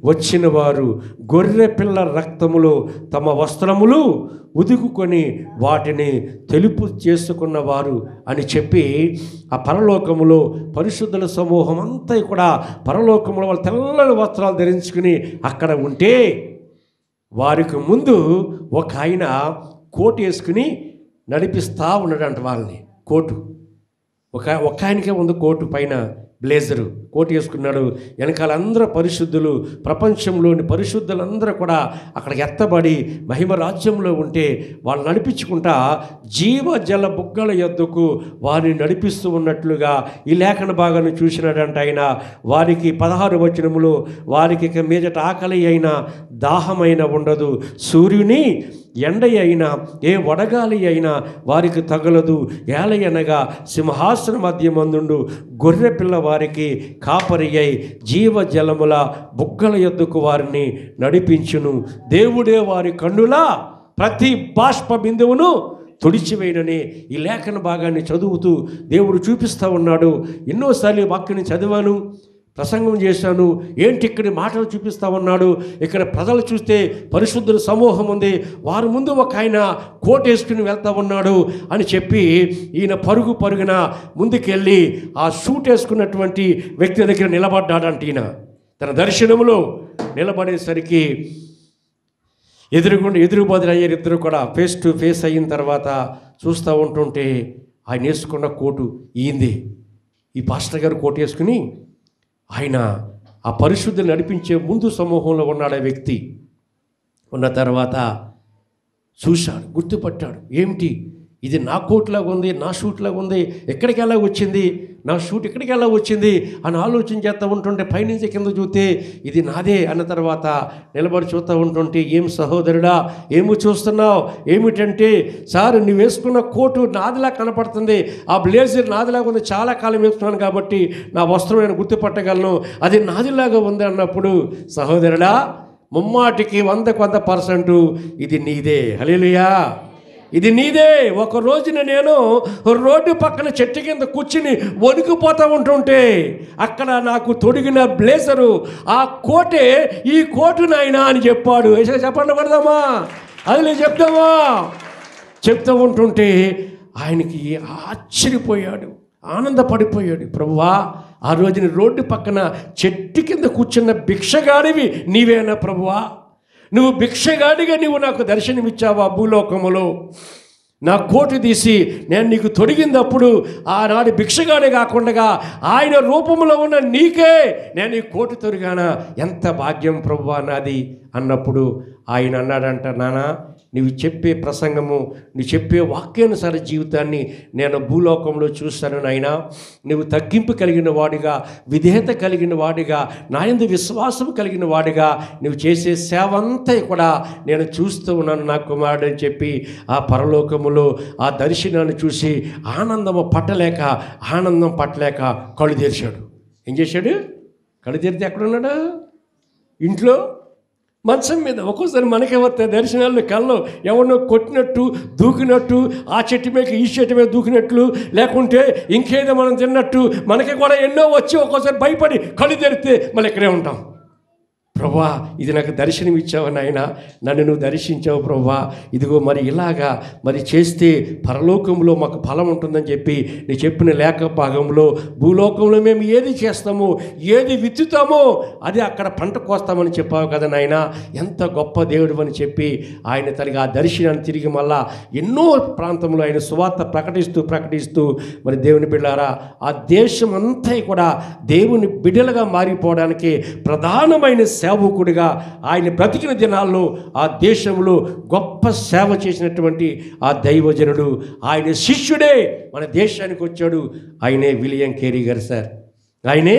వచ్చిన వారు, గొర్రె పిల్ల రక్తములో తమ వస్త్రములు ఉదుకుకొని వాటిని తెలుపు చేసుకున్నవారు అని చెప్పి ఆ పరలోకములో పరిశుద్ధుల సమూహం అంతా కూడా పరలోకములో వాళ్ళు తెల్లని వస్త్రాలు ధరించుకుని అక్కడ ఉంటే వారికి ముందు ఒక ఆయన కోటు వేసుకుని నడిపిస్తూ ఉన్నాడంట వాళ్ళని. కోటు ఒక ఆయనకే ఉంది, కోటు పైన బ్లేజరు కోటు వేసుకున్నాడు. వెనకాల అందరూ పరిశుద్ధులు, ప్రపంచంలోని పరిశుద్ధులందరూ కూడా అక్కడికి ఎత్తబడి మహిమ రాజ్యంలో ఉంటే వాళ్ళు నడిపించుకుంటా జీవజల బుగ్గల యొద్దకు వారిని నడిపిస్తూ ఉన్నట్లుగా ఈ లేఖన భాగాన్ని చూసినాడంట ఆయన. వారికి 16వ వచనములో వారికి ఇక మీదట ఆకలి అయినా దాహమైన ఉండదు, సూర్యుని ఎండ అయినా ఏ వడగాలి అయినా వారికి తగలదు. ఏలయనగా సింహాసన మధ్యమందుండు గొర్రె పిల్ల వారికి కాపరి అయి జీవజలముల బుగ్గల యొద్దకు వారిని నడిపించును. దేవుడే వారి కన్నులా ప్రతి బాష్ప బిందువును తుడిచివేయనని ఈ లేఖన భాగాన్ని చదువుతూ దేవుడు చూపిస్తూ ఉన్నాడు. ఎన్నోసార్లు వాక్యాన్ని చదివాను, ప్రసంగం చేశాను. ఏంటి ఇక్కడ మాటలు చూపిస్తూ ఉన్నాడు. ఇక్కడ ప్రజలు చూస్తే పరిశుద్ధుల సమూహం ఉంది, వారి ముందు ఒక ఆయన కోట్ వేసుకుని వెళ్తూ ఉన్నాడు అని చెప్పి ఈయన పరుగున ముందుకెళ్ళి ఆ సూట్ వేసుకున్నటువంటి వ్యక్తి దగ్గర నిలబడ్డాడంట. ఈయన తన దర్శనములో నిలబడేసరికి ఎదురుబదులయ్యారు. ఇద్దరు కూడా ఫేస్ టు ఫేస్ అయిన తర్వాత చూస్తూ ఉంటుంటే ఆయన వేసుకున్న కోటు ఈంది. ఈ పాస్టర్ గారు కోటు వేసుకుని ఆయన ఆ పరిశుద్ధుని నడిపించే ముందు సమూహంలో ఉన్నాడు. ఆ వ్యక్తి ఉన్న తర్వాత చూశాడు, గుర్తుపట్టాడు. ఏమిటి ఇది నా కోట్లాగా ఉంది, నా షూట్లాగా ఉంది, ఎక్కడికి ఎలా వచ్చింది, నా షూట్ ఎక్కడికి ఎలా వచ్చింది అని ఆలోచన చేస్తూ ఉంటుంటే పైనుంచి కింద చూస్తే ఇది నాదే అన్న తర్వాత నిలబడి చూస్తూ ఉంటుంటే, ఏం సహోదరుడా ఏమి చూస్తున్నావు, ఏమిటంటే సార్ నువ్వు వేసుకున్న కోటు నాదిలా కనపడుతుంది, ఆ బ్లేజర్ నాదిలాగా ఉంది, చాలా కాలం వేసుకున్నాను కాబట్టి నా వస్త్రం నేను గుర్తుపట్టగలను, అది నాదిలాగా ఉంది అన్నప్పుడు, సహోదరుడా ముమ్మాటికి 100% ఇది నీదే. హల్లెలూయా, ఇది నీదే. ఒక రోజున నేను రోడ్డు పక్కన చెట్టు కింద కూర్చుని వణికిపోతూ ఉంటుంటే అక్కడ నాకు తొడిగిన బ్లేజరు ఆ కోటే ఈ కోటు నాయనా అని చెప్పాడు. చెప్పండి పడదామా, అది చెప్తామా, చెప్తూ ఉంటుంటే ఆయనకి ఆశ్చర్యపోయాడు, ఆనందపడిపోయాడు. ప్రభువా ఆ రోజున రోడ్డు పక్కన చెట్టు కింద కూర్చున్న భిక్షగాడివి నీవేనా ప్రభువా, నువ్వు భిక్షగాడిగా నువ్వు నాకు దర్శనమిచ్చావా భూలోకములో, నా కోటు తీసి నేను నీకు తొడిగినప్పుడు ఆనాడు భిక్షగాడే కాకుండా ఆయన రూపంలో ఉన్న నీకే నేను ఈ కోటు తొడిగానా, ఎంత భాగ్యం ప్రభువా నాది అన్నప్పుడు ఆయన అన్నాడంట, నానా నువ్వు చెప్పే ప్రసంగము, నువ్వు చెప్పే వాక్యానుసార జీవితాన్ని నేను భూలోకంలో చూస్తాను నాయనా. నువ్వు తగ్గింపు కలిగిన వాడిగా, విధేయత కలిగిన వాడిగా, నా యందు విశ్వాసం కలిగిన వాడిగా నువ్వు చేసే సేవ అంతా కూడా నేను చూస్తూ ఉన్నాను నా కుమారుడు అని చెప్పి ఆ పరలోకములో ఆ దర్శనాన్ని చూసి ఆనందం పట్టలేక కళ్ళు తెరిచాడు. ఏం చేశాడు? కళ్ళు తెరిచి ఎక్కడున్నాడు? ఇంట్లో మంచం మీద. ఒక్కోసారి మనకే వస్తాయి దర్శనాలు, కళ్ళు ఎవరినో కొట్టినట్టు, దూకినట్టు, ఆ చెట్టు మీద ఈ చెట్టు మీద దూకినట్లు, లేకుంటే ఇంకేదో మనం తిన్నట్టు మనకి కూడా ఎన్నో వచ్చి ఒక్కోసారి భయపడి కళ్ళు తెరిస్తే మళ్ళీ ఇక్కడే ఉంటాం. ప్రభా, ఇది నాకు దర్శనం ఇచ్చావు నాయన, నన్ను నువ్వు దర్శించావు ప్రభా. ఇదిగో మరి ఇలాగా మరి చేస్తే పరలోకంలో మాకు ఫలం ఉంటుందని చెప్పి నీ చెప్పిన లేఖ భాగంలో భూలోకంలో మేము ఏది చేస్తామో, ఏది విత్తుతామో అది అక్కడ పంట కోస్తామని చెప్పావు కదా నాయన. ఎంత గొప్ప దేవుడు అని చెప్పి ఆయన తనకి ఆ దర్శనాన్ని తిరిగి మళ్ళా ఎన్నో ప్రాంతంలో ఆయన సువార్త ప్రకటిస్తూ మరి దేవుని బిడ్డలారా ఆ దేశం అంతా కూడా దేవుని బిడ్డలుగా మారిపోవడానికి ప్రధానమైన సేవకుడిగా ఆయన బ్రతికిన దినాల్లో ఆ దేశంలో గొప్ప సేవ చేసినటువంటి ఆ దైవజనుడు, ఆయన శిష్యుడే మన దేశానికి వచ్చాడు. ఆయనే విలియం కేరీ గారు సార్. ఆయనే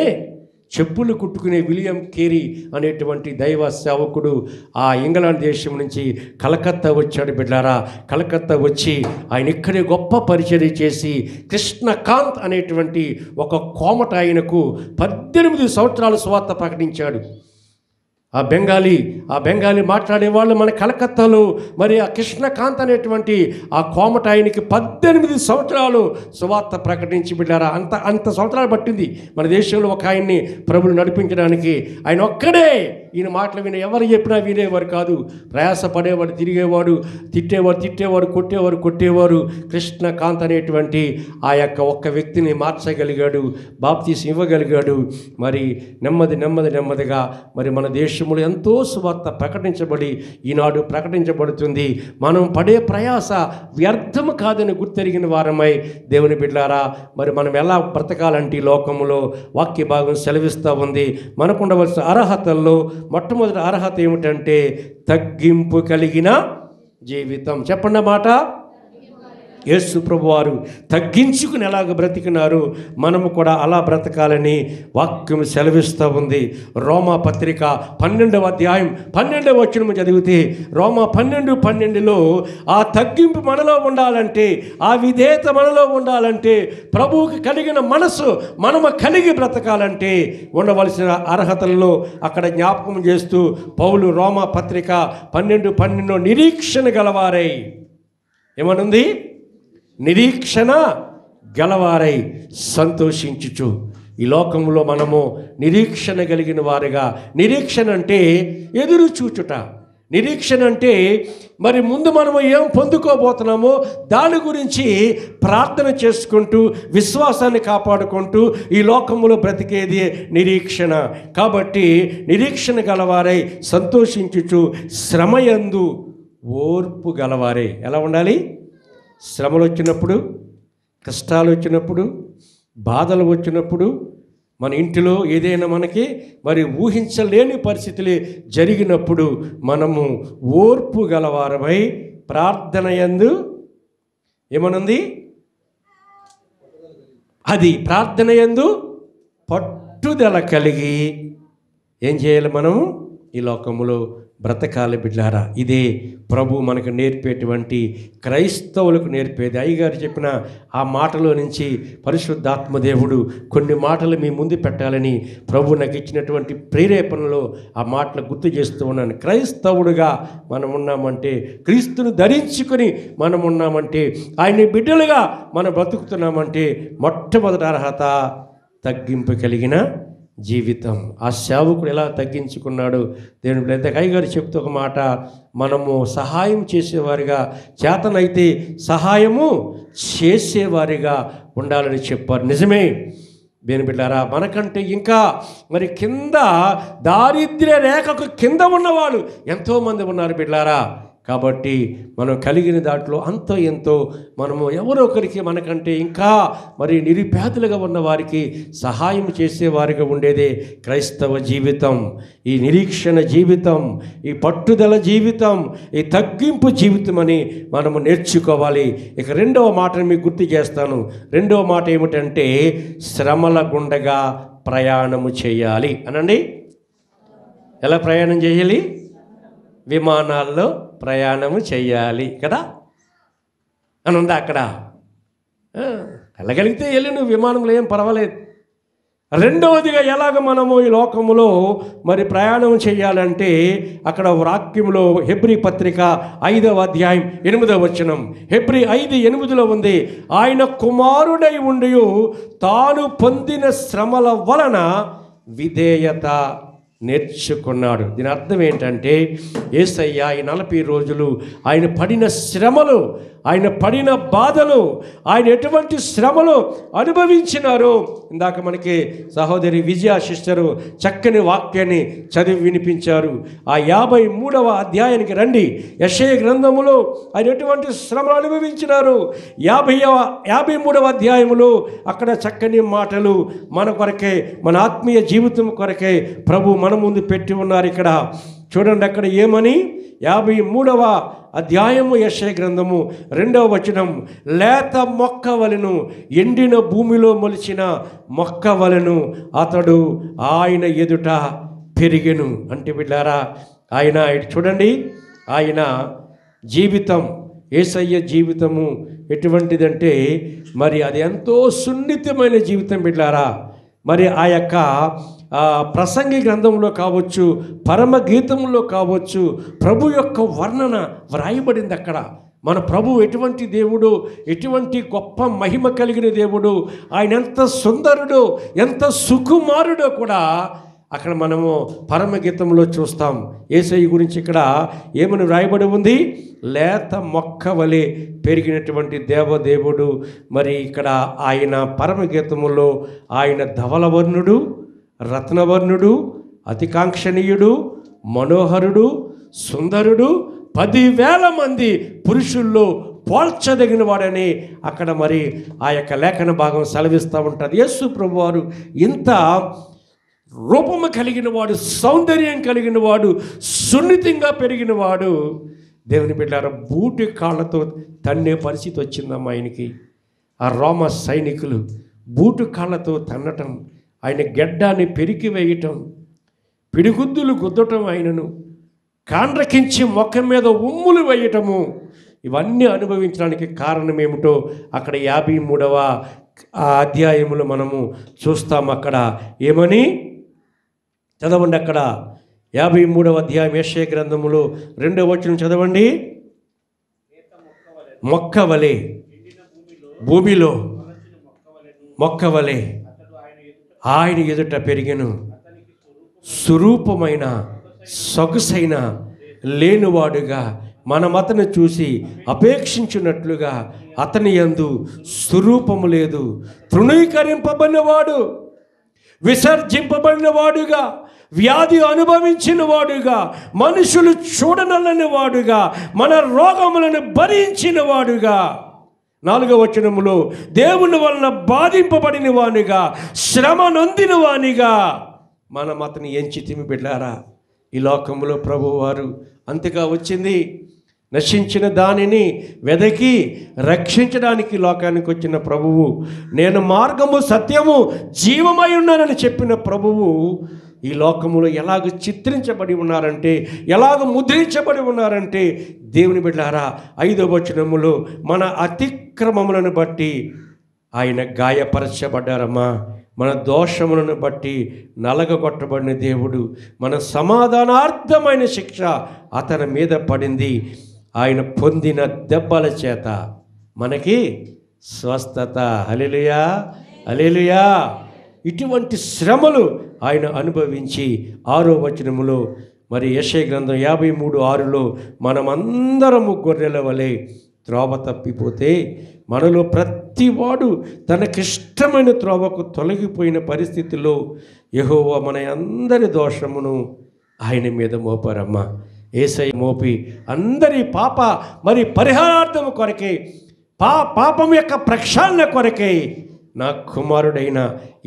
చెప్పులు కుట్టుకునే విలియం కేరీ అనేటువంటి దైవ సేవకుడు ఆ ఇంగ్లాండ్ దేశం నుంచి కలకత్తా వచ్చాడు బిడ్డారా. కలకత్తా వచ్చి ఆయన ఇక్కడే గొప్ప పరిచర్య చేసి కృష్ణకాంత్ అనేటువంటి ఒక కోమట ఆయనకు 18 సంవత్సరాల సువార్త ప్రకటించాడు. ఆ బెంగాలీ మాట్లాడేవాళ్ళు మన కలకత్తాలో మరి ఆ కృష్ణకాంత్ అనేటువంటి ఆ కోమట ఆయనకి 18 సంవత్సరాలు సువార్త ప్రకటించి బిడ్డారా. అంత సంవత్సరాలు పట్టింది మన దేశంలో ఒక ఆయన్ని ప్రభులు నడిపించడానికి. ఆయన ఒక్కడే ఈయన మాటలు విని ఎవరు చెప్పినా వినేవారు కాదు. ప్రయాసపడేవాడు, తిరిగేవాడు, తిట్టేవాడు, కొట్టేవారు. కృష్ణకాంత్ అనేటువంటి ఆ యొక్క ఒక్క వ్యక్తిని మార్చగలిగాడు, బాప్తీసం ఇవ్వగలిగాడు. మరి నెమ్మదిగా మరి మన దేశంలో ఎంతో సువార్త ప్రకటించబడి ఈనాడు ప్రకటించబడుతుంది. మనం పడే ప్రయాస వ్యర్థము కాదని గుర్తెరిగిన వారమై దేవుని బిడ్డలారా మరి మనం ఎలా బ్రతకాలంటే ఈ లోకములో వాక్య భాగం సెలవిస్తూ ఉంది. మనకు ఉండవలసిన అర్హతల్లో మొట్టమొదటి అర్హత ఏమిటంటే తగ్గింపు కలిగిన జీవితం. చెప్పండి మాట. యేసు ప్రభువారు తగ్గించుకుని ఎలాగ బ్రతికినారు, మనము కూడా అలా బ్రతకాలని వాక్యం సెలవిస్తూ ఉంది. రోమా పత్రిక 12వ అధ్యాయం 12వ వచనం చదివితే రోమా 12:12లో ఆ తగ్గింపు మనలో ఉండాలంటే, ఆ విధేయత మనలో ఉండాలంటే, ప్రభువుకి కలిగిన మనసు మనము కలిగి బ్రతకాలంటే ఉండవలసిన అర్హతల్లో అక్కడ జ్ఞాపకం చేస్తూ పౌలు రోమా పత్రిక 12:12 నిరీక్షణ గలవారై ఏమనుంది? నిరీక్షణ గలవారై సంతోషించుచు. ఈ లోకంలో మనము నిరీక్షణ కలిగిన వారుగా, నిరీక్షణ అంటే ఎదురు చూచుట, నిరీక్షణ అంటే మరి ముందు మనము ఏం పొందుకోబోతున్నామో దాని గురించి ప్రార్థన చేసుకుంటూ విశ్వాసాన్ని కాపాడుకుంటూ ఈ లోకంలో బ్రతికేది నిరీక్షణ. కాబట్టి నిరీక్షణ గలవారై సంతోషించుచు శ్రమయందు ఓర్పు గలవారే. ఎలా ఉండాలి? శ్రమలు వచ్చినప్పుడు, కష్టాలు వచ్చినప్పుడు, బాధలు వచ్చినప్పుడు, మన ఇంటిలో ఏదైనా మనకి మరి ఊహించలేని పరిస్థితులు జరిగినప్పుడు మనము ఓర్పు గలవారమై ప్రార్థన యందు ఏమనుంది? అది ప్రార్థన యందు పట్టుదల కలిగి ఏం చేయాలి? మనము ఈ లోకములో బ్రతకాలి బిడ్డారా. ఇదే ప్రభు మనకు నేర్పేటువంటి, క్రైస్తవులకు నేర్పేది. అయ్యగారు చెప్పిన ఆ మాటలో నుంచి పరిశుద్ధాత్మ దేవుడు కొన్ని మాటలు మీ ముందు పెట్టాలని ప్రభు నాకు ఇచ్చినటువంటి ప్రేరేపణలో ఆ మాటలు గుర్తు చేస్తూ ఉన్నాను. క్రైస్తవుడుగా మనం ఉన్నామంటే, క్రీస్తును ధరించుకొని మనం ఉన్నామంటే, ఆయన బిడ్డలుగా మనం బ్రతుకుతున్నామంటే మొట్టమొదటి అర్హత తగ్గింపు కలిగిన జీవితం. ఆ సేవకుడు ఎలా తగ్గించుకున్నాడు దేవుని బిడ్డ అయ్యగారు చెప్తూ ఒక మాట, మనము సహాయం చేసేవారిగా, చేతనైతే సహాయము చేసేవారిగా ఉండాలని చెప్పారు. నిజమే దేవుని బిడ్డారా. మనకంటే ఇంకా మరి కింద దారిద్ర్య రేఖకు కింద ఉన్నవాళ్ళు ఎంతోమంది ఉన్నారు బిడ్డారా. కాబట్టి మనం కలిగిన దాంట్లో అంతో ఎంతో మనము ఎవరో ఒకరికి మనకంటే ఇంకా మరి నిరుపేదలుగా ఉన్న వారికి సహాయం చేసేవారిగా ఉండేదే క్రైస్తవ జీవితం. ఈ నిరీక్షణ జీవితం, ఈ పట్టుదల జీవితం, ఈ తగ్గింపు జీవితం అని మనము నేర్చుకోవాలి. ఇక రెండవ మాటను మీకు గుర్తు చేస్తాను. రెండవ మాట ఏమిటంటే శ్రమల గుండగా ప్రయాణము చేయాలి అనండి. ఎలా ప్రయాణం చేయాలి? విమానాల్లో ప్రయాణము చేయాలి కదా అని ఉందా అక్కడ. వెళ్ళగలిగితే వెళ్ళి నువ్వు విమానంలో ఏం పర్వాలేదు. రెండవదిగా ఎలాగ మనము ఈ లోకములో మరి ప్రయాణం చేయాలంటే అక్కడ వాక్యంలో హెబ్రీ పత్రిక 5వ అధ్యాయం 8వ వచనం, హెబ్రీ 5:8 ఉంది. ఆయన కుమారుడై ఉండి తాను పొందిన శ్రమల వలన విధేయత నేర్చుకున్నాడు. దీని అర్థం ఏంటంటే యేసయ్య ఈ 40 రోజులు ఆయన పడిన శ్రమలు, ఆయన పడిన బాధలు, ఆయన ఎటువంటి శ్రమలు అనుభవించినారో ఇందాక మనకి సహోదరి విజయ సిస్టరు చక్కని వాక్యాన్ని చదివి వినిపించారు. ఆ 53వ అధ్యాయానికి రండి. యెషయా గ్రంథములో ఆయన ఎటువంటి శ్రమలు అనుభవించినారు. 53వ అధ్యాయములో అక్కడ చక్కని మాటలు మన కొరకే, మన ఆత్మీయ జీవితం కొరకే ప్రభు మన ముందు పెట్టి ఉన్నారు. ఇక్కడ చూడండి అక్కడ ఏమని, 53వ అధ్యాయము యెషయా గ్రంథము 2వ వచనం, లేత మొక్క వలెను, ఎండిన భూమిలో మొలిచిన మొక్క వలెను అతడు ఆయన ఎదుట పెరిగెను. అంటే బిడ్డారా, ఆయన చూడండి, ఆయన జీవితం, యేసయ్య జీవితము ఎటువంటిదంటే మరి అది ఎంతో సున్నితమైన జీవితం బిడ్డారా. మరి ఆ యొక్క ప్రసంగి గ్రంథంలో కావచ్చు, పరమగీతంలో కావచ్చు, ప్రభు యొక్క వర్ణన వ్రాయబడింది అక్కడ. మన ప్రభు ఎటువంటి దేవుడు, ఎటువంటి గొప్ప మహిమ కలిగిన దేవుడు, ఆయన ఎంత సుందరుడో, ఎంత సుకుమారుడో కూడా అక్కడ మనము పరమగీతంలో చూస్తాం. యేసయ్య గురించి ఇక్కడ ఏమని వ్రాయబడి ఉంది? లేత మొక్క వలె పెరిగినటువంటి దేవదేవుడు. మరి ఇక్కడ ఆయన పరమగీతములో ఆయన ధవలవర్ణుడు, రత్నవర్ణుడు, అతికాంక్షణీయుడు, మనోహరుడు, సుందరుడు, 10,000 మంది పురుషుల్లో పోల్చదగిన వాడని అక్కడ మరి ఆ యొక్క లేఖన భాగం సెలవిస్తూ ఉంటుంది. యేసు ప్రభువారు ఇంత రూపము కలిగిన వాడు, సౌందర్యం కలిగిన వాడు, సున్నితంగా పెరిగిన వాడు. దేవుని బిడ్డలారా, బూటి కాళ్ళతో తన్నే పరిస్థితి వచ్చిందమ్మా ఆయనకి. ఆ రోమ సైనికులు బూటు కాళ్ళతో తన్నటం, ఆయన గెడ్డాన్ని పెరికి వేయటం, పిడిగుద్దులు గుద్దటం, ఆయనను కాండ్రకించి మొక్క మీద ఉమ్ములు వేయటము, ఇవన్నీ అనుభవించడానికి కారణం ఏమిటో అక్కడ 53వ అధ్యాయములో మనము చూస్తాం. అక్కడ ఏమని చదవండి, అక్కడ 53వ అధ్యాయం యెషయా గ్రంథములో 2వ వచనం చదవండి. మొక్క వలె, భూమిలో మొక్క వలె ఆయన ఎదుట పెరిగెను, స్వరూపమైన సొగసైన లేనివాడుగా మనం అతను చూసి అపేక్షించినట్లుగా అతని యందు స్వరూపము లేదు. తృణీకరింపబడినవాడు, విసర్జింపబడిన వాడుగా, వ్యాధి అనుభవించిన వాడుగా, మనుషులు చూడనల్లని వాడుగా, మన రోగములను భరించిన వాడుగా, 4వ వచనములో దేవుని వలన బాధింపబడిన వానిగా, శ్రమ నొందిన వానిగా మనం అతని ఎంచితిమి బిడ్డారా. ఈ లోకములో ప్రభువారు అంతగా వచ్చింది నశించిన దానిని వెదకి రక్షించడానికి లోకానికి వచ్చిన ప్రభువు, నేను మార్గము సత్యము జీవమై ఉన్నానని చెప్పిన ప్రభువు ఈ లోకములో ఎలాగ చిత్రించబడి ఉన్నారంటే, ఎలాగ ముద్రించబడి ఉన్నారంటే, దేవుని బిడ్డలారా 5వ వచనములో మన అతిక్రమములను బట్టి ఆయన గాయపరచబడ్డారమ్మా, మన దోషములను బట్టి నలగగొట్టబడిన దేవుడు, మన సమాధానార్థమైన శిక్ష అతని మీద పడింది, ఆయన పొందిన దెబ్బల చేత మనకి స్వస్థత. హల్లెలూయా, హల్లెలూయా. ఇటువంటి శ్రమలు ఆయన అనుభవించి 6వ వచనములో మరి యెషయా గ్రంథం 53:6లో మనమందరము గొర్రెల వలె త్రోవ తప్పిపోతే మనలో ప్రతివాడు తనకిష్టమైన త్రోవకు తొలగిపోయిన పరిస్థితిలో యెహోవా మన అందరి దోషమును ఆయన మీద మోపారమ్మా. యేసయ్య మోపి అందరి పాప మరి పరిహారార్థం కొరకై పాపం యొక్క ప్రక్షాళన కొరకై నా కుమారుడైన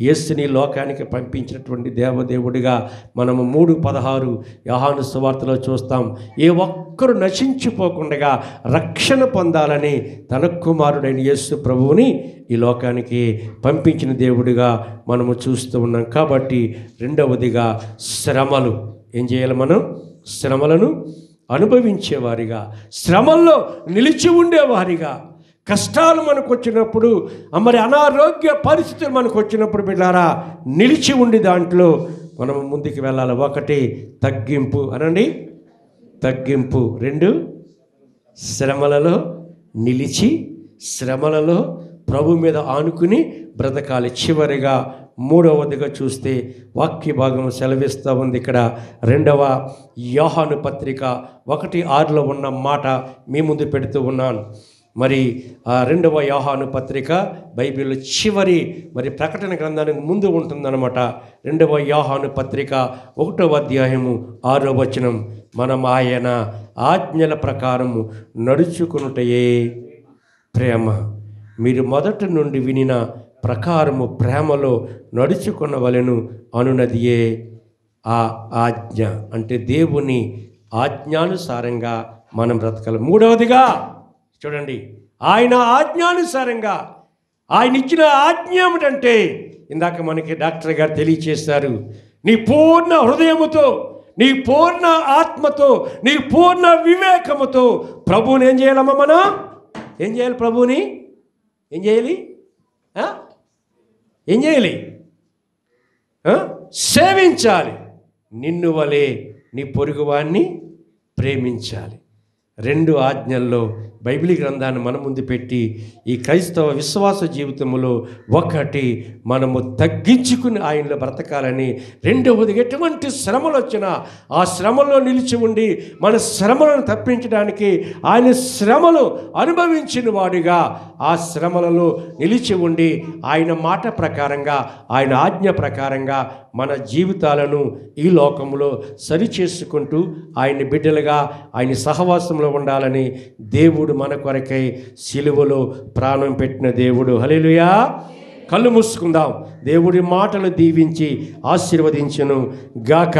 యేసుని లోకానికి పంపించినటువంటి దేవదేవుడిగా మనము 3:16 యోహాను సువార్తలో చూస్తాం. ఏ ఒక్కరు నశించిపోకుండా రక్షణ పొందాలని తన కుమారుడైన యేసు ప్రభువుని ఈ లోకానికి పంపించిన దేవుడిగా మనము చూస్తూ ఉన్నాం. కాబట్టి రెండవదిగా శ్రమలు ఏం చేయాలి? మనం శ్రమలను అనుభవించేవారిగా, శ్రమల్లో నిలిచి ఉండేవారిగా, కష్టాలు మనకు వచ్చినప్పుడు మరి అనారోగ్య పరిస్థితులు మనకు వచ్చినప్పుడు బిడ్డారా నిలిచి ఉండి దాంట్లో మనం ముందుకు వెళ్ళాలి. 1 తగ్గింపు అనండి, తగ్గింపు. 2 శ్రమలలో నిలిచి శ్రమలలో ప్రభు మీద ఆనుకుని బ్రతకాలి. చివరిగా 3వదిగా చూస్తే వాక్య భాగం సెలవిస్తూ ఉంది. ఇక్కడ 2వ యోహాను పత్రిక 1:6లో ఉన్న మాట మీ ముందు పెడుతూ ఉన్నాను. మరి ఆ 2వ యోహాను పత్రిక బైబిల్ చివరి మరి ప్రకటన గ్రంథానికి ముందు ఉంటుందన్నమాట. 2వ యోహాను పత్రిక 1వ అధ్యాయము 6వ వచనం, మనం ఆయన ఆజ్ఞల ప్రకారము నడుచుకునుటయే ప్రేమ, మీరు మొదటి నుండి వినిన ప్రకారము ప్రేమలో నడుచుకునవలెను అనునదియే ఆ ఆజ్ఞ. అంటే దేవుని ఆజ్ఞానుసారంగా మనం బ్రతకాలి. 3వదిగా చూడండి, ఆయన ఆజ్ఞానుసారంగా ఆయన ఇచ్చిన ఆజ్ఞ ఏమిటంటే ఇందాక మనకి డాక్టర్ గారు తెలియచేశారు. నీ పూర్ణ హృదయముతో, నీ పూర్ణ ఆత్మతో, నీ పూర్ణ వివేకముతో ప్రభువుని ఏం చేయాలమ్మా? మనం ఏం చేయాలి? ప్రభువుని ఏం చేయాలి? ఏం చేయాలి? సేవించాలి. నిన్ను వలె నీ పొరుగువాన్ని ప్రేమించాలి. 2 ఆజ్ఞల్లో బైబిల్ గ్రంథాన్ని మన ముందు పెట్టి ఈ క్రైస్తవ విశ్వాస జీవితంలో 1 మనము తగ్గించుకుని ఆయనలో బ్రతకాలని, 2వది ఎటువంటి శ్రమలు వచ్చినా ఆ శ్రమలో నిలిచి ఉండి మన శ్రమలను తప్పించడానికి ఆయన శ్రమలు అనుభవించిన వాడిగా ఆ శ్రమలలో నిలిచి ఉండి ఆయన మాట ప్రకారంగా, ఆయన ఆజ్ఞ ప్రకారంగా మన జీవితాలను ఈ లోకంలో సరిచేసుకుంటూ ఆయన బిడ్డలుగా ఆయన సహవాసంలో ఉండాలని దేవుడు మన కొరకై సిలువలో ప్రాణం పెట్టిన దేవుడు. హల్లెలూయా. కళ్ళు మూసుకుందాం. దేవుడి మాటలు దీవించి ఆశీర్వదించును గాక.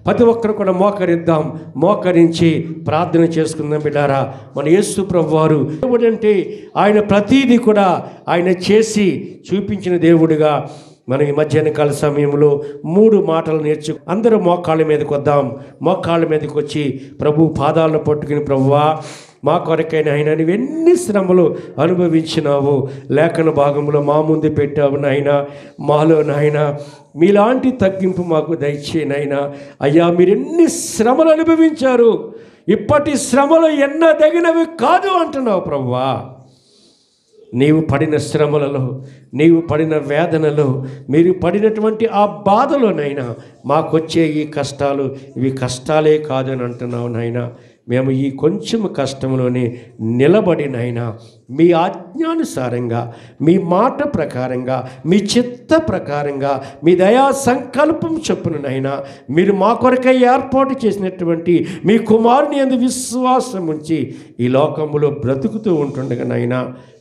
ప్రతి ఒక్కరు కూడా మోకరిద్దాం. మోకరించి ప్రార్థన చేసుకుందాం. బిడ్డారా, మన యేసు ప్రభువారు దేవుడు అంటే ఆయన ప్రతీది కూడా ఆయన చేసి చూపించిన దేవుడిగా మనం ఈ మధ్యాహ్న కాల సమయంలో 3 మాటలు అందరూ మోకాళ్ళ మీదకి వద్దాం. మోకాళ్ళ మీదకి వచ్చి ప్రభు పాదాలను పట్టుకుని, ప్రభువా మా కొరకైన ఆయన నువ్వు ఎన్ని శ్రమలు అనుభవించినావు, లేఖన భాగంలో మా ముందు పెట్టావు నాయన. మాలో నాయన మీలాంటి తగ్గింపు మాకు దయచేయనైనా. అయ్యా, మీరు ఎన్ని శ్రమలు అనుభవించారు, ఇప్పటి శ్రమలు ఎన్నదగినవి కాదు అంటున్నావు ప్రభువా. నీవు పడిన శ్రమలలో, నీవు పడిన వేదనలో, మీరు పడినటువంటి ఆ బాధలోనైనా మాకొచ్చే ఈ కష్టాలు ఇవి కష్టాలే కాదని అంటున్నావు నాయన. మేము ఈ కొంచెం కష్టంలోనే నిలబడినైనా మీ ఆజ్ఞానుసారంగా, మీ మాట ప్రకారంగా, మీ చిత్త ప్రకారంగా, మీ దయా సంకల్పం చొప్పునైనా మీరు మా కొరకై ఏర్పాటు చేసినటువంటి మీ కుమారుని యందు విశ్వాసం ఉంచి ఈ లోకంలో బ్రతుకుతూ ఉంటుండగానైనా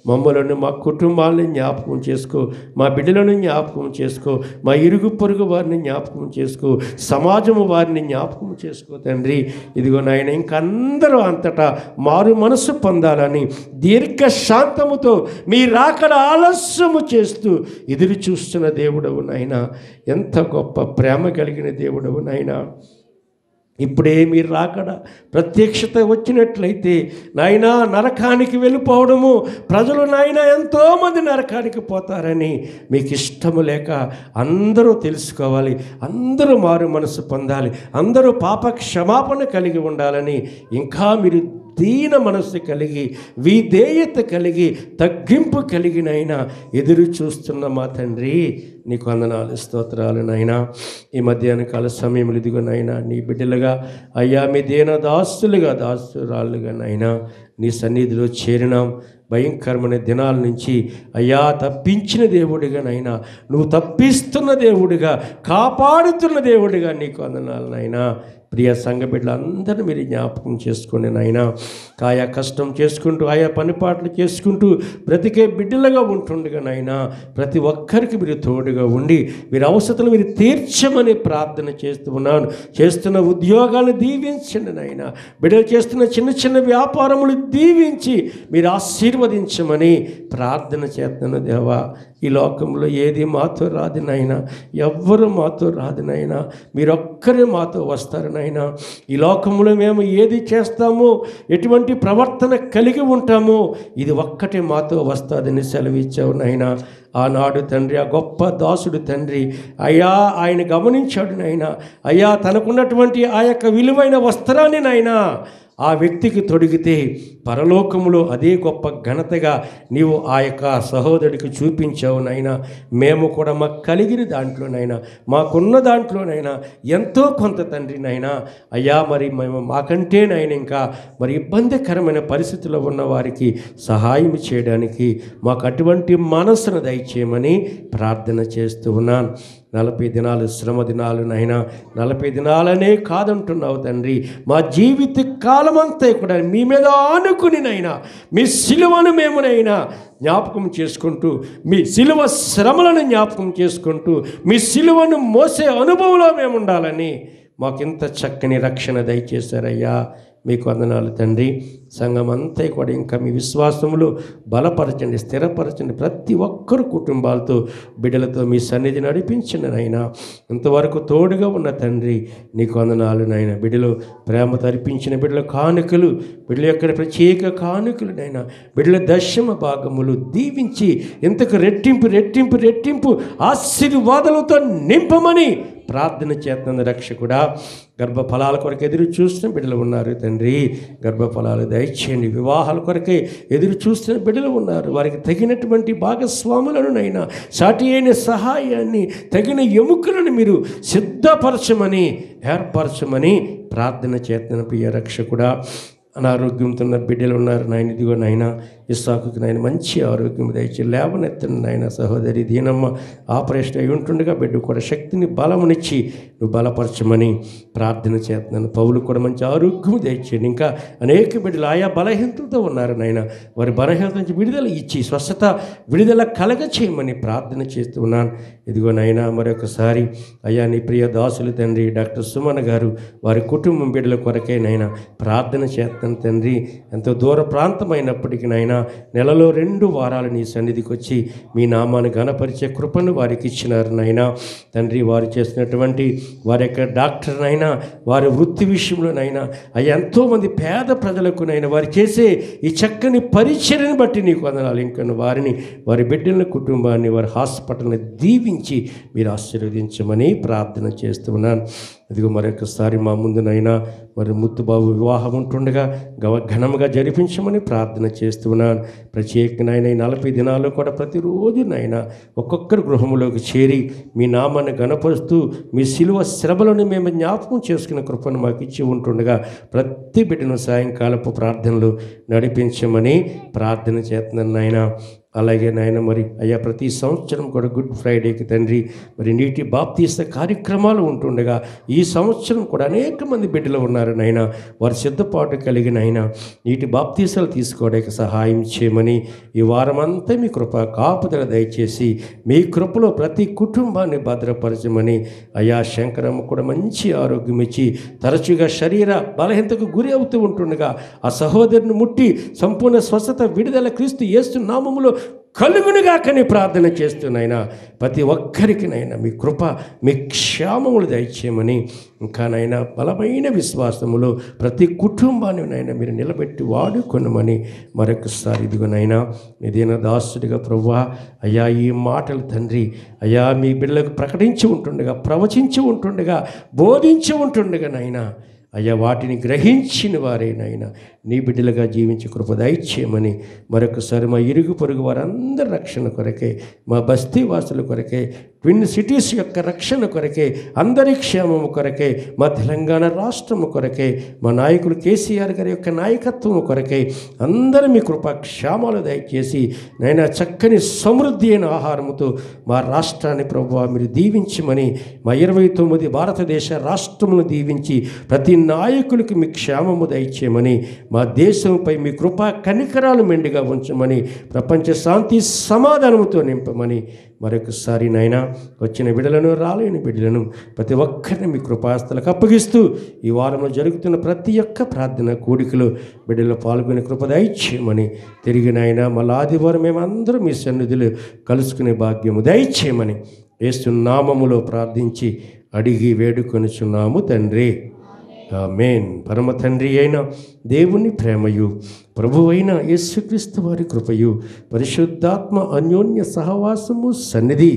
మమ్మలను, మా కుటుంబాలను జ్ఞాపకం చేసుకో, మా బిడ్డలను జ్ఞాపకం చేసుకో, మా ఇరుగు పొరుగు వారిని జ్ఞాపకం చేసుకో, సమాజము వారిని జ్ఞాపకం చేసుకో తండ్రి. ఇదిగో నాయన, ఇంకందరూ అంతటా మారు మనసు పొందాలని దీర్ఘ శాంతముతో మీ రాకడ ఆలస్యము చేస్తూ ఎదురు చూస్తున్న దేవుడవు నాయన. ఎంత గొప్ప ప్రేమ కలిగిన దేవుడవు నాయన. ఇప్పుడే మీరు రాకడ ప్రత్యక్షత వచ్చినట్లయితే నాయనా నరకానికి వెళ్ళిపోవడము, ప్రజలు నాయన ఎంతోమంది నరకానికి పోతారని మీకు ఇష్టము లేక అందరూ తెలుసుకోవాలి, అందరూ మారు మనసు పొందాలి, అందరూ పాప క్షమాపణ కలిగి ఉండాలని ఇంకా మీరు దీన మనస్సు కలిగి, విధేయత కలిగి, తగ్గింపు కలిగినైనా ఎదురు చూస్తున్న మా తండ్రి నీకు వందనాలు, స్తోత్రాలు నాయనా. ఈ మధ్యాహ్న కాల సమయంలో ఇదిగో నాయనా నీ బిడ్డలుగా అయ్యా మీ దీన దాస్తులుగా, దాస్తురాళ్ళుగా నాయనా నీ సన్నిధిలో చేరినాం. భయంకరమైన దినాల నుంచి అయ్యా తప్పించిన దేవుడిగా నైనా, నువ్వు తప్పిస్తున్న దేవుడిగా, కాపాడుతున్న దేవుడిగా నీకు వందనాలు నాయనా. ప్రియ సంఘ బిడ్డలందరినీ మీరు జ్ఞాపకం చేసుకోండి నాయన. ఆయా కష్టం చేసుకుంటూ, ఆయా పనిపాట్లు చేసుకుంటూ బ్రతికే బిడ్డలుగా ఉంటుండగా నాయన, ప్రతి ఒక్కరికి మీరు తోడుగా ఉండి మీరు అవసరాలు మీరు తీర్చమని ప్రార్థన చేస్తూ ఉన్నాను. చేస్తున్న ఉద్యోగాలను దీవించండి నాయన. బిడ్డలు చేస్తున్న చిన్న చిన్న వ్యాపారములు దీవించి మీరు ఆశీర్వదించమని ప్రార్థన చేస్తున్నాను దేవా. ఈ లోకంలో ఏది మాతో రాదు నాయనా, ఎవ్వరు మాతో రాదు నాయనా, మీరొక్కరే మాతో వస్తారు నాయనా. ఈ లోకంలో మేము ఏది చేస్తామో, ఎటువంటి ప్రవర్తన కలిగి ఉంటామో, ఇది ఒక్కటే మాతో వస్తుందని సెలవిచ్చావు నాయనా. ఆనాడు తండ్రి, ఆ గొప్ప దాసుడు తండ్రి అయ్యా ఆయన గమనించాడు నాయనా. అయ్యా తనకున్నటువంటి ఆ యొక్క విలువైన వస్త్రాన్ని నాయనా ఆ వ్యక్తికి తొడిగితే పరలోకములో అదే గొప్ప ఘనతగా నీవు ఆ యొక్క సహోదరుడికి చూపించావు నాయనా. మేము కూడా మాకు కలిగిన దాంట్లోనైనా, మాకున్న దాంట్లోనైనా ఎంతో కొంత తండ్రి నాయనా. అయ్యా మరి మేము మాకంటే నాయన ఇంకా మరి ఇబ్బందికరమైన పరిస్థితుల్లో ఉన్న వారికి సహాయం చేయడానికి మాకు అటువంటి మనస్సును దయచేయమని ప్రార్థన చేస్తూ ఉన్నాను. 40 దినాలు శ్రమ దినాలు నైనా, 40 దినాలనే కాదంటున్నావు తండ్రి. మా జీవిత కాలమంతా కూడా మీ మీద ఆనుకుని నైనా, మీ సిలువను మేమునైనా జ్ఞాపకం చేసుకుంటూ, మీ సిలువ శ్రమలను జ్ఞాపకం చేసుకుంటూ, మీ సిలువను మోసే అనుభవంలో మేము ఉండాలని మాకింత చక్కని రక్షణ దయచేశారయ్యా. మీకు వందనాలు తండ్రి. సంఘం అంతా కూడా ఇంకా మీ విశ్వాసములు బలపరచండి, స్థిరపరచండి. ప్రతి ఒక్కరు కుటుంబాలతో, బిడ్డలతో మీ సన్నిధి నడిపించండి నాయన. ఇంతవరకు తోడుగా ఉన్న తండ్రి నీకు వందనాలు నాయన. బిడ్డలు ప్రేమతో అర్పించిన బిడ్డల కానుకలు, బిడ్డల యొక్క ప్రత్యేక కానుకలు నాయన, బిడ్డల దశమ భాగములు దీవించి ఇంతకు రెట్టింపు రెట్టింపు రెట్టింపు ఆశీర్వాదాలతో నింపమని ప్రార్థన చేస్తున్న రక్షకుడా. గర్భఫలాల కొరకు ఎదురు చూస్తున్న బిడ్డలు ఉన్నారు తండ్రి, గర్భఫలాలు దయచేయండి. వివాహాల కొరకే ఎదురు చూస్తున్న బిడ్డలు ఉన్నారు, వారికి తగినటువంటి భాగస్వాములను నైనా, సాటి అయిన సహాయాన్ని, తగిన ఎముకలను మీరు సిద్ధపరచమని, ఏర్పరచమని ప్రార్థన చేస్తున్న ప్రియ రక్షకుడా. అనారోగ్యంతో ఉన్న బిడ్డలు ఉన్నారు నాయన. ఇదిగో నాయన ఇస్సాకుకి నాయన మంచి ఆరోగ్యం దయచి లేవనెత్తను నాయన. సహోదరి దీనమ్మ ఆపరేషన్ అయి ఉంటుండగా బిడ్డ కూడా శక్తిని బలమునిచ్చి నువ్వు బలపరచమని ప్రార్థన చేస్తున్నాను. పౌలు కూడా మంచి ఆరోగ్యం దయచేయండి. ఇంకా అనేక బిడ్డలు ఆయా బలహీనతలతో ఉన్నారు నాయన, వారి బలహీనత నుంచి విడుదల ఇచ్చి స్వస్థత విడుదల కలగ చేయమని ప్రార్థన చేస్తూ ఉన్నాను. ఇదిగో నాయన మరొకసారి అయ్యా నీ ప్రియ దాసులు తండ్రి డాక్టర్ సుమన్ గారు, వారి కుటుంబం బిడ్డల కొరకే నాయన ప్రార్థన చేస్తాను తండ్రి. ఎంతో దూర ప్రాంతమైనప్పటికీ నాయన నెలలో 2 వారాలు నీ సన్నిధికి వచ్చి మీ నామాన్ని ఘనపరిచే కృపను వారికి ఇచ్చినారు నాయన. తండ్రి వారు చేసినటువంటి వారి యొక్క డాక్టర్ నైనా, వారి వృత్తి విషయంలోనైనా అయ్యా ఎంతోమంది పేద ప్రజలకు నైనా వారు చేసే ఈ చక్కని పరిచర్యను బట్టి నీకు వందనాలు. ఇంకా వారిని, వారి బిడ్డల కుటుంబాన్ని, వారి హాస్పిటల్ని దీవించి మీరు ఆశీర్వదించమని ప్రార్థన చేస్తున్నాను. ఇదిగో మరొకసారి మా ముందునైనా మరి ముత్తుబాబు వివాహం ఉంటుండగా ఘనముగా జరిపించమని ప్రార్థన చేస్తున్నాను. ప్రత్యేకనైనా 40 దినాల్లో కూడా ప్రతిరోజునైనా ఒక్కొక్కరు గృహంలోకి చేరి మీ నామాన్ని గణపరుస్తూ మీ సిలువ శ్రమలను మేము జ్ఞాపకం చేసుకున్న కృపను మాకు ఇచ్చి ఉంటుండగా ప్రతి బిడ్డను సాయంకాలపు ప్రార్థనలు నడిపించమని ప్రార్థన చేస్తున్నాను నాయన. అలాగే నాయన మరి అయ్యా ప్రతి సంవత్సరం కూడా గుడ్ ఫ్రైడేకి తండ్రి మరి నీటి బాప్తీస కార్యక్రమాలు ఉంటుండగా ఈ సంవత్సరం కూడా అనేక మంది బిడ్డలు ఉన్నారు నాయన. వారి సిద్ధపాటు కలిగిన ఆయన నీటి బాప్తీసాలు తీసుకోవడానికి సహాయం చేయమని ఈ వారమంతా మీ కృప కాపుదల దయచేసి మీ కృపలో ప్రతి కుటుంబాన్ని భద్రపరచమని అయ్యా. శంకరమ్మ కూడా మంచి ఆరోగ్యం ఇచ్చి తరచుగా శరీర బలహీనతకు గురి అవుతూ ఉంటుండగా ఆ సహోదరుని ముట్టి సంపూర్ణ స్వస్థత విడుదల క్రీస్తు యేసు నామములో కలుగునుగాకని ప్రార్థన చేస్తున్నాయినా. ప్రతి ఒక్కరికినైనా మీ కృప, మీ క్షేమములు దయచేయమని, ఇంకానైనా బలమైన విశ్వాసములో ప్రతి కుటుంబాన్నినైనా మీరు నిలబెట్టి వాడుకొనమని మరొకసారి ఇదిగోనైనా ఏదైనా దాసుడిగా ప్రభువా అయ్యా ఈ మాటలు తండ్రి అయ్యా మీ బిడ్డలకు ప్రకటించి ఉంటుండగా, ప్రవచించి ఉంటుండగా, బోధించి ఉంటుండగా నైనా అయ్యా వాటిని గ్రహించిన వారేనైనా నీ బిడ్డలుగా జీవించి కృప దయచేయమని మరొకసారి మా ఇరుగు పొరుగు వారందరి రక్షణ కొరకే, మా బస్తీ వాసుల కొరకే విన్ సిటీస్ యొక్క రక్షణ కొరకే, అందరి క్షేమము కొరకే, మా తెలంగాణ రాష్ట్రము కొరకే, మా నాయకులు కేసీఆర్ గారి యొక్క నాయకత్వము కొరకే అందరూ మీ కృపా క్షేమాలు దయచేసి నైనా చక్కని సమృద్ధి అయిన ఆహారముతో మా రాష్ట్రాన్ని ప్రభువా మీరు దీవించమని, మా 29 భారతదేశ రాష్ట్రమును దీవించి ప్రతి నాయకులకి మీ క్షేమము దయచేయమని, మా దేశంపై మీ కృపా కనికరాలు మెండుగా ఉంచమని, ప్రపంచ శాంతి సమాధానముతో నింపమని మరొకసారి నాయన వచ్చిన బిడ్డలను రాలేని బిడ్డలను ప్రతి ఒక్కరిని మీ కృపాస్తులకు అప్పగిస్తూ ఈ వారంలో జరుగుతున్న ప్రతి ఒక్క ప్రార్థన కూడికలో బిడ్డలు పాల్గొనే కృప దయచేయమని, తిరిగి నాయన మళ్ళీ ఆదివారం మేమందరం మీ సన్నిధిలో కలుసుకునే భాగ్యము దయచేయమని యేసు నామములో ప్రార్థించి అడిగి వేడుకొనుచున్నాము తండ్రి. ఆమేన్. పరమ తండ్రి అయిన దేవుని ప్రేమయు ప్రభువైన యేసుక్రీస్తు వారి కృపయు పరిశుద్ధాత్మ అన్యోన్య సహవాసము సన్నిధి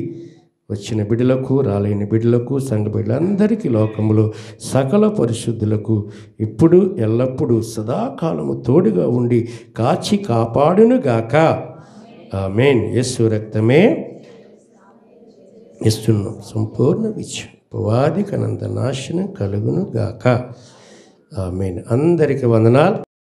వచ్చిన బిడ్డలకు రాలేని బిడ్డలకు సంఘ బిడ్డలందరికీ లోకములో సకల పరిశుద్ధులకు ఇప్పుడు ఎల్లప్పుడూ సదాకాలము తోడుగా ఉండి కాచి కాపాడునుగాక. ఆమేన్. యేసు రక్తమే ఇస్తున్నాం సంపూర్ణ విజయం, ఉపవాదికనంత నాశనం కలుగును గాక. ఆమేన్. అందరికి వందనాలు.